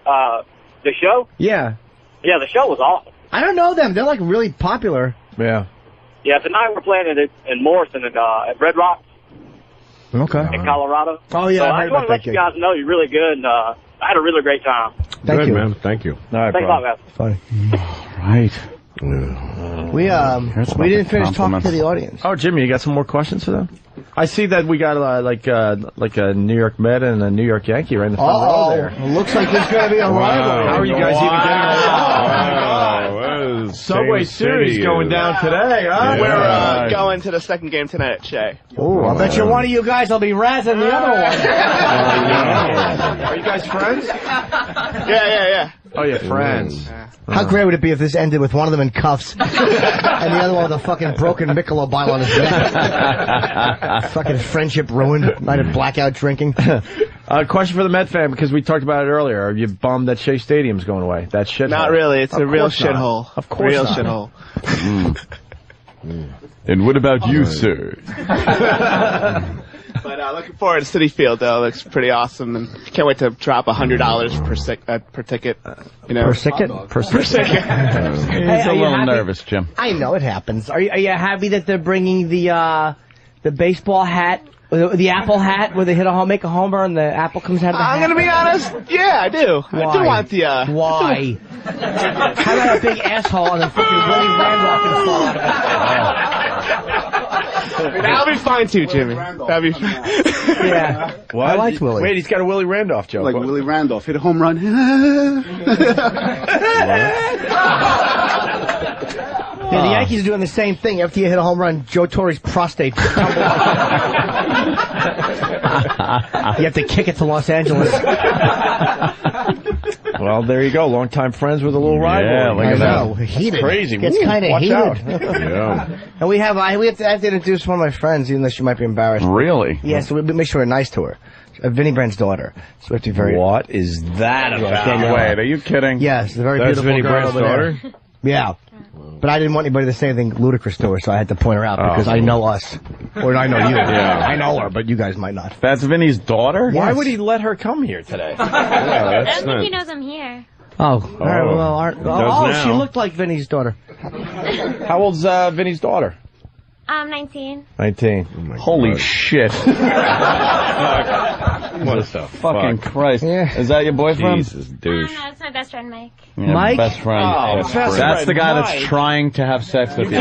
The show? Yeah. Yeah, the show was awesome. I don't know them. They're like really popular. Yeah. Yeah, tonight we're playing it in Morrison at Red Rock Okay. in Colorado. Oh, yeah, So I I heard just want to about let that you gig. guys know you're really good, and I had a really great time. Thank Good, you. man. Thank you. All right, Thanks a lot, guys. Funny. Right. We didn't finish talking to the audience. Oh, Jimmy, you got some more questions for them? I see that we got like a New York Met and a New York Yankee right in the front row there. Looks like there's going to be a rivalry. How are you guys even getting along? Subway Series going down today, huh? We're going to the second game tonight at Shea. Oh, I bet you one of you guys will be razzing the other one. Are you guys friends? Yeah. Oh, you're friends. How great would it be if this ended with one of them in cuffs and the other one with a fucking broken Michelob bottle on his neck? Fucking friendship ruined. Night of blackout drinking. Question for the Met fan, because we talked about it earlier. Are you bummed that Shea Stadium's going away? That shit. Not really. It's a real shithole. Of course real not. shithole. And what about you, sir? But looking forward to City Field, though. Looks pretty awesome, and can't wait to drop $100 per ticket. You know, Per ticket? Per ticket. He's a little nervous, Jim. I know it happens. Are you happy that they're bringing the baseball hat, the apple hat, where they make a homer and the apple comes out of the hat? I'm gonna be honest. Yeah, I do. Why? I do want the. Why? How about a big asshole and then fucking Willie Randolph can fall out of it? That'll be fine too, Jimmy. That'll be. Yeah. What? I liked Willie. Wait, he's got a Willie Randolph joke. Like Willie Randolph hit a home run. Yeah, the Yankees are doing the same thing. After you hit a home run, Joe Torre's prostate tumbled out. You have to kick it to Los Angeles. Well, there you go. Longtime friends with a little rival. Yeah, look at that. Heated. Crazy. It's kind of Watch heated. out. Yeah. And I have to introduce one of my friends, even though she might be embarrassed. Really? Yeah, so we make sure we're nice to her. Vinnie Brandt's daughter. So we have to be very. What is that about? Wait, are you kidding? Yes, the very That's beautiful Vinnie girl Brandt's over daughter? there. Yeah. But I didn't want anybody to say anything ludicrous to her, so I had to point her out because I know us. Or I know you. Yeah. I know her, but you guys might not. That's Vinny's daughter? Why would he let her come here today? I don't think he knows I'm here. Oh, all right, well, she now. looked like Vinny's daughter. How old's Vinny's daughter? 19. 19. Holy shit. What the Fucking fuck? Christ. Yeah. Is that your boyfriend? Jesus, douche. No, it's my best friend, Mike. Yeah, Mike? Best friend. Oh, best friend. That's the guy Mike. that's trying to have sex with you.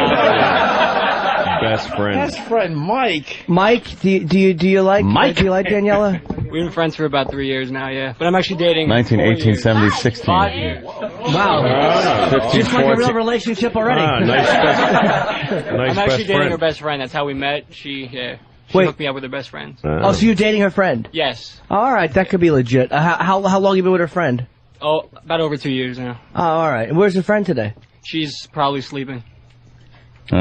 Best friend. Best friend Mike. Mike, do you like Mike? Do you like Daniela? We've been friends for about 3 years now, yeah. But I'm actually dating. 19, 18, 70, 16. Wow, 15, just like a 14. real relationship already. Nice best, nice I'm actually best dating her friend. best friend. That's how we met. She Wait. hooked me up with her best friend. Oh, so you're dating her friend? Yes. All right, that could be legit. How long you been with her friend? Oh, about over 2 years now. Oh, all right. And where's her friend today? She's probably sleeping. Oh,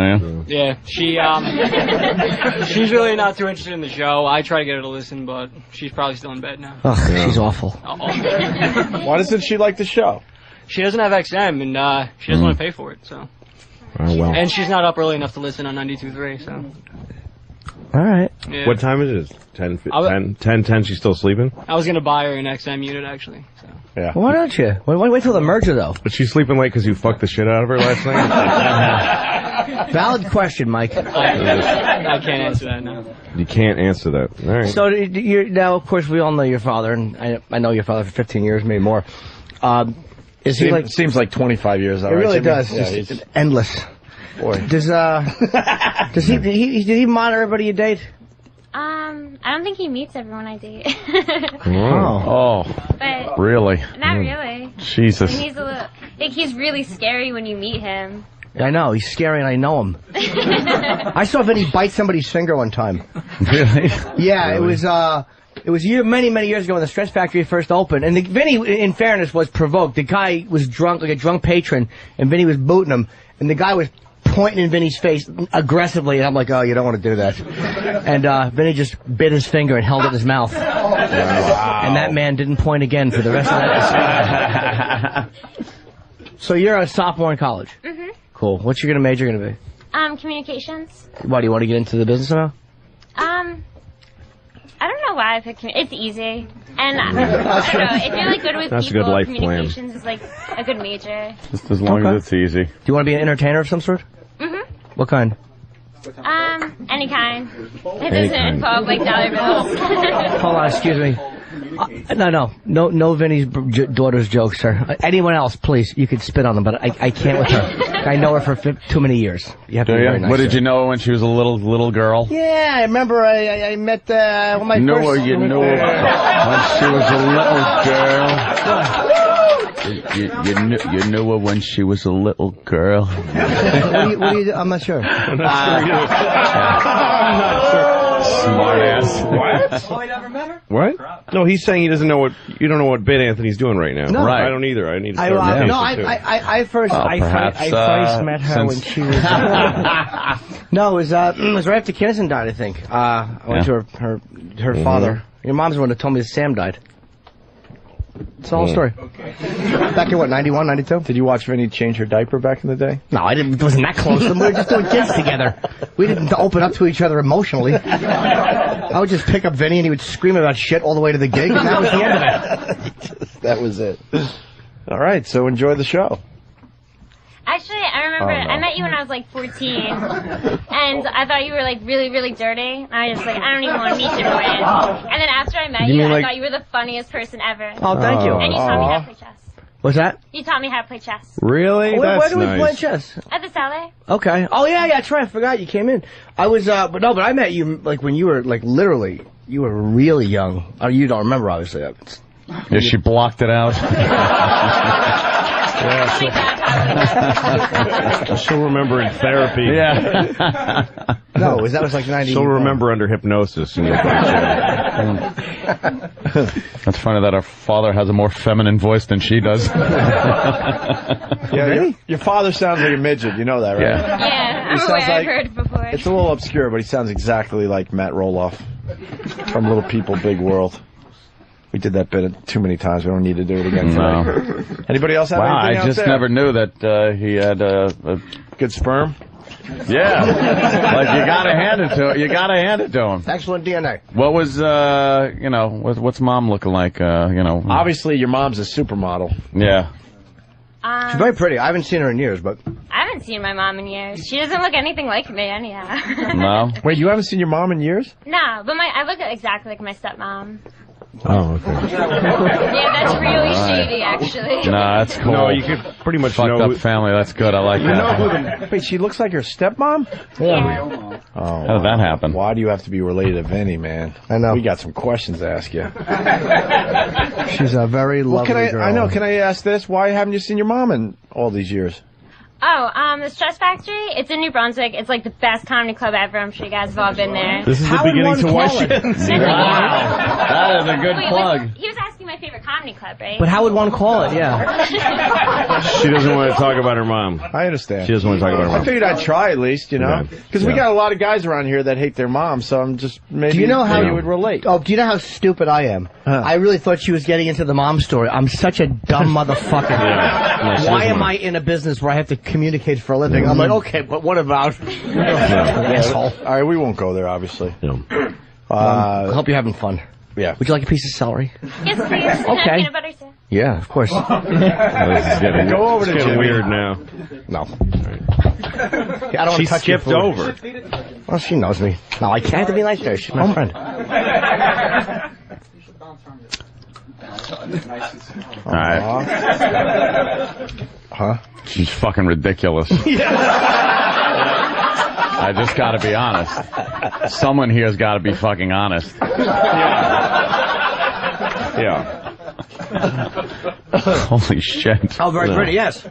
yeah? Yeah, she's really not too interested in the show. I try to get her to listen, but she's probably still in bed now. Oh, she's awful. Why doesn't she like the show? She doesn't have XM, and she doesn't want to pay for it, so. Oh, well. And she's not up early enough to listen on 92.3, so. All right. Yeah. What time is it? 10, I was- 10, she's still sleeping? I was gonna buy her an XM unit actually. So. Yeah. Why don't you? Wait till the merger, though. But she's sleeping late because you fucked the shit out of her last night? Valid question, Mike. I can't answer that now. You can't answer that. All right. So now, of course, we all know your father, and I know your father for 15 years, maybe more. Is he like? Seems like 25 years. It really does. Yeah, It's endless. Boy. Does did he monitor everybody you date? I don't think he meets everyone I date. Oh. But Really? not really. Jesus. And he's a little, like, he's really scary when you meet him. I know he's scary, and I know him. I saw Vinny bite somebody's finger one time. Really? Yeah, it was many years ago when the Stretch Factory first opened, and Vinny, in fairness, was provoked. The guy was drunk, like a drunk patron, and Vinny was booting him, and the guy was pointing in Vinny's face aggressively, and I'm like, oh, you don't want to do that. And Vinny just bit his finger and held it in his mouth. Wow. And that man didn't point again for the rest of that. So you're a sophomore in college? Mm-hmm. Cool. What's your major going to be? Communications. Why, do you want to get into the business now? I don't know why I picked it's easy. And I don't know, if you're like good with That's a people, good life plan. communications is like a good major. Just as long as it's easy. Do you want to be an entertainer of some sort? Mm-hmm. What kind? Any kind. It doesn't involve like dollar bills. Hold on, excuse me. No Vinny's daughter's jokes, sir. Anyone else, please, you could spit on them, but I can't with her. I know her for too many years. You have to be very nice. What did you know when she was a little girl? Yeah, I remember I met my You knew first... her when she was a little girl. You knew her when she was a little girl. What do you, I'm not sure. I'm not sure. Smart ass. What? Oh, you never met her? What? No, he's saying he doesn't know you don't know what bit Anthony's doing right now. No. Right. I don't either. I need to start I first met her when she was... No, it was right after Kinnison died, I think. I went to her father. Your mom's the one that told me that Sam died. It's the whole story. Back in what, 91, 92? Did you watch Vinny change her diaper back in the day? No, I didn't. It wasn't that close. We were just doing gigs together. We didn't open up to each other emotionally. I would just pick up Vinny and he would scream about shit all the way to the gig, and that was the end of it. That was it. All right, so enjoy the show. Actually, I remember I met you when I was like 14, and I thought you were like really, really dirty. And I was just like, I don't even want to meet you anymore. And then after I met you, I thought you were the funniest person ever. Oh, thank you. And you taught me how to play chess. What's that? You taught me how to play chess. Really? Where do we play chess? At the Salé. Okay. Oh yeah, that's right. I forgot you came in. I was, but I met you like when you were like literally, you were really young. Oh, you don't remember, obviously. Yeah, she blocked it out. She'll remember in therapy. Yeah. No, that was like 90. She'll remember under hypnosis. And That's funny that her father has a more feminine voice than she does. Yeah, your father sounds like a midget. You know that, right? Yeah, I'm aware. I've heard before. It's a little obscure, but he sounds exactly like Matt Roloff from Little People, Big World. We did that bit too many times. We don't need to do it again tonight. No. Anybody else have anything I just never knew that he had a good sperm. Yeah, like you gotta hand it to him. Excellent DNA. What was what's mom looking like? Obviously your mom's a supermodel. Yeah. She's very pretty. I haven't seen her in years, but I haven't seen my mom in years. She doesn't look anything like me, anyhow. No. Wait, you haven't seen your mom in years? No, but I look exactly like my stepmom. Oh, okay. Yeah, that's really shady, actually. No, that's cool. No, you could pretty much fucked know up family. That's good. I like that. Wait, she looks like her stepmom? Yeah. Oh, how did that happen? Why do you have to be related to Vinny, man? I know. We got some questions to ask you. She's a very lovely girl. I know. Can I ask this? Why haven't you seen your mom in all these years? Oh, the Stress Factory, it's in New Brunswick. It's like the best comedy club ever. I'm sure you guys have all been there. This is the beginning to why she didn't see Wow. That is a good plug. He was asking my favorite comedy club, right? But how would one call it? Yeah. She doesn't want to talk about her mom. I understand. She doesn't want to talk about her mom. I figured I'd try at least, you know? Because we got a lot of guys around here that hate their mom, so I'm just maybe do you know how you would relate. Oh, do you know how stupid I am? I really thought she was getting into the mom story. I'm such a dumb motherfucker. No, Why am I in a business where I have to communicates for a living. I'm like, okay, but what about? Asshole. All right, we won't go there, obviously. I hope you're having fun. Yeah. Would you like a piece of celery? Yes, please. Okay. Peanut butter too. Yeah, of course. This is getting, Go over to it's getting Jimmy. weird now. No. I don't want She to touch your skipped food. over. Well, she knows me. No, I can't have to be nice to her. She's my friend. All right. Huh? She's fucking ridiculous. I just gotta be honest. Someone here's gotta be fucking honest. Yeah. Holy shit. Oh, very pretty, yes.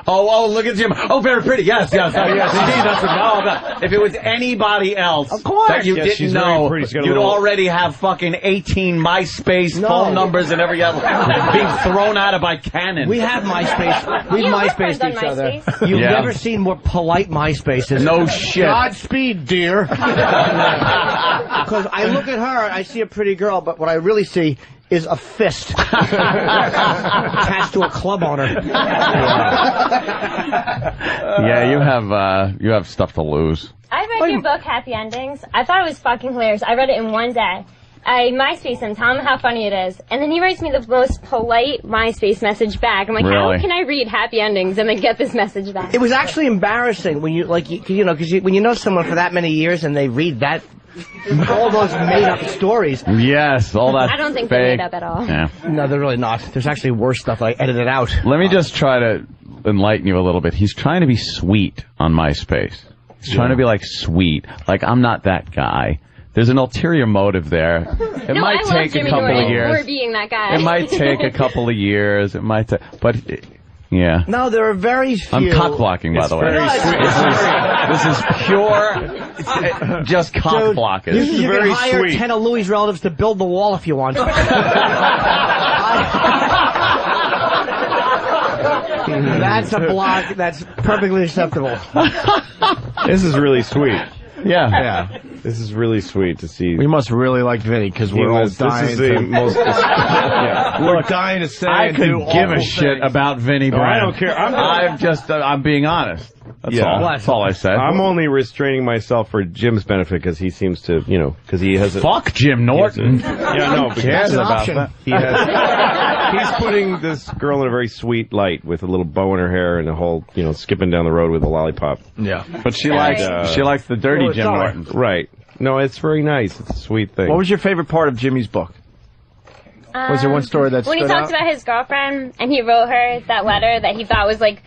Oh, look at Jim. Oh, very pretty. Yes. Oh, yes, indeed. That's no. If it was anybody else that you Yes, she's didn't very know, pretty. She's got a you'd little- already have fucking 18 MySpace phone numbers and every other being thrown at it by cannon. We have MySpace. We've MySpaced on each other. MySpace. You've Yeah. never seen more polite MySpaces. No shit. Godspeed, dear. Because I look at her, I see a pretty girl, but what I really see is a fist attached to a club on her. Yeah, you have stuff to lose. I read your book, Happy Endings. I thought it was fucking hilarious. I read it in one day. I MySpace him, tell him how funny it is, and then he writes me the most polite MySpace message back. I'm like, Really? how can I read Happy Endings and then get this message back? It was actually embarrassing when you, like, when you know someone for that many years and they read that, all those made-up stories. Yes, all that. I don't think fake. they're made up at all. Yeah. No, they're really not. There's actually worse stuff I edited out. Let me just try to enlighten you a little bit. He's trying to be sweet on MySpace. He's trying to be like sweet. Like, I'm not that guy. There's an ulterior motive there. It might I love take Jimmy a couple Norton of years. for being that guy. It might take a couple of years. It might take, but yeah. No, there are very few. I'm cock blocking, by the way. This is pure, just cock blocking. You can hire 10 of Louis' relatives to build the wall if you want. That's a block. That's perfectly acceptable. This is really sweet. Yeah. This is really sweet to see. We must really like Vinny because we're all dying. This is the most. We're dying to say. I and could do give a awful shit things. about Vinny No, Brown. I don't care. I'm being honest. That's all. That's all I said. I'm only restraining myself for Jim's benefit because he seems to, because he has a. Fuck Jim Norton. Yeah, no, because cares about that? He has. He's putting this girl in a very sweet light with a little bow in her hair and a whole, skipping down the road with a lollipop. Yeah, but she likes the dirty Jim Norton. Right. No, it's very nice. It's a sweet thing. What was your favorite part of Jimmy's book? Was there one story that when he stood talked out? about his girlfriend and he wrote her that letter that he thought was like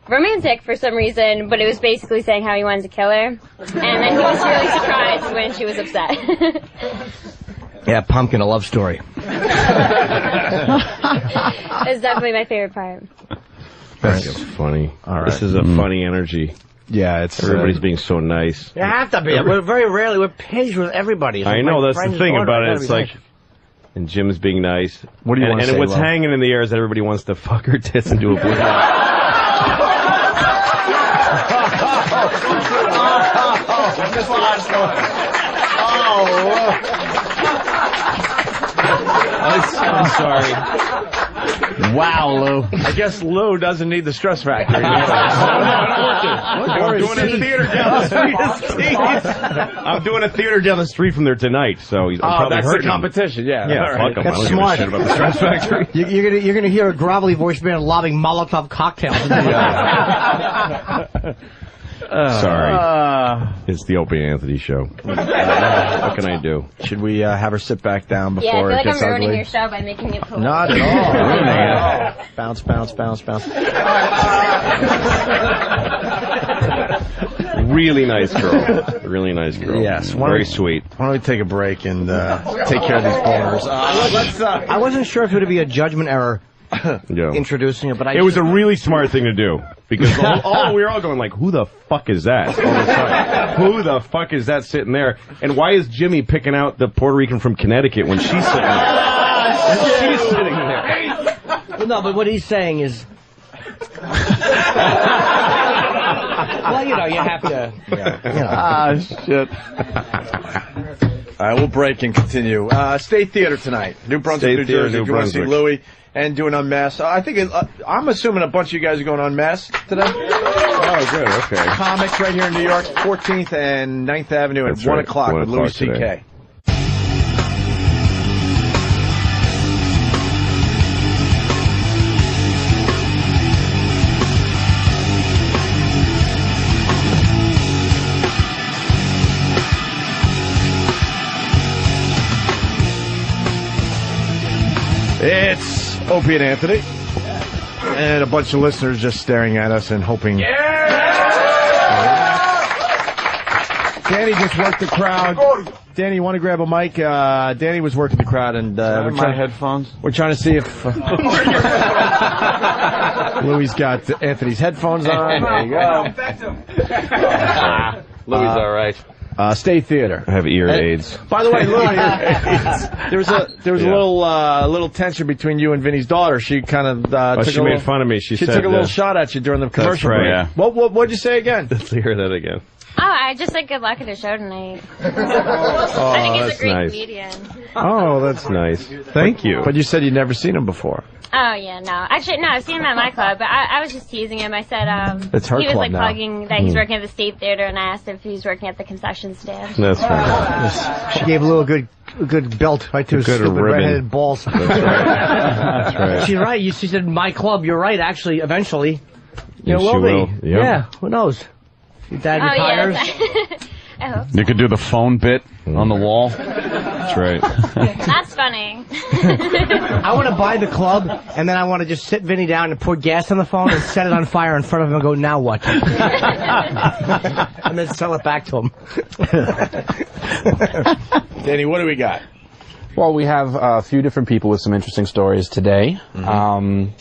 romantic for some reason, but it was basically saying how he wanted to kill her, and then he was really surprised when she was upset. Yeah, Pumpkin, a love story. It's definitely my favorite part. That's funny. All right. This is a funny energy. Yeah, it's everybody's being so nice. You have to be. We're very rarely. We're paged with everybody. I know, that's the thing about it. It's like, and Jim's being nice. What do you want to say, And what's Lo? hanging in the air is that everybody wants to fuck her tits and do a blowjob. I'm sorry. Wow, Lou. I guess Lou doesn't need the stress factor. I'm doing a theater down the street. I'm doing a theater down the street from there tonight, so I'm probably that's hurting the competition. Yeah, him. Yeah, all right. fuck him. I That's don't give a smart. shit about the stress factory. You're gonna hear a grovelly voice man lobbing Molotov cocktails. Sorry. It's the Opie and Anthony show. What can I do? Should we have her sit back down Yeah, I before feel it like gets I'm ruining ugly? your show by making it political. Not at all. Bounce, bounce, bounce, bounce. Really nice girl. Really nice girl. Yes. Very sweet. Why don't we take a break and take care of these boners? I wasn't sure if it would be a judgment error Yeah. introducing it, but It was a really smart thing to do because we were all going like, "Who the fuck is that?" All the time. Who the fuck is that sitting there? And why is Jimmy picking out the Puerto Rican from Connecticut when she's sitting there? She's sitting there. Well, no, but what he's saying is. Well, you have to. Shit. All right, we'll break and continue. State Theater tonight, New Brunswick, New Theater, Jersey. New If you want to see Brunswick. Louie and do an unmasked, I think I'm assuming a bunch of you guys are going unmasked today. Oh, good. Okay. Comics right here in New York, 14th and 9th Avenue at That's 1 right, o'clock 1 with Louis o'clock today. C.K. It's Opie and Anthony. And a bunch of listeners just staring at us and hoping. Danny just worked the crowd. Danny, you want to grab a mic? Danny was working the crowd, and we're trying headphones. We're trying to see if Louis got Anthony's headphones on. There you go. Louis all right. State Theater. I have ear aids. By the way, Louis, there was a little tension between you and Vinny's daughter. She kind of she made fun of me. She said, took a little shot at you during the commercial right, break. yeah. What'd you say again? Let's hear that again. Oh, I just said good luck at the show tonight. I think he's that's a great nice. comedian. Oh, that's nice. Thank you. But you said you'd never seen him before. Oh, yeah, no. Actually, no, I've seen him at my club, but I was just teasing him. I said, It's her he was club like now. plugging that he's working at the State Theater, and I asked if he was working at the concession stand. That's right. She gave a little good belt right to his Good stupid ribbon. redheaded balls. That's right. That's right. She's right. She said, my club. You're right, actually, eventually. Yes, will she will. be. Yep. Yeah, who knows? Your dad retires. I hope so. You could do the phone bit on the wall. That's right. That's funny. I want to buy the club, and then I want to just sit Vinny down and pour gas on the phone and set it on fire in front of him and go, now what? And then sell it back to him. Danny, what do we got? Well, we have a few different people with some interesting stories today. Mm-hmm.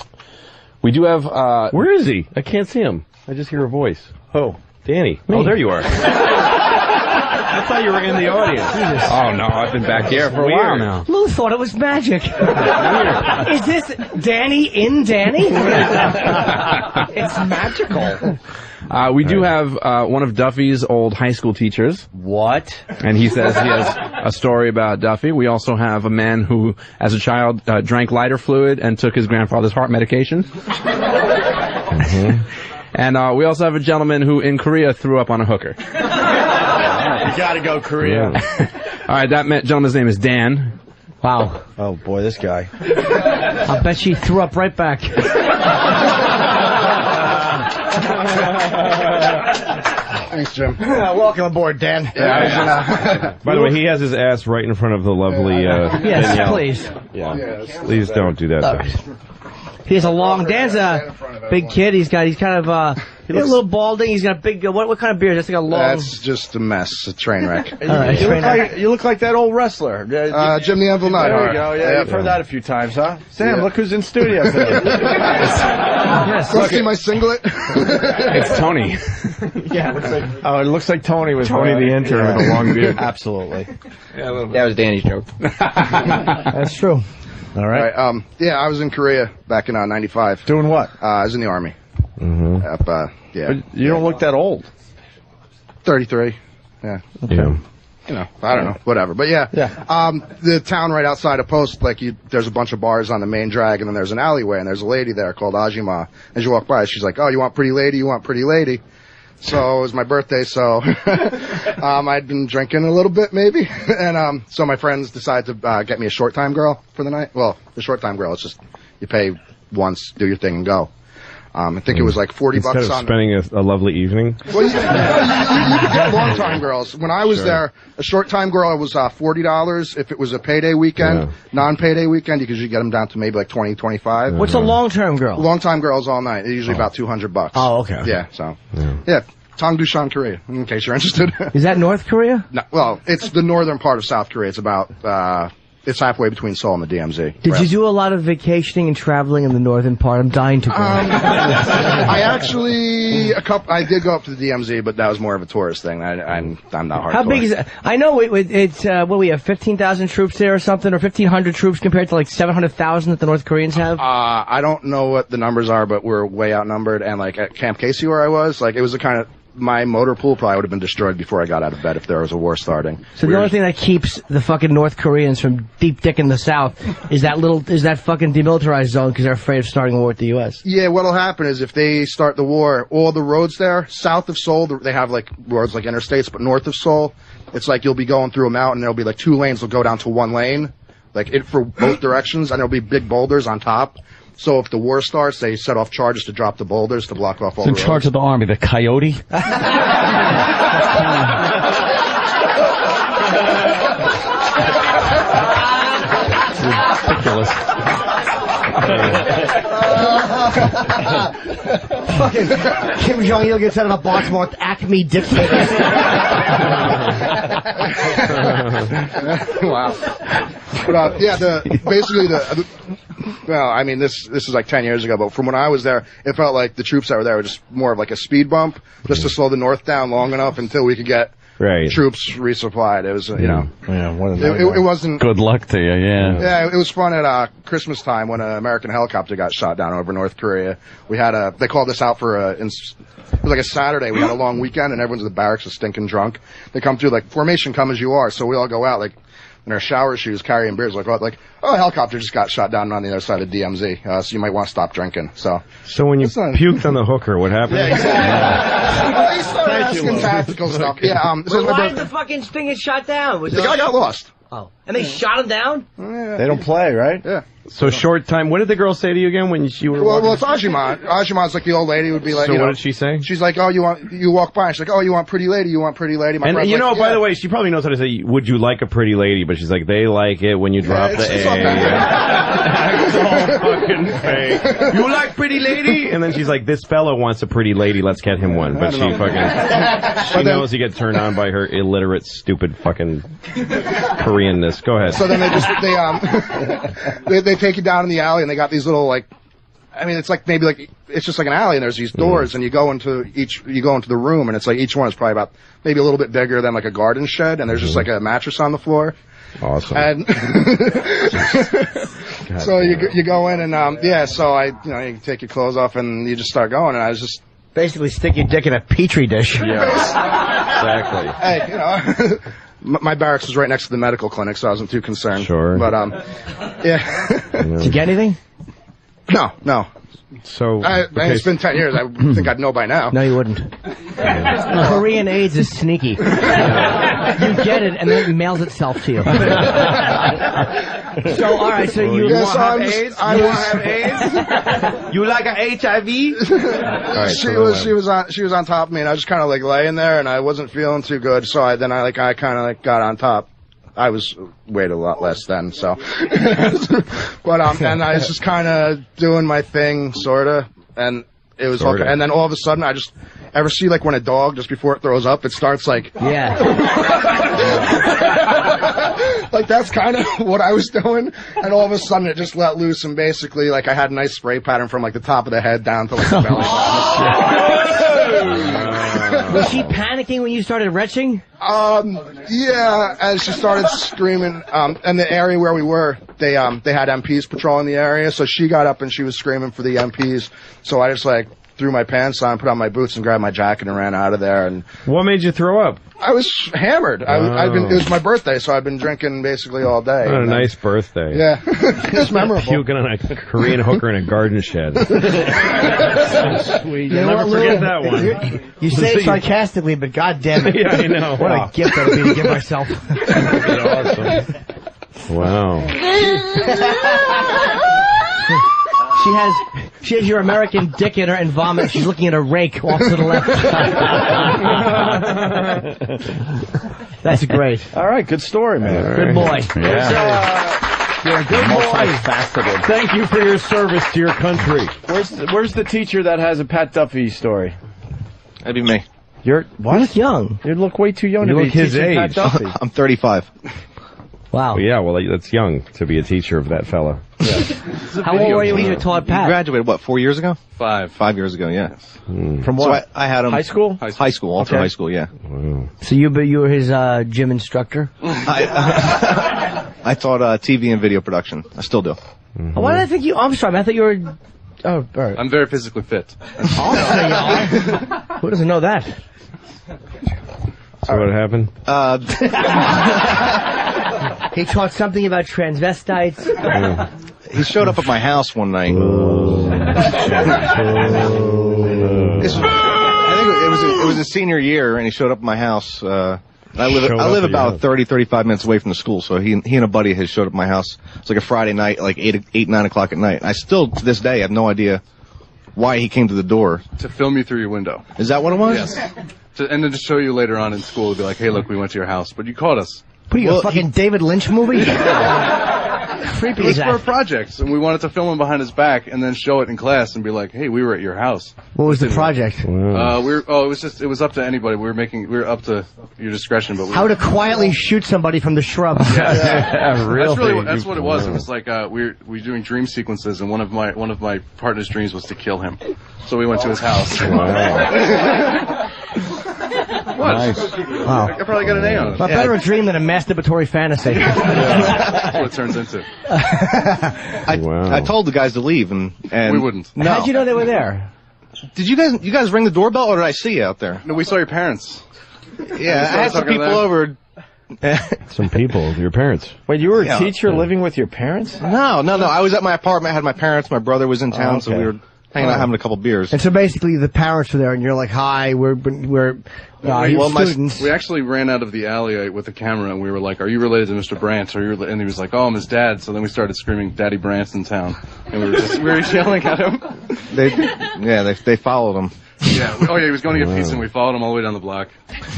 We do have... Where is he? I can't see him. I just hear a voice. Oh. Danny. Me. Oh, there you are. I thought you were in the audience. Oh, no, I've been back here for a while now. Lou thought it was magic. Is this Danny in Danny? It's magical. We do have one of Duffy's old high school teachers. What? And he says he has a story about Duffy. We also have a man who, as a child, drank lighter fluid and took his grandfather's heart medication. And we also have a gentleman who, in Korea, threw up on a hooker. You gotta go Korea. All right, that gentleman's name is Dan. Wow. Oh, boy, this guy. I'll bet she threw up right back. Thanks, Jim. Welcome aboard, Dan. By the way, he has his ass right in front of the lovely Yes, Danielle. please. Yeah. Please don't do that. All right. He has a long. Dan's a big kid. He's kind of a little balding. He's got a big. What kind of beard? That's like a long. That's just a mess, a train wreck. All right, You look like that old wrestler. Jim the Anvil Knight. There you go. Yeah, you've heard that a few times, huh? Sam, look who's in studio today. Yes. Want to see my singlet? It's Tony. Yeah. It looks like Tony was Tony the intern with a long beard. Absolutely. That was Danny's joke. That's true. All right. Yeah, I was in Korea back in '95. Doing what? I was in the Army. But you don't look that old. 33. Yeah. Okay. You know, I don't know, whatever. But yeah. The town right outside of Post, there's a bunch of bars on the main drag, and then there's an alleyway, and there's a lady there called Ajima. As you walk by, she's like, "Oh, you want pretty lady? You want pretty lady?" So it was my birthday, so I'd been drinking a little bit maybe, and so my friends decided to get me a short time girl for the night. Well, the short time girl, it's just you pay once, do your thing, and go. I think it was like $40 Instead of on. spending a lovely evening. Well, you could get long time girls. When I was there, a short time girl was $40. If it was a payday weekend, non-payday weekend, you could usually get them down to maybe like 20, 25. What's a long-term girl? Long time girls all night. They're usually about $200. Oh, okay. Yeah. So. Yeah. Tongdushan, Korea. In case you're interested. Is that North Korea? No, well, it's the northern part of South Korea. It's about. It's halfway between Seoul and the DMZ. Did you do a lot of vacationing and traveling in the northern part? I'm dying to go. I actually I did go up to the DMZ, but that was more of a tourist thing. I'm not hardcore. How big is it? I know it's we have 15,000 troops there or something, or 1,500 troops compared to like 700,000 that the North Koreans have. I don't know what the numbers are, but we're way outnumbered. And like at Camp Casey where I was, like it was my motor pool probably would have been destroyed before I got out of bed if there was a war starting. So the only thing that keeps the fucking North Koreans from deep dick in the South is that fucking demilitarized zone because they're afraid of starting a war with the U.S. Yeah, what'll happen is if they start the war, all the roads there, south of Seoul, they have like roads like interstates, but north of Seoul, it's like you'll be going through a mountain, there'll be like 2 lanes will go down to 1 lane, like it for both directions, and there'll be big boulders on top. So if the war starts, they set off charges to drop the boulders to block off all the in roads. charge of the army, the coyote. Ridiculous. Fucking Kim Jong-il gets out of a box marked Acme dictator. Wow. But well, I mean, this is like 10 years ago, but from when I was there, it felt like the troops that were there were just more of like a speed bump, just to slow the North down long enough until we could get troops resupplied. It was, it wasn't. Good luck to you, yeah. Yeah, it was fun at Christmas time when an American helicopter got shot down over North Korea. We had they called us out for it was like a Saturday. We had a long weekend, and everyone's in the barracks was stinking drunk. They come through like, formation, come as you are. So we all go out like in our shower shoes, carrying beers, like a helicopter just got shot down on the other side of the DMZ, so you might want to stop drinking. So when you puked on the hooker, what happened? Yeah, exactly. They started asking tactical stuff. Yeah, Why did the fucking thing get shot down? The guy got lost. Oh, and they shot him down? They don't play, right? Yeah. So short time. What did the girl say to you again when you were? Well, it's Ajima. Ajima's like the old lady would be like. So what did she say? She's like, you walk by. And she's like, you want pretty lady? You want pretty lady? My And friend's like, by the way, she probably knows how to say, "Would you like a pretty lady?" But she's like, "They like it when you drop the A." It's all fucking fake. You like pretty lady? And then she's like, "This fella wants a pretty lady. Let's get him one." But she knows you get turned on by her illiterate, stupid fucking Koreanness. Go ahead. So then they take you down in the alley, and they got these little it's like it's just like an alley, and there's these doors, and you go into the room, and it's like each one is probably about maybe a little bit bigger than like a garden shed, and there's just like a mattress on the floor. Awesome. And so you go in, and so you can take your clothes off, and you just start going, and I was just basically stick your dick in a petri dish. Yes. Exactly. Hey, my barracks was right next to the medical clinic, so I wasn't too concerned. Sure. But, yeah. Did you get anything? No. So. It's been 10 years. I think I'd know by now. No, you wouldn't. Korean AIDS is sneaky. You get it, and then it mails itself to you. So, all right, so you want to have AIDS? You want to have AIDS? You like a HIV? Right, she was on top of me, and I was just kind of like laying there, and I wasn't feeling too good. So I kind of got on top. I weighed a lot less then, so. But and I was just kind of doing my thing, sorta, and it was okay. And then all of a sudden, I just ever see like when a dog just before it throws up, it starts like. Like that's kind of what I was doing, and all of a sudden it just let loose, and basically like I had a nice spray pattern from like the top of the head down to like the belly button. Was she panicking when you started retching? Yeah, as she started screaming, and the area where we were, they had MPs patrolling the area, so she got up and she was screaming for the MPs, so I just like threw my pants on, put on my boots, and grabbed my jacket and ran out of there. And what made you throw up? I was hammered. It was my birthday, so I've been drinking basically all day. What a nice birthday. Yeah. It was memorable. Puking on a Korean hooker in a garden shed. So sweet. You'll never forget that one. You say it sarcastically, but god damn it. Yeah, I know. What a gift that would be to give myself. That'd awesome. Wow. She has your American dick in her and vomit. She's looking at a rake off to the left. That's great. All right, good story, man. Good boy. You're a good boy. Thank you for your service to your country. Where's the teacher that has a Pat Duffy story? That'd be me. You're what? You look young. You look way too young You to be look his teaching Pat age. Duffy. I'm 35. Wow. Well, yeah, that's young to be a teacher of that fella. How old were you when you taught Pat? He graduated, 4 years ago? 5 years ago, yeah. From what? So I had him. High school? High school, all through high school, yeah. Wow. So you were his gym instructor? I taught TV and video production. I still do. Mm-hmm. Why did I think you... I'm sorry, I thought you were... Oh, all right. I'm very physically fit. Who doesn't know that? So what happened? He taught something about transvestites. He showed up at my house one night. I think it was his senior year, and he showed up at my house. I live about 35 minutes away from the school, so he and a buddy had showed up at my house. It's like a Friday night, like 9 o'clock at night. I still, to this day, have no idea why he came to the door. To film you through your window. Is that what it was? Yes. And then to show you later on in school, be like, hey, look, we went to your house, but you caught us. What are you, a fucking David Lynch movie? Creepy. It was for a project, and we wanted to film him behind his back, and then show it in class, and be like, "Hey, we were at your house." What was the project? It was up to anybody. We were up to your discretion, but how to quietly shoot somebody from the shrubs. That's what it was. It was like we were doing dream sequences, and one of my partner's dreams was to kill him. So we went to his house. What? Nice. Wow. I probably got an A on it. A better a dream than a masturbatory fantasy. That's what it turns into. I told the guys to leave, and we wouldn't. No. How'd you know they were there? Did you guys ring the doorbell, or did I see you out there? No, we saw your parents. Yeah, I had some people over. Some people, your parents. Wait, you were a teacher living with your parents? No. I was at my apartment. I had my parents. My brother was in town, so we were hanging out having a couple beers. And so basically the parents were there, and you're like, "Hi, we're students." We actually ran out of the alley with the camera, and we were like, "Are you related to Mr. Brandt?" And he was like, "Oh, I'm his dad." So then we started screaming, "Daddy Brandt's in town," and we were yelling at him. They followed him. Yeah. He was going to get pizza, and we followed him all the way down the block.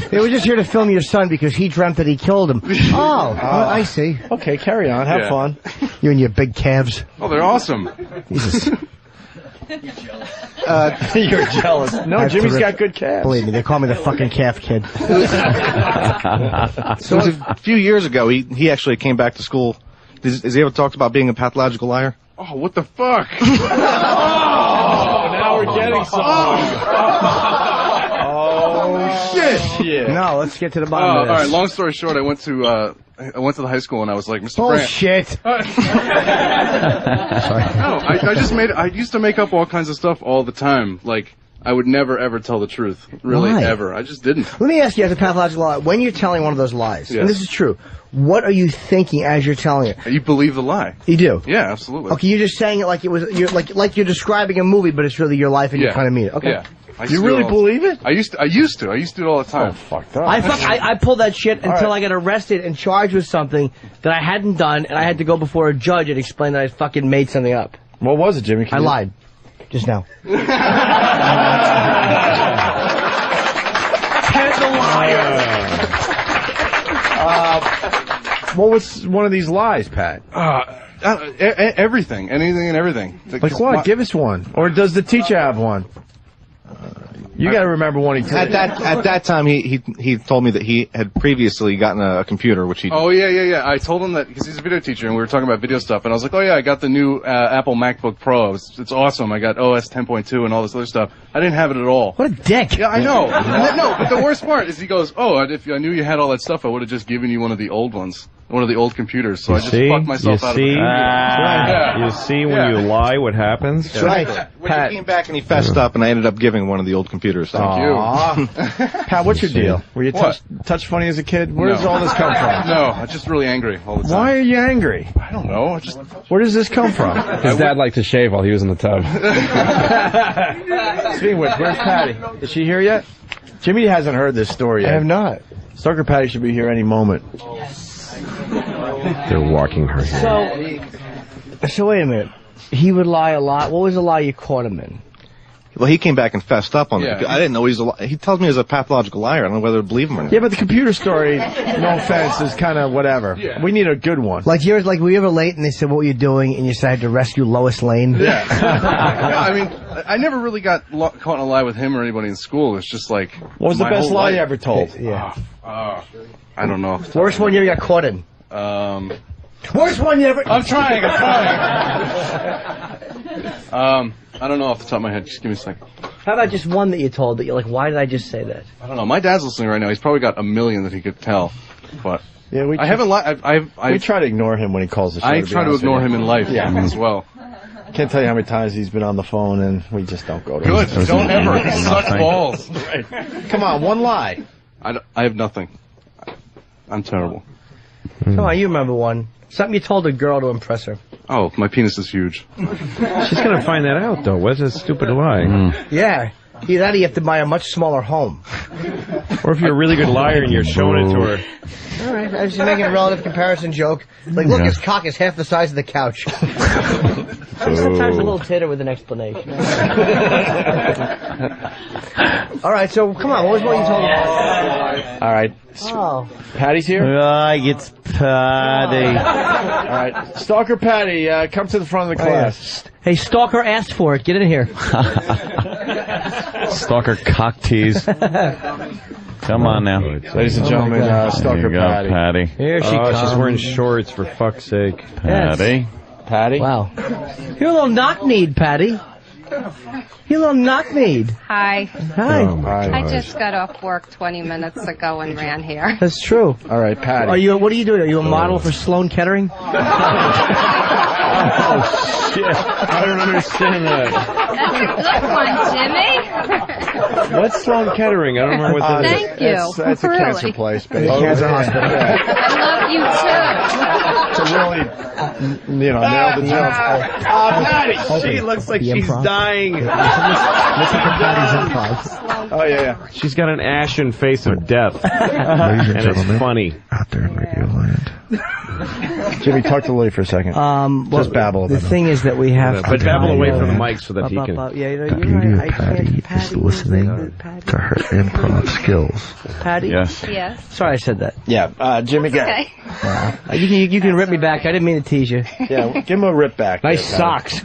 They were just here to film your son because he dreamt that he killed him. I see. Okay, carry on. Have fun. You and your big calves. Oh, they're awesome. Jesus. You're jealous. No, That's Jimmy's terrific. got good calves. Believe me, they call me the fucking calf kid. So it was a few years ago. He actually came back to school. Has he ever talked about being a pathological liar? Oh, what the fuck? Now we're getting something. Oh, shit. No, let's get to the bottom of this. All right, long story short, I went to the high school, and I was like, Mr. Brandt. Bullshit. I used to make up all kinds of stuff all the time. Like, I would never, ever tell the truth. Really, Why? ever. I just didn't. Let me ask you, as a pathological liar, when you're telling one of those lies, and this is true, what are you thinking as you're telling it? You believe the lie. You do? Yeah, absolutely. Okay, you're just saying it like it was, like you're describing a movie, but it's really your life, and you kind of mean it. Okay. Yeah. You really believe it? I used to do it all the time. Oh, fucked up. I pulled that shit until I got arrested and charged with something that I hadn't done, and I had to go before a judge and explain that I fucking made something up. What was it, Jimmy? I lied. Just now. Ted the liar. What was one of these lies, Pat? Everything. Anything and everything. Like what? Give us one. Or does the teacher have one? You got to remember one he told. At that time, he told me that he had previously gotten a computer, which he. Oh yeah. I told him that because he's a video teacher, and we were talking about video stuff, and I was like, oh yeah, I got the new Apple MacBook Pro. It's awesome. I got OS 10.2 and all this other stuff. I didn't have it at all. What a dick. Yeah, I know. No, but the worst part is he goes, oh, if I knew you had all that stuff, I would have just given you one of the old ones. One of the old computers, so I just fucked myself out of it. You see when you lie what happens? That's right. When he came back and he fessed up, and I ended up giving one of the old computers. Thank you. Pat, what's your deal? Were you touch funny as a kid? Where does all this come from? No, I'm just really angry all the time. Why are you angry? I don't know. Where does this come from? His dad liked to shave while he was in the tub. Speaking of which, where's Patty? Is she here yet? Jimmy hasn't heard this story yet. I have not. Stoker Patty should be here any moment. They're walking her here. So wait a minute. He would lie a lot. What was the lie you caught him in? Well, he came back and fessed up on it. I didn't know he tells me he's a pathological liar. I don't know whether to believe him or not. Yeah, but the computer story, no offense, is kind of whatever. Yeah. We need a good one. Like yours, like were you ever late and they said, what were you doing? And you decided to rescue Lois Lane? Yeah. I mean, I never really got caught in a lie with him or anybody in school. It's just like... What was the best lie you ever told? Yeah. I don't know. Worst one you ever got caught in? Worst one you ever... I'm trying. I don't know off the top of my head. Just give me a second. How about just one that you told that you're like, why did I just say that? I don't know. My dad's listening right now. He's probably got a million that he could tell. But yeah, I haven't lied. We try to ignore him when he calls the show. I try to ignore him in life as well. Can't tell you how many times he's been on the phone and we just don't go to Good. him. Don't ever. He sucks balls. Right. Come on, one lie. I have nothing. I'm terrible. Come on, you remember one. Something you told a girl to impress her. Oh, my penis is huge. She's gonna find that out, though. What's a stupid lie? Yeah. Either that or you have to buy a much smaller home. Or if you're a really good liar and you're showing it to her. All right, I was just making a relative comparison joke. Like, look, his cock is half the size of the couch. I'm sometimes a little titter with an explanation. All right, so come on, what was what you told me? All right. Oh. Patty's here? It's Patty. All right. Stalker Patty, come to the front of the class. Hey, Stalker asked for it. Get in here. Stalker cock tease. Come on now. Ladies and gentlemen, Stalker Here you go, Patty. Patty. Here she comes. She's wearing shorts, for fuck's sake. Patty. Patty? Wow. You're a little knock-kneed, Patty. You're a little knock-kneed. Hi. Hi. Oh, I just got off work 20 minutes ago and ran here. That's true. All right, Patty. What are you doing? Are you a model for Sloan Kettering? Oh, shit. I don't understand that. That's a good one, Jimmy. What's Sloan Kettering? I don't remember what that is. Thank you. That's a Really? cancer place. But Cancer hospital. I love you too. to really, nail the joke. Patty, she looks like she's dying. Listen to Patty's improv. Oh, yeah. She's got an ashen face of death. Ladies and It's funny. out there in Radio Land. Jimmy, talk to Lily for a second. Just babble The about thing is that we have But babble away from the mic so that he can... Yeah, you're beauty right. of Patty is listening to her improv skills. Patty? Yes. Yes. Sorry I said that. Yeah, Jimmy, go. Okay. You can rip me back. I didn't mean to tease you. Yeah, give him a rip back. Nice there, socks.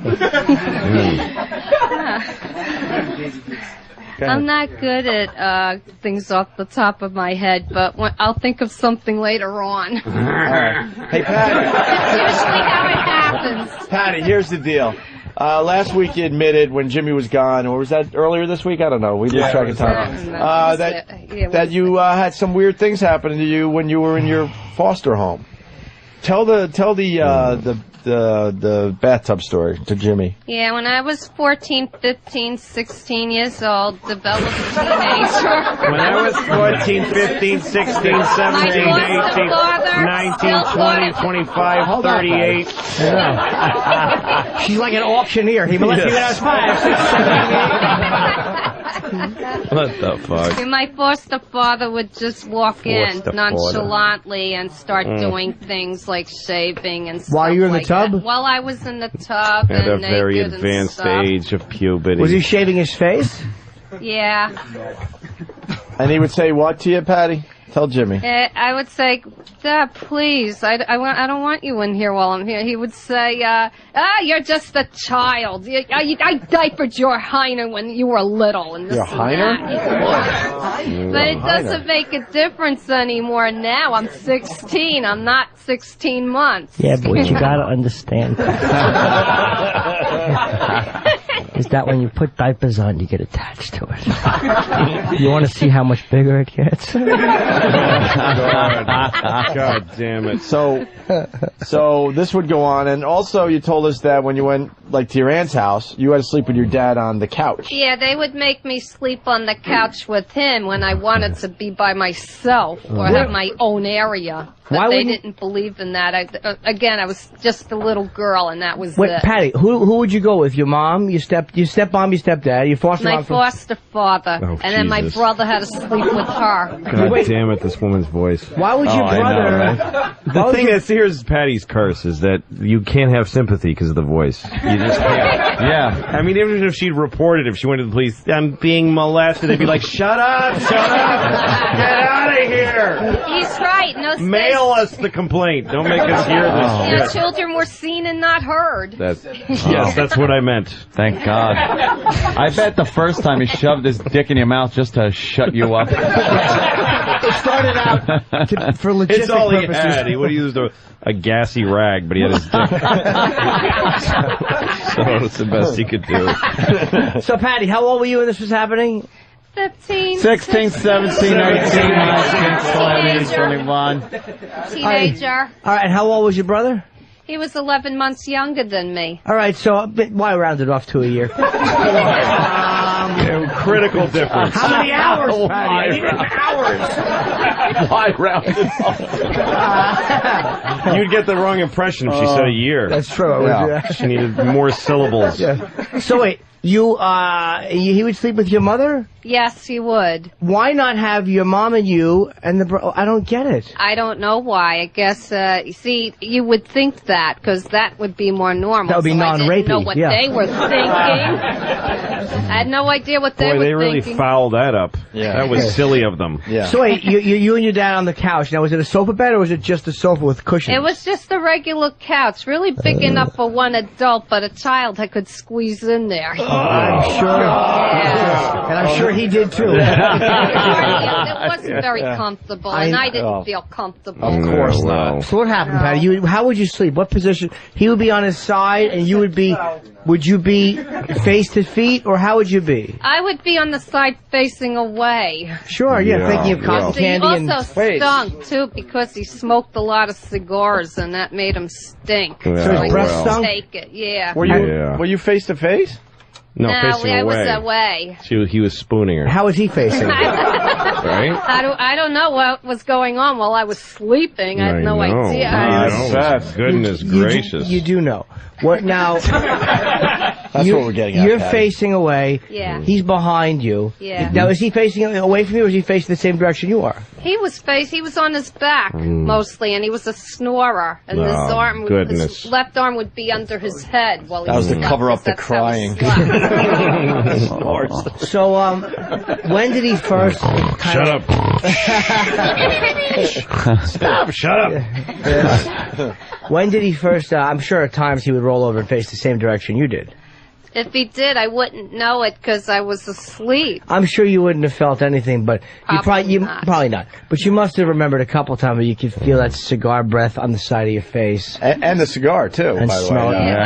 I'm not good at things off the top of my head, but I'll think of something later on. All right. Hey, Patty. That's usually how it happens. Patty, here's the deal. Last week you admitted when Jimmy was gone, or was that earlier this week? I don't know. We lose track of time. That you had some weird things happen to you when you were in your foster home. Tell the bathtub story to Jimmy. Yeah, when I was 14, 15, 16 years old, developed a teenager. When I was 14, 15, 16, 17, 18, 19, 20, 25, 38. She's like an auctioneer. He molested me when I was 5, 6, 7, 8. What the fuck? My foster father would just walk in Foster nonchalantly and start doing things like shaving and stuff. While you were in the like tub? that. While I was in the tub At a and very naked advanced and stuff. age of puberty. Was he shaving his face? Yeah. And he would say what to you, Patty? Tell Jimmy. I would say, Dad, please, I don't want you in here while I'm here. He would say, you're just a child. I diapered your Heiner when you were little. And this Your and Heiner? that. But it doesn't make a difference anymore now. I'm 16. I'm not 16 months. Yeah, but what you gotta understand is that when you put diapers on, you get attached to it. You want to see how much bigger it gets? God damn it. So this would go on, and also you told us that when you went to your aunt's house, you had to sleep with your dad on the couch. Yeah, they would make me sleep on the couch with him when I wanted to be by myself or have my own area. But they didn't believe in that. I was just a little girl, and that was Wait, it. Patty, who would you go with? Your mom, your stepmom, your stepdad, your foster mom? My foster father, Oh, and then my Jesus. brother had to sleep with her. God damn it, this woman's voice. Why would your brother... The thing is, here's Patty's curse, is that you can't have sympathy because of the voice. You just can't. Yeah. I mean, even if she'd reported, if she went to the police, I'm being molested, they'd be like, shut up, get out of here. He's right. No, Mail us the complaint. Don't make us hear this shit. children were seen and not heard. Yes, that's what I meant. Thank God. I bet the first time he shoved his dick in your mouth just to shut you up. It started out for logistic It's all he purposes. had. He would have used a gassy rag, but he had his dick. So it's the best he could do. So, Patty, how old were you when this was happening? 15, 16, 17, 18, 19, 20, 21. Teenager. All right, and how old was your brother? He was 11 months younger than me. All right, so why round it off to a year? Critical difference. How many hours, Patty? Hours. Why round it off? You'd get the wrong impression if she said a year. That's true. Yeah. She needed more syllables. Yeah. So wait, he would sleep with your mother? Yes, he would. Why not have your mom and you and I don't get it. I don't know why. I guess, you see, you would think that, because that would be more normal. That would be non-rapey. I didn't know what they were thinking. I had no idea what they were they really thinking. fouled that up. Yeah. That was silly of them. Yeah. So wait, you and your dad on the couch. Now, was it a sofa bed or was it just a sofa with cushions? It was just a regular couch, really big enough for one adult, but a child I could squeeze in there. I'm sure. Yeah. And I'm sure he did too. It wasn't very comfortable, and I didn't feel comfortable. Of course not. So what happened, Patty? How would you sleep? What position? He would be on his side, and you would be. Would you be face to feet, or how would you be? I would be on the side facing away. Sure, thinking of cotton candy He also stunk too because he smoked a lot of cigars, and that made him stink. So his breath stunk? Take it, yeah. Were you face to face? No, facing I away. was away. He was spooning her. How was he facing? Right? I don't know what was going on while I was sleeping. I had no idea. Goodness gracious. You do know. What now? That's what we're getting at. You're Patty. facing away. Yeah. He's behind you. Yeah. Now, is he facing away from you, or is he facing the same direction you are? He was on his back mostly, and he was a snorer. And his his left arm would be under his head while he was to snored, cover up the that's how he crying. slept. So, when did he first? Shut up. Stop! Shut up! When did he first? I'm sure at times he would roll over and face the same direction you did. If he did, I wouldn't know it because I was asleep. I'm sure you wouldn't have felt anything, but probably not. But you must have remembered a couple times where you could feel that cigar breath on the side of your face, and the cigar too. And by the smell way. it.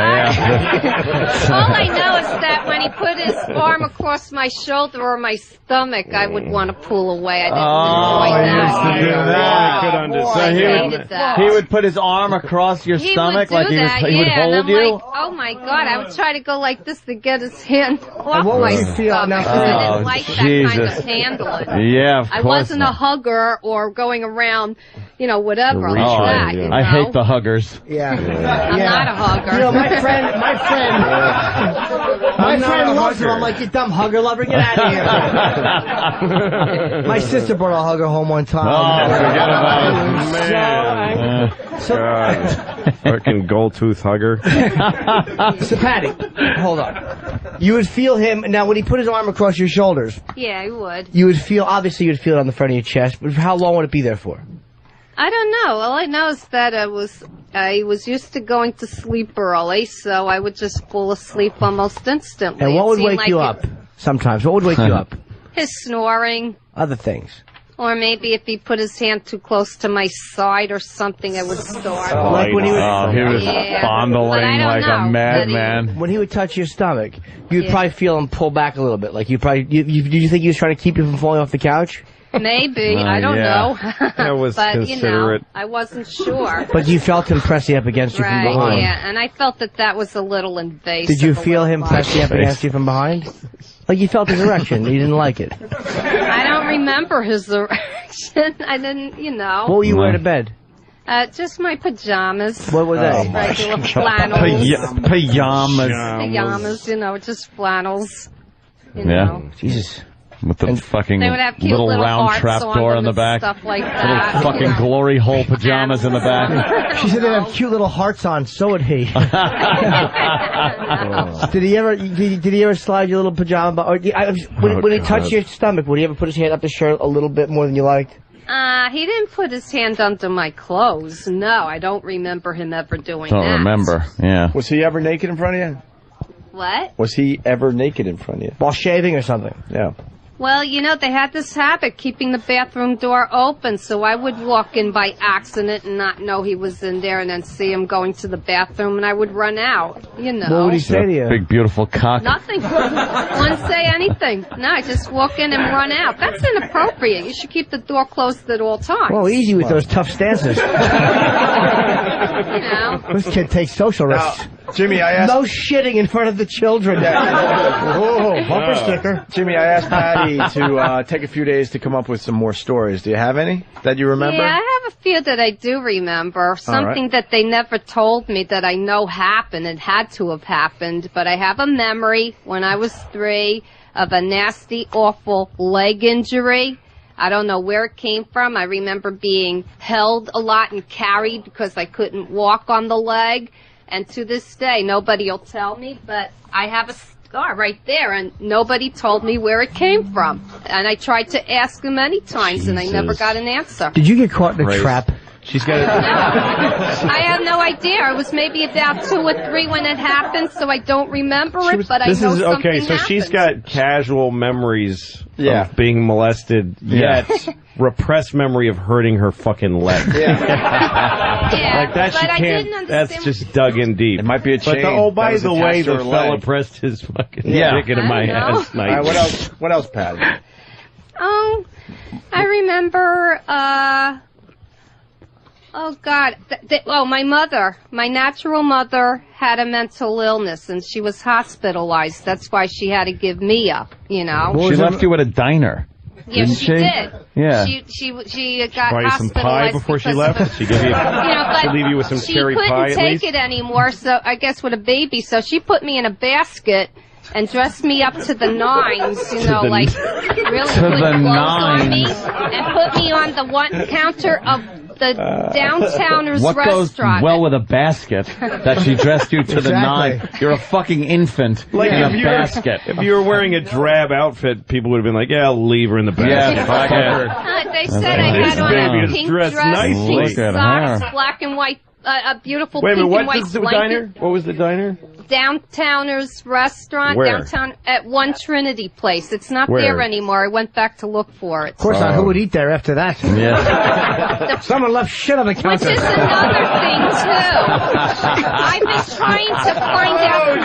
All I know is that when he put his arm across my shoulder or my stomach, I would want to pull away. I didn't enjoy that. I could understand. So he would put his arm across your stomach like he would hold you? Like, oh my God, I would try to go like this to get his hand off And what my would you feel? stomach. Now, I didn't like that kind of handling. Yeah, of course. I wasn't a hugger or going around, whatever like that. You know? I hate the huggers. Yeah. I'm not a hugger. My friend loves her. I'm like, you dumb hugger lover, get out of here. My sister brought a hugger home one time. Oh, forget about it. So, Fucking gold tooth hugger. So, Patty, hold on. You would feel him, now when he put his arm across your shoulders, Yeah, I would. obviously you'd feel it on the front of your chest, but how long would it be there for? I don't know. All I know is that I was used to going to sleep early, so I would just fall asleep almost instantly. And what It would seemed wake like you up sometimes? What would wake you up? His snoring. Other things. Or maybe if he put his hand too close to my side or something, I would start. Like when he would, he was fondling But I don't like know. a madman. when he would touch your stomach, you'd probably feel him pull back a little bit. Like did you think he was trying to keep you from falling off the couch? Maybe. I don't know. That was but, considerate. I wasn't sure. But you felt him pressing up against you from behind. Yeah, and I felt that was a little invasive. Did you feel him pressing up against you from behind? Like you felt his erection, you didn't like it. I don't remember his erection. I didn't, What were you wearing to bed? Just my pajamas. What were they? Regular flannels. Pajamas. Pajamas, just flannels. You know. Jesus. With the fucking They would have cute little round hearts trap on door them in the and back. Stuff like that. Little fucking glory hole pajamas in the back. She said they have cute little hearts on. So would he. Did he ever slide your little pajama? Or when he touched your stomach, would he ever put his hand up the shirt a little bit more than you liked? He didn't put his hand under my clothes. No, I don't remember him ever doing Don't that. remember. Yeah. Was he ever naked in front of you? What? Was he ever naked in front of you? While shaving or something? Yeah. Well, you know, they had this habit, keeping the bathroom door open, so I would walk in by accident and not know he was in there, and then see him going to the bathroom, and I would run out, you know. What would he say to you? Big, beautiful cock. Nothing. Wouldn't say anything. No, I just walk in and run out. That's inappropriate. You should keep the door closed at all times. Well, easy with those tough stances. You know. This kid takes social risks. Jimmy, I asked... No shitting in front of the children. Oh, bumper sticker. Jimmy, I asked Patty to take a few days to come up with some more stories. Do you have any that you remember? Yeah, I have a few that I do remember. Something that they never told me that I know happened. It had to have happened. But I have a memory when I was 3 of a nasty, awful leg injury. I don't know where it came from. I remember being held a lot and carried because I couldn't walk on the leg. And to this day, nobody will tell me, but I have a scar right there, and nobody told me where it came from. And I tried to ask them many times, and I never got an answer. Did you get caught in a trap? She's got I have no idea. I was maybe about 2 or 3 when it happened, so I don't remember it, but I know something okay, so happened. she's got casual memories Yeah. of being molested, yet repressed memory of hurting her fucking leg. Yeah, Like that, but she I can't. didn't understand. That's just dug in deep. It might be a chain. But by That was the way, attached to the her fella leg. pressed his fucking Yeah. dick into my I know. ass night. All right, what else, Patty? Oh, I remember, oh God, my mother, my natural mother had a mental illness and she was hospitalized. That's why she had to give me up, you know. She left you at a diner. Yeah, didn't she did. Yeah. She got Buy you some pie hospitalized before she because of left? She gave you, but she'd leave you with some cherry pie She at couldn't least? take it anymore, so I guess with a baby, so she put me in a basket and dressed me up to the nines, you know, like really To good the clothes on me, nines. and put me on the one counter of the downtowners What goes restaurant. well with a basket that she dressed you to the nine? You're a fucking infant in a basket. If you were wearing a drab outfit, people would have been like, "Yeah, I'll leave her in the basket." Yeah, fuck her. They said I had on baby a is pink dressed dress, nicely. pink Look at socks, her. black and white, a beautiful Wait a pink minute, and white what's the blanket. diner? What was the diner? Downtowners restaurant, Where? downtown at One Trinity Place. It's not Where? there anymore. I went back to look for it. Of course not. Who would eat there after that? Yeah. Someone left shit on the Which counter. is another thing too. I've been trying to find out.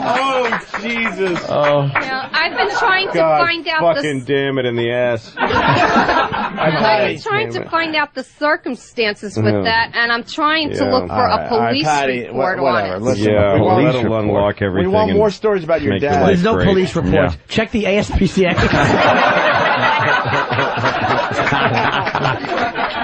Oh, Jesus. Oh. You know, I've been trying to God find out fucking damn it in the ass. I've been trying to find out the circumstances with Yeah. that, and I'm trying to Yeah. look for a police report on whatever. it. Listen, Yeah, we well, want, that'll unlock everything. we want and more stories about your make your dad. life There's no great. police report. Yeah. Check the ASPCA.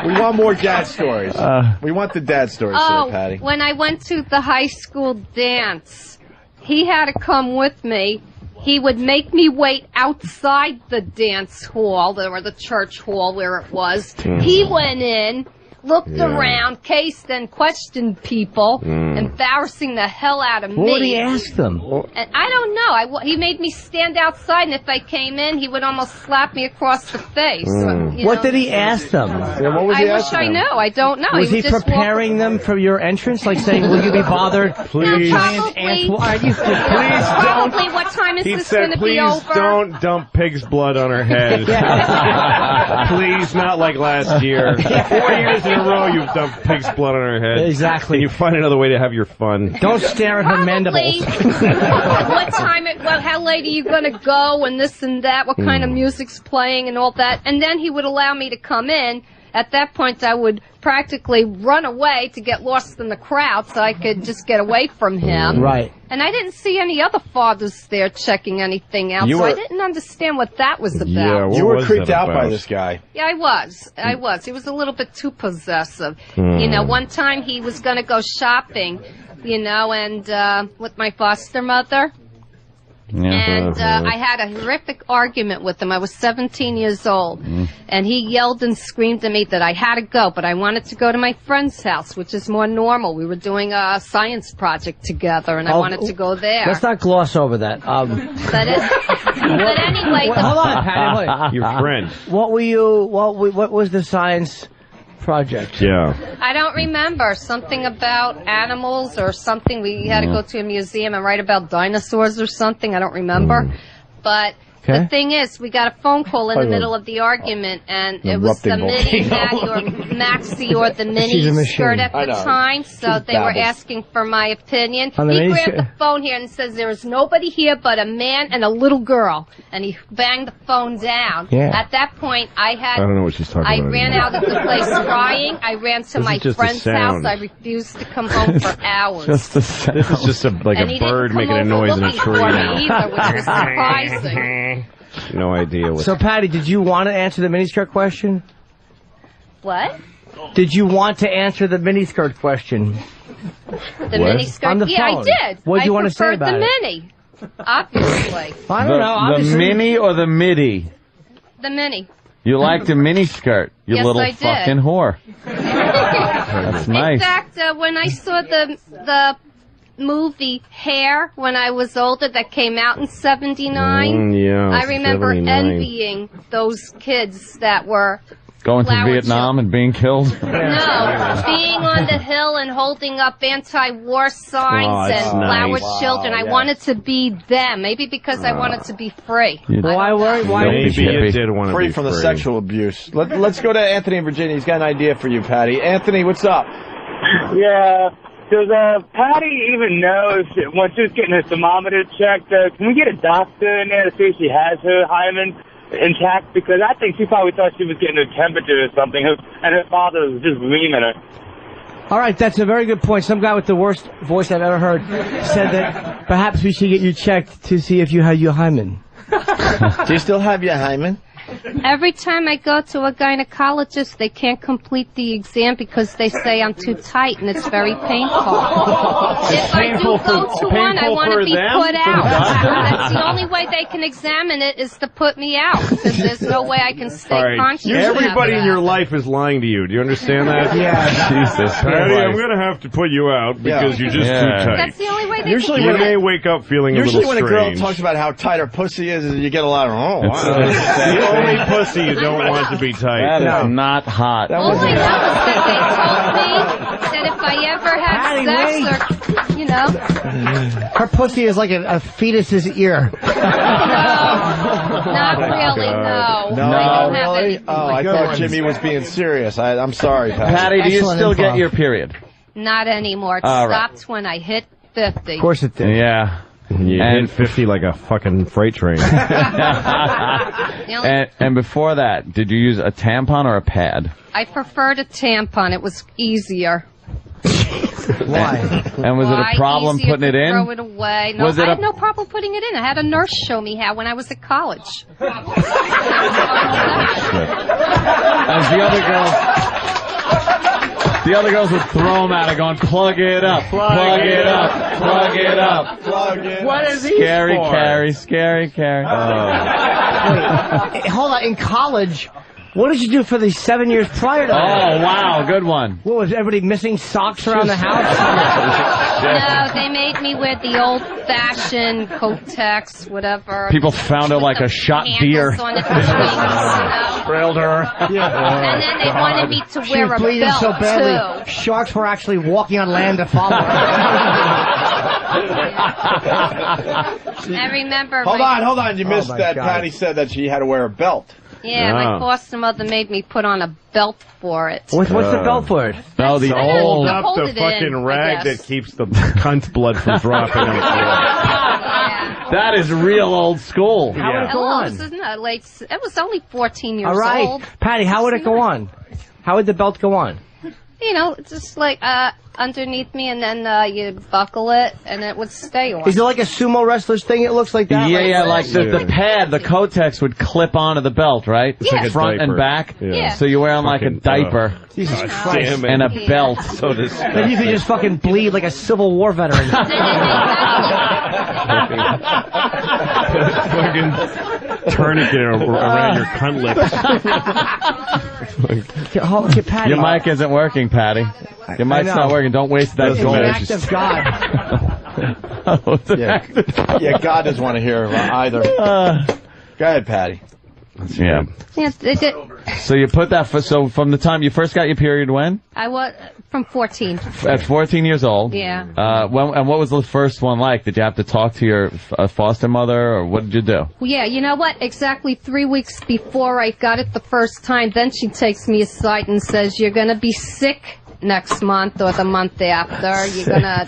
We want more dad stories. We want the dad stories today, Patty. When I went to the high school dance, he had to come with me. He would make me wait outside the dance hall, or the church hall where it was. He went in, looked around, cased and questioned people, embarrassing the hell out of me. What would he ask them? And I don't know. He made me stand outside, and if I came in, he would almost slap me across the face. You What know? did he ask them? What was I he wish asking I them? knew. I don't know. Was he would just walk- preparing them for your entrance? Like saying, will you be bothered? Please. Giant ant. Are you Probably. What time is He this said, going to be please over? don't dump pig's blood on her head. Please, not like last year. 4 years in a row you've dumped pig's blood on her head. Exactly. Can you find another way to have your fun? Don't stare at her mandibles. What time? How late are you going to go? And this and that. What kind of music's playing and all that? And then he would allow me to come in. At that point, I would practically run away to get lost in the crowd so I could just get away from him. Right. And I didn't see any other fathers there checking anything out, so I didn't understand what that was about. Yeah, what You were was creeped that out by about? this guy. Yeah, I was. He was a little bit too possessive. You know, one time he was going to go shopping, you know, and with my foster mother. And I had a horrific argument with him. I was 17 years old. And he yelled and screamed at me that I had to go, but I wanted to go to my friend's house, which is more normal. We were doing a science project together, and I wanted to go there. Let's not gloss over that. But anyway, Hold on, Patty. Wait. Your friend. What was the science project? Yeah. I don't remember. Something about animals or something. We had to go to a museum and write about dinosaurs or something. I don't remember. But the thing is, we got a phone call in the middle of the argument, and it was the mini Maddie or maxi or the mini skirt at the time, so they were asking for my opinion. He grabbed the phone here and says there is nobody here but a man and a little girl, and he banged the phone down. Yeah. At that point, I don't know what she's talking about. I ran out of the place crying. I ran to my friend's house. I refused to come home for hours. This is just a bird making a noise in a tree now. Either, which was surprising. No idea what. So, Patty, did you want to answer the miniskirt question? What? Did you want to answer the miniskirt question? The miniskirt? On the phone. Yeah, I did. What did you want to say about the it? mini, obviously. I don't know. Obviously. The mini or the midi? The mini. You like the mini skirt, you Yes, little I did. fucking whore. That's nice. In fact, when I saw the movie Hair when I was older that came out in 79, I remember 79. envying those kids that were Going to flower Vietnam and being killed? No, being on the hill and holding up anti-war signs and flower children. I wanted to be them. Maybe because I wanted to be free. Why worry? Why Maybe you did want to free be from the sexual abuse. Let's go to Anthony in Virginia. He's got an idea for you, Patty. Anthony, what's up? Yeah. Does Patty even know if when she's getting her thermometer checked? Can we get a doctor in there to see if she has her hymen intact? Because I think she probably thought she was getting her temperature or something, and her father was just reaming her. All right, that's a very good point. Some guy with the worst voice I've ever heard said that perhaps we should get you checked to see if you have your hymen. Do you still have your hymen? Every time I go to a gynecologist, they can't complete the exam because they say I'm too tight and it's very painful. If I do go to one, I want to be put out. That's the only way they can examine it is to put me out because there's no way I can stay conscious. Everybody in your life is lying to you. Do you understand that? Yeah. Jesus. Patty, I'm going to have to put you out because you're just too tight. That's the only way they Usually you can may wake up feeling a little Usually when a girl strange. talks about how tight her pussy is, you get a lot of, oh, It's wow. the only pussy you don't want to be tight. That is not hot. All I know is that they told me that if I ever had sex or, you know. Her pussy is like a fetus's ear. Not really, no. No, I don't have really? any. Oh, I thought Jimmy was being serious. I'm sorry, Patty. Patty, do you still get your period? Not anymore. It All right. stopped when I hit 50. Of course it did. Yeah. You hit 50 like a fucking freight train. And before that, did you use a tampon or a pad? I preferred a tampon. It was easier. Why? And was it a problem Easier putting it to in? Throw it away. No, I had no problem putting it in. I had a nurse show me how when I was at college. As the other girls would throw them at her going, plug it up, plug it up, plug it up. Plug it. What is he Scary for? Carrie, scary Carrie. Wait, hold on. In college, what did you do for the 7 years prior to that? Oh, wow, good one. What, was everybody missing socks around the house? No, they made me wear the old-fashioned Kotex, whatever. People found her like a shot deer. On it, wings, Trailed her. And then they wanted me to She wear was a bleeding belt, so badly, too. sharks were actually walking on land to follow her. I remember... Hold on. You missed that. God. Patty said that she had to wear a belt. Yeah, my foster mother made me put on a belt for it. What's the belt for it? No, the old... Hold up the fucking rag that keeps the cunt's blood from dropping on the floor. That is real old school. How would it go on? It was only 14 years All right. old. Patty, how would it go on? How would the belt go on? You know, just like underneath me, and then you buckle it, and it would stay on. Is it like a sumo wrestler's thing? It looks like that. Yeah, like the pad, the Kotex would clip onto the belt, right? It's like a front and diaper. back. Yeah. So you're wearing like a diaper. Jesus Christ. And a belt. So this. Then you could just fucking bleed like a Civil War veteran. Fucking tourniquet around your cunt lips. Patty. Your mic isn't working, Patty. Your mic's not working. Don't waste that It's gold. an act of God. Yeah, God doesn't want to hear either. Go ahead, Patty. Yeah. Yeah, it did. So you put that so from the time you first got your period when? I was from 14. At 14 years old. Yeah. And what was the first one like? Did you have to talk to your foster mother, or what did you do? Well, yeah, you know what? Exactly 3 weeks before I got it the first time, then she takes me aside and says, "You're gonna be sick next month or the month after.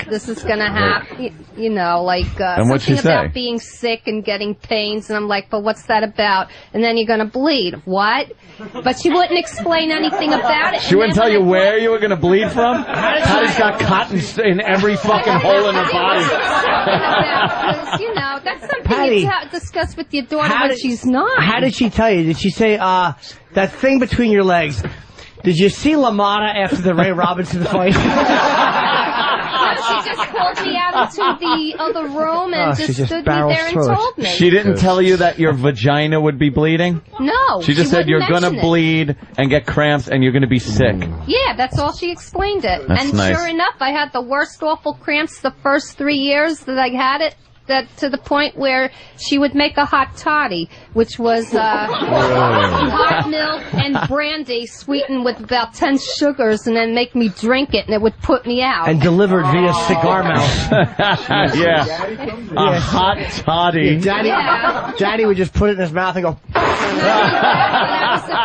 This is gonna happen." You know, like something about being sick and getting pains, and I'm like, "But what's that about?" And then you're gonna bleed. What? But she wouldn't explain anything about it. She wouldn't tell you where you were gonna bleed from? Patty's got cotton in every fucking hole in her body. You know, that's something you discuss with your daughter when she's not. How did she tell you? Did she say, that thing between your legs? Did you see LaMotta after the Ray Robinson fight? She just pulled me out into the other room and just stood me there and told me. She didn't tell you that your vagina would be bleeding? No. She just said you're going to bleed and get cramps and you're going to be sick. Yeah, that's all she explained it. That's and nice. Sure enough, I had the worst awful cramps the first 3 years that I had it. That to the point where she would make a hot toddy, which was hot milk and brandy sweetened with about 10 sugars, and then make me drink it, and it would put me out. And delivered via cigar mouth. Yeah. A hot toddy. Yeah, Daddy would just put it in his mouth and go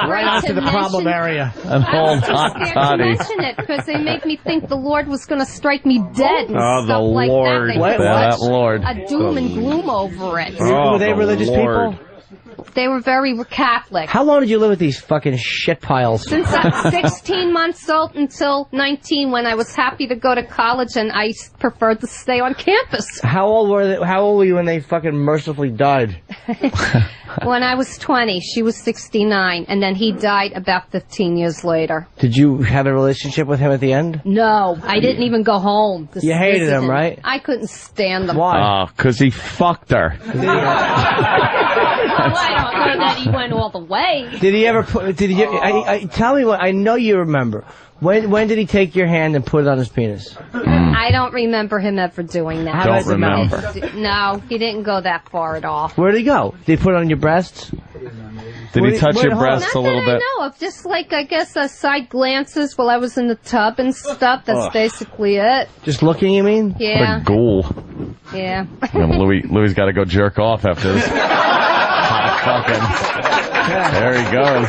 right onto the problem area. An old hot toddy. I mention it because they make me think the Lord was going to strike me dead and the stuff like Lord. that. That Lord. A doom and gloom over it. Were they religious people? They were very Catholic. How long did you live with these fucking shit piles? Since I was 16 months old until 19, when I was happy to go to college and I preferred to stay on campus. How old were you when they fucking mercifully died? When I was 20, she was 69, and then he died about 15 years later. Did you have a relationship with him at the end? No, I didn't even go home. You hated him, right? I couldn't stand him. Why? Oh, because he fucked her. Well, I don't know that he went all the way. Did he ever put? Did he? Tell me what. I know you remember. When did he take your hand and put it on his penis? I don't remember him ever doing that. Don't remember. No, he didn't go that far at all. Where did he go? Did he put it on your breasts? Did he touch your breasts a little bit? Not that I know of. Just like, I guess, side glances while I was in the tub and stuff. That's basically it. Just looking, you mean? Yeah. What a ghoul. Yeah. Louis got to go jerk off after this. Hot fucking. There he goes.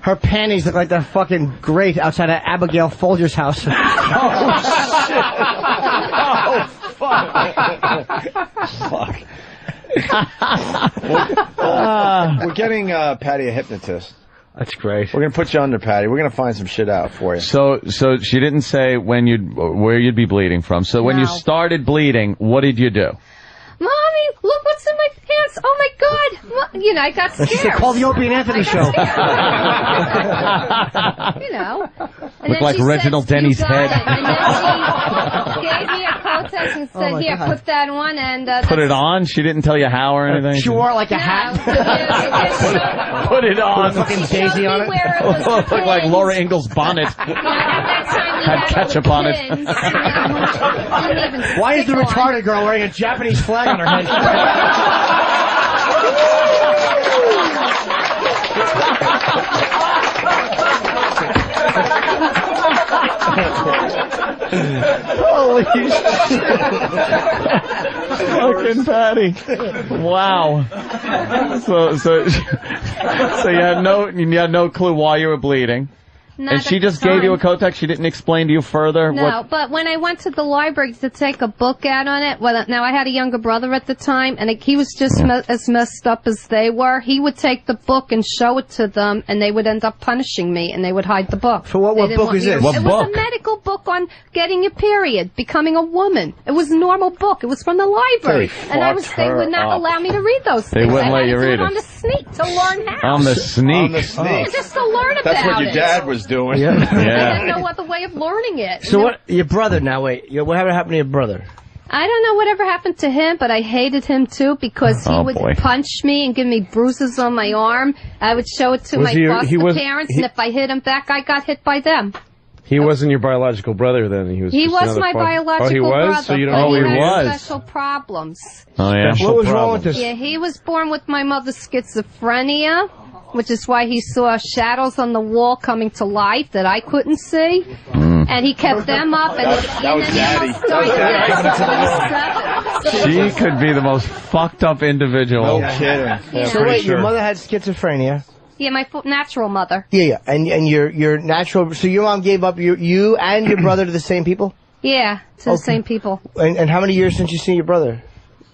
Her panties look like they're fucking grate outside of Abigail Folger's house. Oh, shit. Oh, fuck. Fuck. We're getting Patty a hypnotist. That's great. We're gonna put you under, Patty. We're gonna find some shit out for you. So she didn't say where you'd be bleeding from. So when you started bleeding, what did you do? Mommy, look what's in my pants. Oh, my God. You know, I got scared. It's called the Opie and Anthony Show. You know. Looked like Reginald Denny's head. And then she gave me a Kotex and said, here, put that on. And put it on? She didn't tell you how or anything? She wore it like a hat. Put it on. Put a fucking daisy on it. Looked like Laura Ingalls' bonnet. Had ketchup on it. Why is the retarded girl wearing a Japanese flag on her head? Holy shit. Fucking Patty. Wow. So you had no clue why you were bleeding. And she just gave you a Kotex? She didn't explain to you further? No, but when I went to the library to take a book out on it, now I had a younger brother at the time, and he was just as messed up as they were. He would take the book and show it to them, and they would end up punishing me, and they would hide the book. For what book is this? It was a medical book on getting your period, becoming a woman. It was a normal book. It was from the library. And they would not allow me to read those things. They wouldn't let you read it. On the sneak to learn how. On the sneak. On the sneak. Just to learn about it. That's what your dad was doing. Yeah. I didn't know what the way of learning it. So what? Your brother? Now wait. Whatever happened to your brother? I don't know whatever happened to him, but I hated him too because he would punch me and give me bruises on my arm. I would show it to my foster parents, and if I hit him back, I got hit by them. He wasn't your biological brother then. He was. He just was another my father. biological Oh, he was. brother. So you don't. But Oh, he had was. special problems. Oh yeah. What was wrong with this? Yeah, he was born with my mother's schizophrenia, which is why he saw shadows on the wall coming to life that I couldn't see. And he kept them up, and She could be the most fucked up individual. No kidding. Yeah. So wait, your mother had schizophrenia. Yeah, my natural mother. Yeah, and your natural. So your mom gave up you and your brother to the same people. Yeah, to the same people. And how many years since you seen your brother?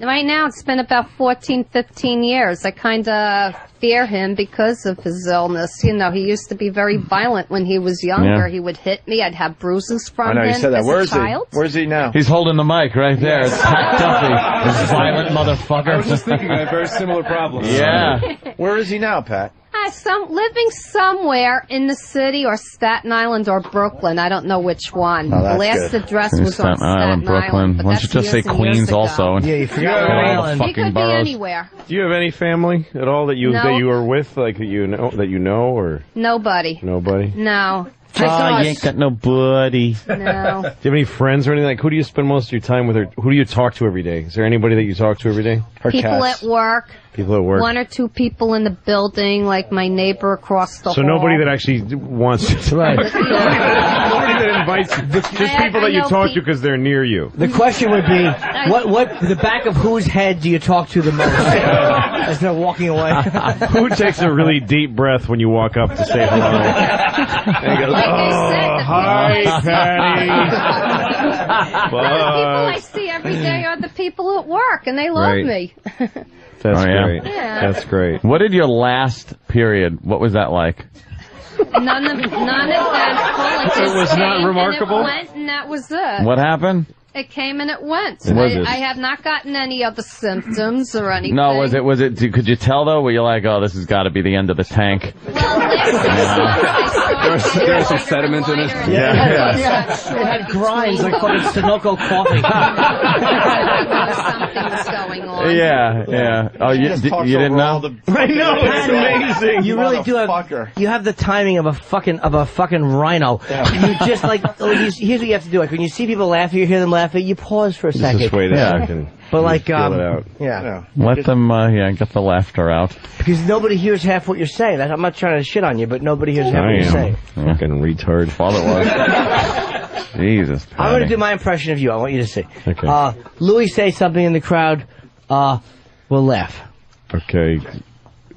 Right now, it's been about 14, 15 years. I kind of fear him because of his illness. You know, he used to be very violent when he was younger. Yeah. He would hit me. I'd have bruises from I know, him you said that. as Where a is child. he? Where's he now? He's holding the mic right there. It's Pat Duffy, this violent motherfucker. I was just thinking I had very similar problems. Yeah. Where is he now, Pat? Living somewhere in the city or Staten Island or Brooklyn. I don't know which one. Oh, the that's last good. address was on Staten Island, Brooklyn. but Why don't you that's just say years and years Queens ago. also? Yeah, you forgot All the Island. He fucking could boroughs. be anywhere. Do you have any family at all that you are with, like that you know or Nobody. nobody? No. You ain't got no buddy. No. Do you have any friends or anything? Like, who do you spend most of your time with, or who do you talk to every day? Is there anybody that you talk to every day? People at work. People at work. One or two people in the building, like my neighbor across the hall. So nobody that actually wants to. Right. Nobody that invites you. Just people that you talk to because they're near you. The question would be, what the back of whose head do you talk to the most as they're walking away? Who takes a really deep breath when you walk up to say hello? And he goes, hi, Patty. The people I see every day are the people at work, and they love Right. me. That's great. Yeah. That's great. What did your last period, what was that like? None eventful. It was not remarkable? And it went, and that was it. What happened? It came and it went. Was it? I have not gotten any other symptoms or anything. No, was it, could you tell though? Were you like, oh, this has got to be the end of the tank? There was some sediment in it. Yeah. It had grinds like fucking Sunoco coffee. Something was going on. Yeah. Oh, you didn't know? I know, it's amazing. You really do have. You have the timing of a fucking rhino. You just like. Here's what you have to do. Like when you see people laughing, you hear them laughing. You pause for a second. Just wait a second. But like, feel it out. yeah. Let them, get the laughter out. Because nobody hears half what you're saying. I'm not trying to shit on you, but nobody hears half what you're saying. Fucking retard. Father was. Jesus. I'm going to do my impression of you. I want you to see. Okay. Louis say something in the crowd. We'll laugh. Okay.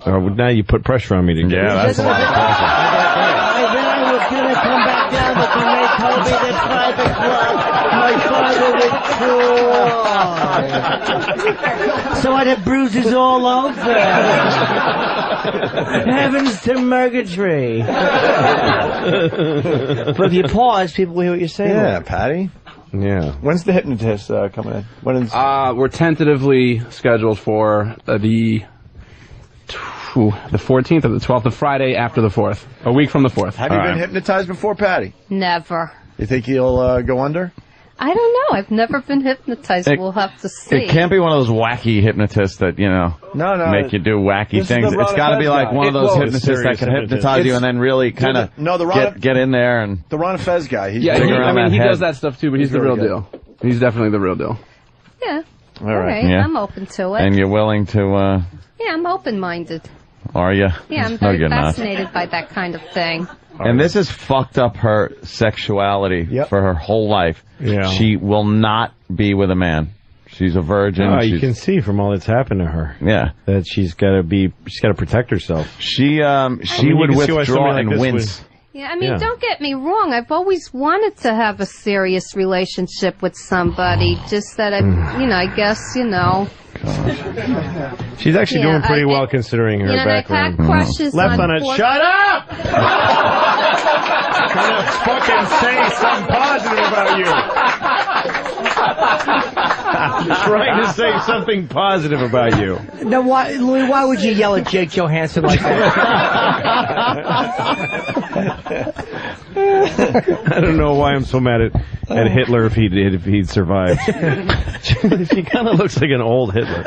Now you put pressure on me to get it. That's a lot of pressure. Then I was going to come back down, but then they told me that 5 o'clock my father would cry. So I'd have bruises all over. Heavens to Murgatroyd. But if you pause, people will hear what you're saying. Yeah, Patty. Yeah. When's the hypnotist coming in? When is? We're tentatively scheduled for the 14th or the 12th, the Friday after the 4th, a week from the 4th. Have you been hypnotized before, Patty? Never. You think he'll go under? I don't know. I've never been hypnotized. We'll have to see. It can't be one of those wacky hypnotists that, No. make you do wacky This is things. the It's got to be like one of those hypnotists that can hypnotize you and then really kind of get in there and... The Ron Fez guy. He does that stuff too, but he's the real deal. He's definitely the real deal. Yeah. All right. Okay, Yeah. I'm open to it. And you're willing to... Yeah, I'm open-minded. Are you? Yeah, I'm No, very you're not. fascinated by that kind of thing. And this has fucked up her sexuality for her whole life. Yeah. She will not be with a man. She's a virgin. Oh, you can see from all that's happened to her. Yeah. That she's got to protect herself. She would withdraw and wince. Yeah, I mean, don't get me wrong. I've always wanted to have a serious relationship with somebody. Just that I guess. She's actually doing pretty well considering her background. I've had crushes Left on it. Shut up! Fucking say something positive about you. I'm trying to say something positive about you. Now, Louis, why would you yell at Jake Johansson like that? I don't know why I'm so mad at Hitler if he'd survived. He kind of looks like an old Hitler.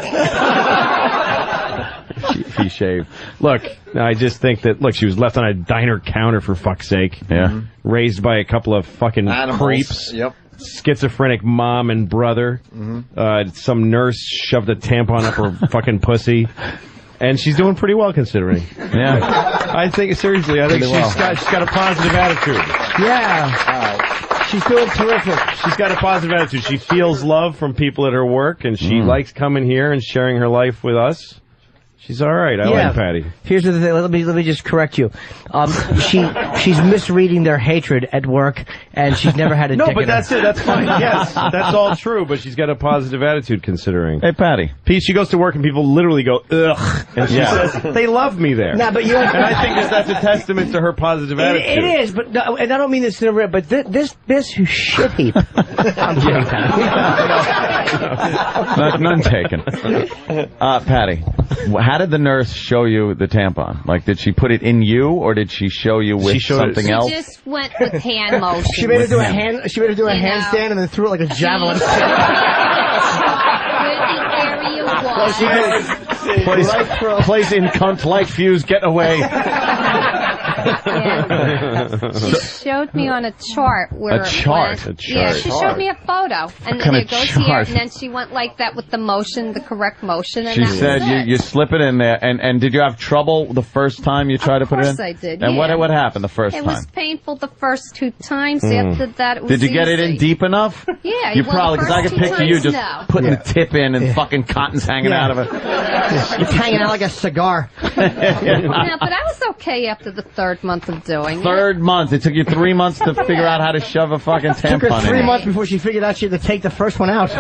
if he shaved. Look, I just think that, she was left on a diner counter, for fuck's sake. Yeah. Raised by a couple of fucking Animals. creeps. Yep. Schizophrenic mom and brother. Some nurse shoved a tampon up her fucking pussy. And she's doing pretty well, considering. Yeah. I think, seriously, she's got a positive attitude. Yeah. She's doing terrific. She's got a positive attitude. She feels love from people at her work, and she likes coming here and sharing her life with us. She's all right. I like Patty. Here's the thing. Let me just correct you. She's misreading their hatred at work, and she's never had a dick in her. That's it. That's fine. Yes, that's all true. But she's got a positive attitude, considering. Hey, Patty. Pete, she goes to work and people literally go ugh, and she says they love me there. Nah, but and I think that's a testament to her positive attitude. It is, but and I don't mean this in a rip, but this shit heap. I'm kidding, Patty. None taken. Patty, how did the nurse show you the tampon? Like, did she put it in you, or did she show you with something else? She just went with hand motion. She made her do a handstand and then threw it like a javelin. Place in cunt, light fuse, get away. She showed me on a chart where a chart. Yeah, she showed me a photo, and then it goes here, and then she went like that with the motion, the correct motion. And she said you slip it in there, and did you have trouble the first time you tried to put it in? Of course I did. And what happened the first time? It was painful the first 2 times. After that, it was Did you get it in deep enough? Yeah, you probably, because I could picture you just putting the tip in and fucking cotton's hanging out of it. It's hanging out like a cigar. No, but I was okay after the 3rd month of doing it. 3rd month. It took you 3 months to figure out how to shove a fucking tampon in. It took her 3 months before she figured out she had to take the first one out.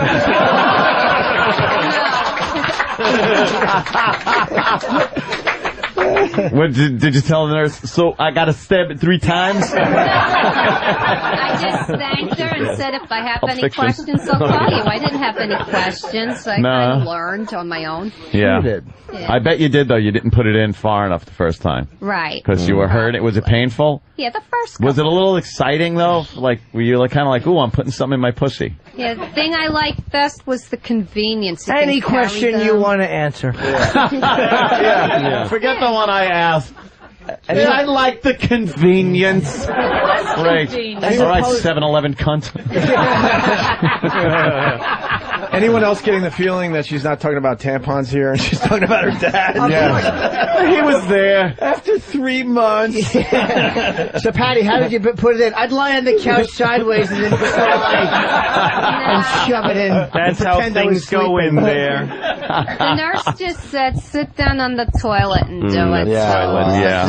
What, did you tell the nurse, so I got to stab it 3 times? I just thanked her and said, if I have any questions, I'll call you. I didn't have any questions. I kind of learned on my own. Yeah. I bet you did, though. You didn't put it in far enough the first time. Right. Because you were hurt. Was it painful? Yeah, the first Was it a little exciting, though? Like, were you kind of like, ooh, I'm putting something in my pussy? Yeah, the thing I liked best was the convenience. You Any question you want to answer. Forget the one I asked. And I like the convenience. Great. All right, 7-Eleven cunt. Anyone else getting the feeling that she's not talking about tampons here and she's talking about her dad? Yeah. He was there. After 3 months. So, Patty, how did you put it in? I'd lie on the couch sideways and then cry and shove it in. That's how things go in there. The nurse just said, sit down on the toilet and do it.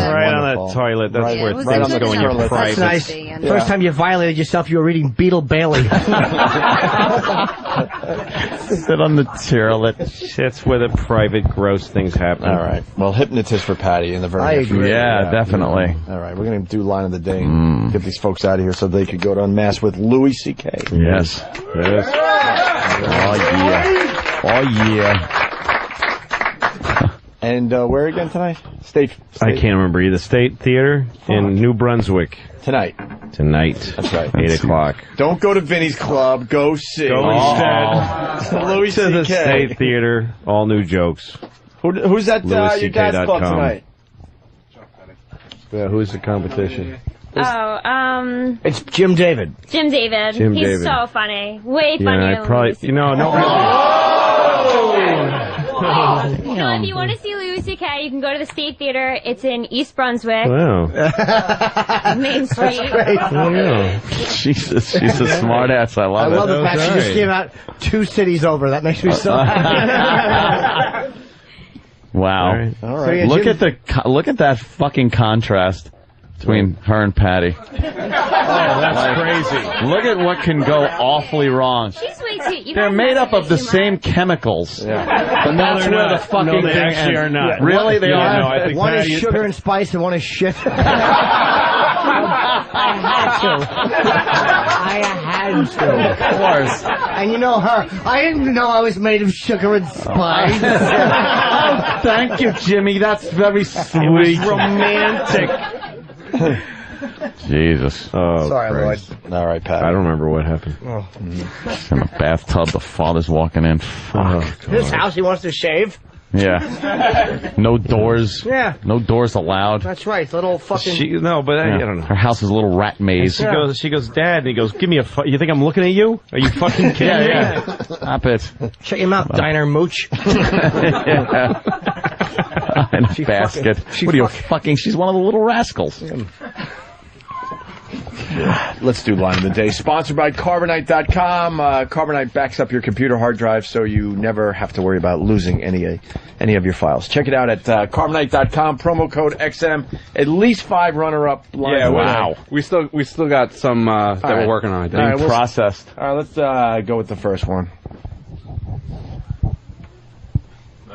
Right on the toilet. That's where things go in your private. That's nice. First time you violated yourself, you were reading Beetle Bailey. Sit on the toilet. That's where the private, gross things happen. All right. Well, hypnotist for Patty in the very near future. Yeah, definitely. All right. We're going to do line of the day. Get these folks out of here so they could go to Unmasked with Louis C.K. Yes. Yes. Oh, yeah. Oh, yeah. And where again tonight? State. I can't remember. Either State Theater in New Brunswick. Tonight. That's right. 8 o'clock. Don't go to Vinny's Club. Go see. Go instead. Louis to the C.K. State Theater. All new jokes. Who's at your dad's club tonight? Yeah, who's the competition? It's Jim David. Jim David. He's so funny. Way funnier than Louis C.K. So if you want to see Louis C.K., you can go to the State Theater. It's in East Brunswick. Wow. Main Street. Oh, yeah. Jesus, she's a smart ass. I love it. I love the fact she just came out 2 cities over. That makes me so happy. Wow. All right. Look at that fucking contrast between her and Patty. That's crazy. Look at what can go awfully wrong. She's way too. They're made up of the same chemicals. Yeah. And that's where the fucking they thing actually ends. are not. Really? They are? No, I think one is Patty sugar and spice and one is shit. I had to. Of course. And you know her. I didn't know I was made of sugar and spice. Oh, thank you, Jimmy. That's very sweet. It was romantic. Jesus. Oh, Sorry, Christ. Lloyd. All right, Pat. I don't remember what happened. In the bathtub, the father's walking in. Fuck. His house, he wants to shave. Yeah. No doors. Yeah. No doors allowed. That's right. Little fucking. I don't know. Her house is a little rat maze. She goes, Dad, and he goes, give me a you think I'm looking at you? Are you fucking kidding me? Yeah. Stop it. Shut your mouth, diner mooch. Yeah. In a basket. What are you fucking? She's one of the little rascals. Let's do line of the day. Sponsored by Carbonite.com. Carbonite backs up your computer hard drive so you never have to worry about losing any of your files. Check it out at Carbonite.com. Promo code XM. At least 5 runner-up lines. Yeah, wow. We still got some that we're working on. All right, processed. All right, let's go with the first one.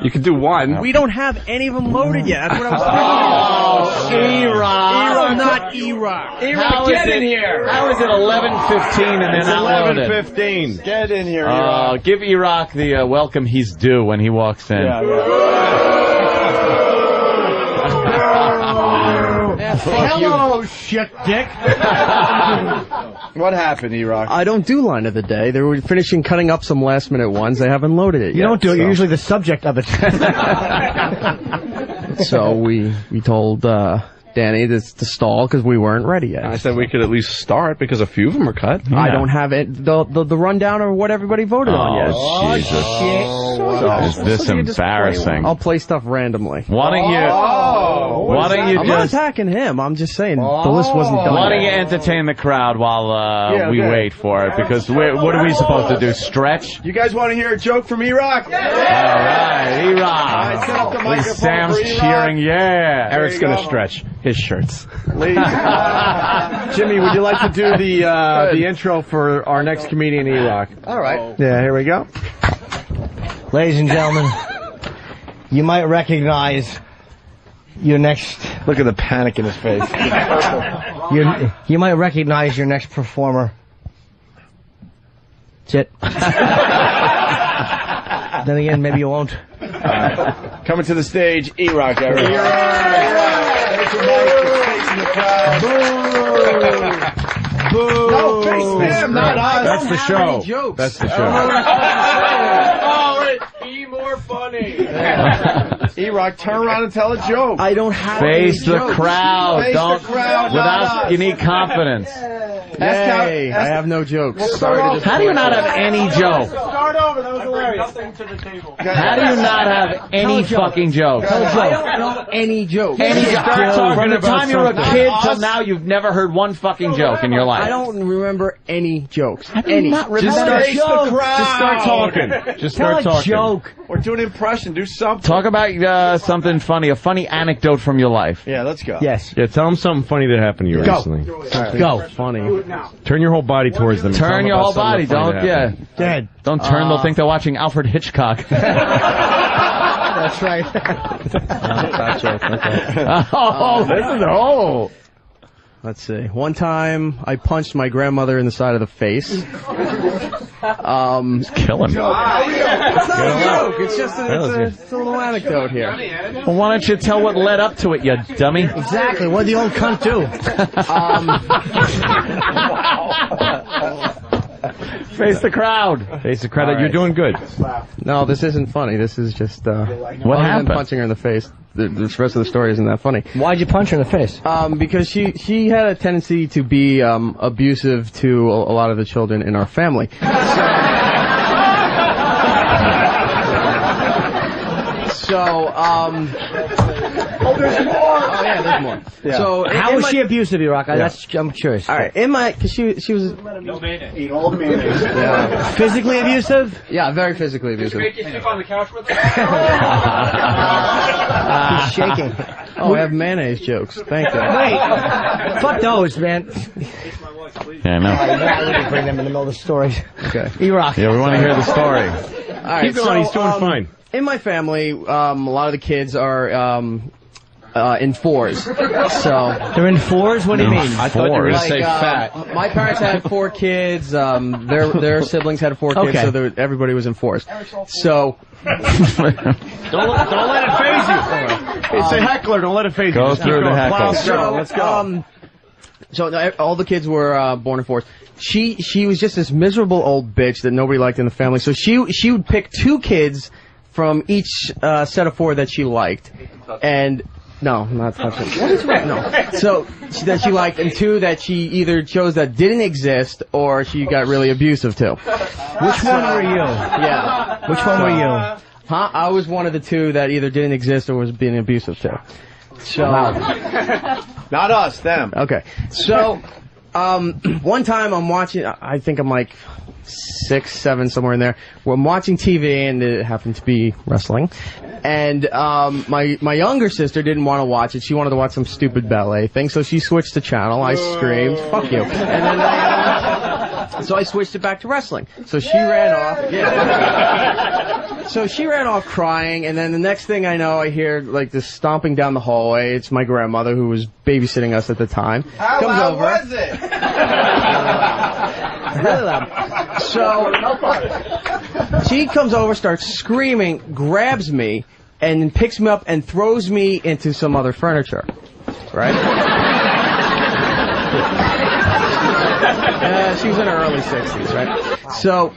You can do one. We don't have any of them loaded yet. That's what I was thinking. E-Rock. Not E-Rock. E-Rock, get in here. How is it 11:15 and then not loaded? 11:15. Get in here, E-Rock. Give E-Rock the welcome he's due when he walks in. Hello, shit dick. What happened, E-Rock? I don't do line of the day. They were finishing cutting up some last-minute ones. They haven't loaded it yet. You don't do it. You're usually the subject of it. So we told Danny to stall because we weren't ready yet. I said we could at least start because a few of them are cut. Yeah. I don't have it. The rundown of what everybody voted on yet. Oh, Jesus. Is this embarrassing? I'll play stuff randomly. Why don't you I'm not attacking him. I'm just saying the list wasn't done. Why don't you entertain the crowd while we wait for it? Because what are we supposed to do? Stretch? You guys want to hear a joke from E-Rock? All right, E-Rock. Set up the microphone Sam's for E-Rock. cheering, yeah. Eric's going to stretch his shirts. Jimmy, would you like to do the intro for our next comedian, E-Rock? All right. Yeah, here we go. Ladies and gentlemen, you might recognize your next... Look at the panic in his face. You might recognize your next performer. That's it. Then again, maybe you won't. Coming to the stage, E-Rock, Eric. Boo! No, face them, not us. That's the show. That's the show. Be more funny. E-Rock, turn around and tell a joke. I don't have Face any the jokes. crowd. Face Don't. the crowd, Without, you need confidence. Yay, I have no jokes. How do you not have any joke? Start over. That was hilarious. Nothing to the table. How do you not have any fucking jokes? I don't know any jokes. From the time you were a kid till now, you've never heard one fucking joke in your life. I don't remember any jokes. Any. Just start talking. Just start talking. Joke. Or do an impression. Do something. Talk about something funny, a funny anecdote from your life. Yeah, let's go. Yes. Yeah, tell them something funny that happened to you recently. Go. Funny. Turn your whole body towards them. Turn your whole body. Don't Dead. Don't turn. They'll think they're watching Alfred Hitchcock. That's right. That joke. Okay. Let's see. One time, I punched my grandmother in the side of the face. He's killing me. It's not a joke. It's just it's a little anecdote here. Well, why don't you tell what led up to it, you dummy? Exactly. What did the old cunt do? Face the crowd. Face the crowd. You're doing good. No, this isn't funny. This is just what other happened? than punching her in the face. The rest of the story isn't that funny. Why'd you punch her in the face? Because she had a tendency to be abusive to a lot of the children in our family. There's more. Oh yeah, there's more. Yeah. So how was she abusive, E-Rock? I'm curious. All right, because she was No mayonnaise. Eat all the mayonnaise. yeah. Physically abusive? Yeah, very physically abusive. Make you sleep on the couch with her? He's shaking. Oh, I have mayonnaise jokes. Thank you. Wait, fuck those, man. Yeah, I know. We can bring them in the middle of the story. Okay. E-Rock. Yeah, we want to hear the story. All right, Keep going. He's doing fine. In my family, a lot of the kids are in fours. So they're in fours. What do you mean? I thought you were going to say fat. My parents had 4 kids. Their siblings had 4 kids. Okay. So everybody was in fours. So Don't let it phase you. It's a heckler. Don't let it phase you. Go Just through keep the going. heckle. Let's go. So all the kids were born in fours. She was just this miserable old bitch that nobody liked in the family. So she would pick 2 kids from each set of 4 that she liked, and no, not touching. What is right? No. So that she liked, and 2 that she either chose that didn't exist or she got really abusive to. Which one were you? Yeah. Which one were you? Huh? I was one of the 2 that either didn't exist or was being abusive to. So. Not us, them. Okay. So, one time I'm watching, I think I'm like 6, 7, somewhere in there. Well, I'm watching TV, and it happened to be wrestling. And my younger sister didn't want to watch it. She wanted to watch some stupid ballet thing, so she switched the channel. I screamed, "Fuck you!" And then so I switched it back to wrestling. So she ran off. Yeah. So she ran off crying, and then the next thing I know, I hear like this stomping down the hallway. It's my grandmother, who was babysitting us at the time. How comes loud over. was it? Really loud. So she comes over, starts screaming, grabs me, and then picks me up and throws me into some other furniture. Right? She was in her early 60s, right? So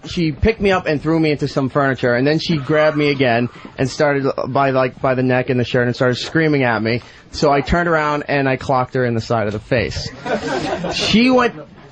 she picked me up and threw me into some furniture, and then she grabbed me again and started by the neck and the shirt and started screaming at me. So I turned around and I clocked her in the side of the face.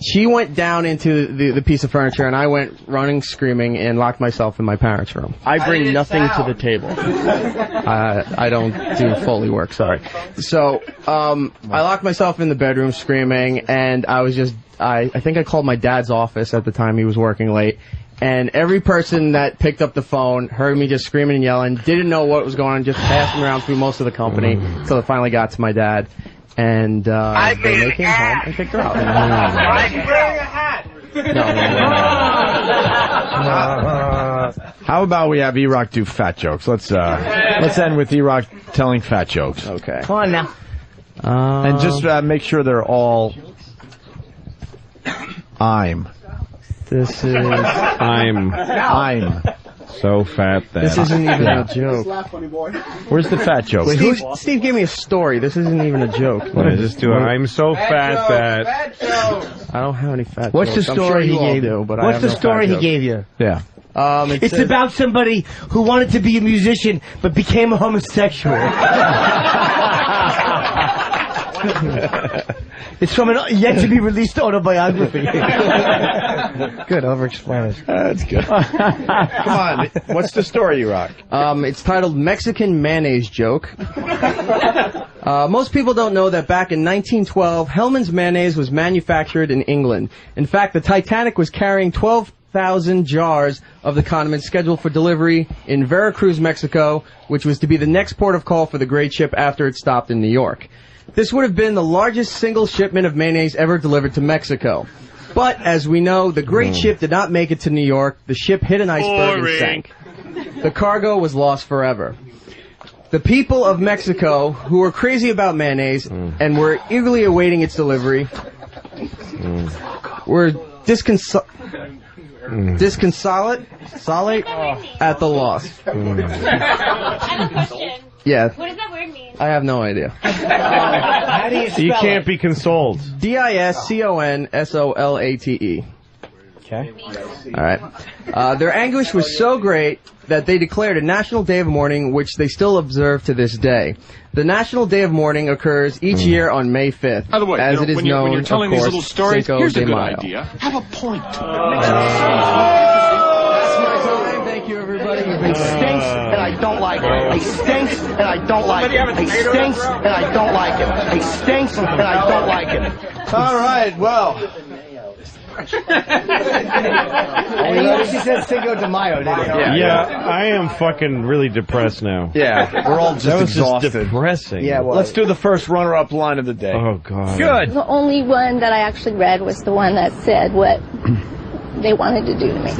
She went down into the piece of furniture, and I went running, screaming, and locked myself in my parents' room. I bring nothing to the table. I don't do Foley work, sorry. So, I locked myself in the bedroom screaming, and I was just, I think I called my dad's office at the time. He was working late. And every person that picked up the phone heard me just screaming and yelling, didn't know what was going on, just passing around through most of the company until it finally got to my dad. And they came home and picked her up. I'm wearing a hat. How about we have E-Rock do fat jokes? Let's end with E-Rock telling fat jokes. Okay. Come on now. And just make sure they're all This is I'm so fat that this isn't even a joke. Where's the fat joke? Wait, Steve gave me a story. This isn't even a joke. Just do I'm so fat that. I don't have any fat What's jokes. the story he gave you? What's the story he gave you? Yeah. It's about somebody who wanted to be a musician but became a homosexual. It's from a yet-to-be-released autobiography. Good, over-explain it. That's good. Come on, what's the story, you rock? It's titled Mexican Mayonnaise Joke. Most people don't know that back in 1912, Hellman's mayonnaise was manufactured in England. In fact, the Titanic was carrying 12,000 jars of the condiment scheduled for delivery in Veracruz, Mexico, which was to be the next port of call for the great ship after it stopped in New York. This would have been the largest single shipment of mayonnaise ever delivered to Mexico. But, as we know, the great ship did not make it to New York. The ship hit an iceberg and sank. The cargo was lost forever. The people of Mexico, who were crazy about mayonnaise and were eagerly awaiting its delivery, were disconsolate at the loss. I have a question. Yeah. What does that word mean? I have no idea. How do you spell You can't be consoled. DISCONSOLATE. Okay. All right. Their anguish was so great that they declared a national day of mourning, which they still observe to this day. The National Day of Mourning occurs each year on May 5th. By the way, as it is known, when you're telling of these course, little stories, Cinco here's de a good Mayo. idea. Have a point. Thank you, everybody. You've been He stinks, and I don't like it. He stinks, and I don't like it. He stinks, and I don't like it. He stinks, and I don't like it. All right, well. And he actually said Cinco de Mayo, didn't he? Yeah, I am fucking really depressed now. Yeah, we're all just That was exhausted. Just depressing. Yeah, well, Let's do the first runner-up line of the day. Oh, God. Good. The only one that I actually read was the one that said what they wanted to do to me.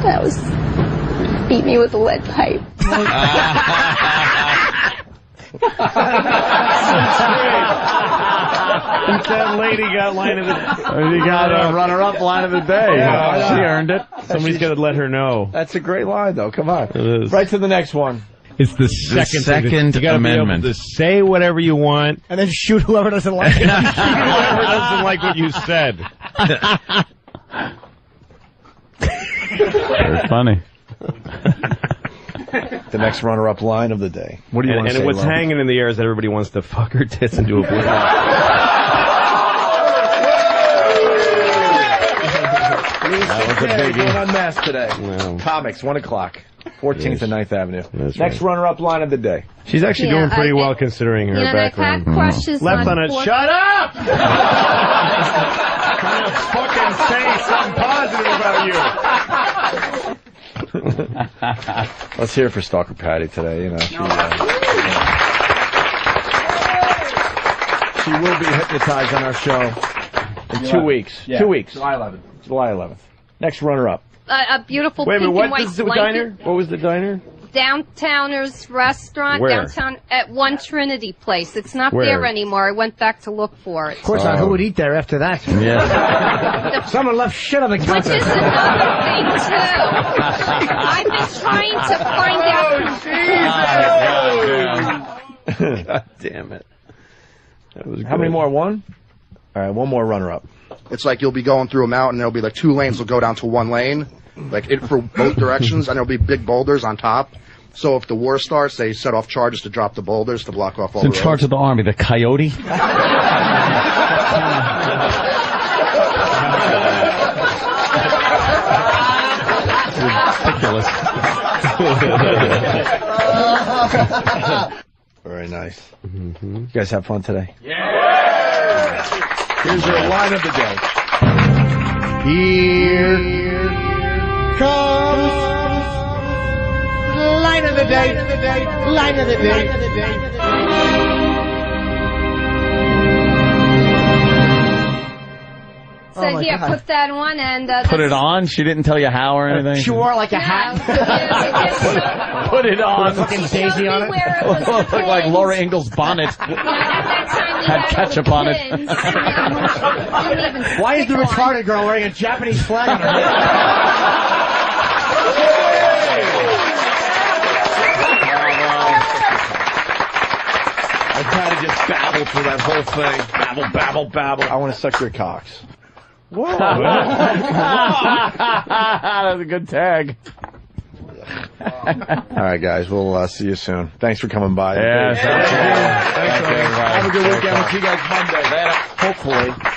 That was beat me with a lead pipe. That lady got line of the. You got a runner-up line of the day. Yeah, she earned it. Somebody's got to let her know. That's a great line, though. Come on. It is. Right to the next one. It's the second Second you gotta Amendment. Be able to say whatever you want. and then shoot whoever doesn't like it. Whoever doesn't like what you said. Very funny. The next runner-up line of the day. What do you want to say, And what's Lo? hanging in the air is that everybody wants to fuck her tits into a blue ball. That was a biggie. Going unmasked today. No. Comics, 1 o'clock. 14th Yes. and 9th Avenue. That's Next right. runner-up line of the day. She's actually doing pretty well considering her background. I've had crushes Left on it. poor- Shut up! Trying to fucking say something positive about you. Let's hear it for Stalker Patty today. You know, she will be hypnotized on our show in 2 weeks. Yeah. 2 weeks. July 11th. July 11th. Next runner-up. A beautiful Wait a pink minute, and what white is the blanket. diner? What was the diner? Downtowners restaurant Where? downtown at One Trinity Place. It's not Where? there anymore. I went back to look for it. Of course not. Who would eat there after that? Yeah. Someone left shit on the Which counter. is another thing too. I've been trying to find out. God damn it. That was How many more? One? All right, one more runner-up. It's like you'll be going through a mountain, there'll be like 2 lanes will go down to 1 lane, like it for both directions, and there'll be big boulders on top. So if the war starts, they set off charges to drop the boulders to block off all It's in the roads. charge of the army, the coyote. ridiculous. Very nice. You guys have fun today? Yeah! Here's your line of the day. Here comes line of the day. Line of the day. So here, God. put that on and Put it on? She didn't tell you how or anything? She wore it like a hat. Put it on. Put a fucking daisy on it. Looked like Laura Ingalls' bonnet. Had ketchup on it. Why is the retarded girl wearing a Japanese flag on her head? I kind of just babbled through that whole thing. Babble, babble, babble. I want to suck your cocks. Whoa. That was a good tag. All right, guys. We'll see you soon. Thanks for coming by. Yeah, Thank you. Have a good weekend. We'll see you guys Monday. Hopefully.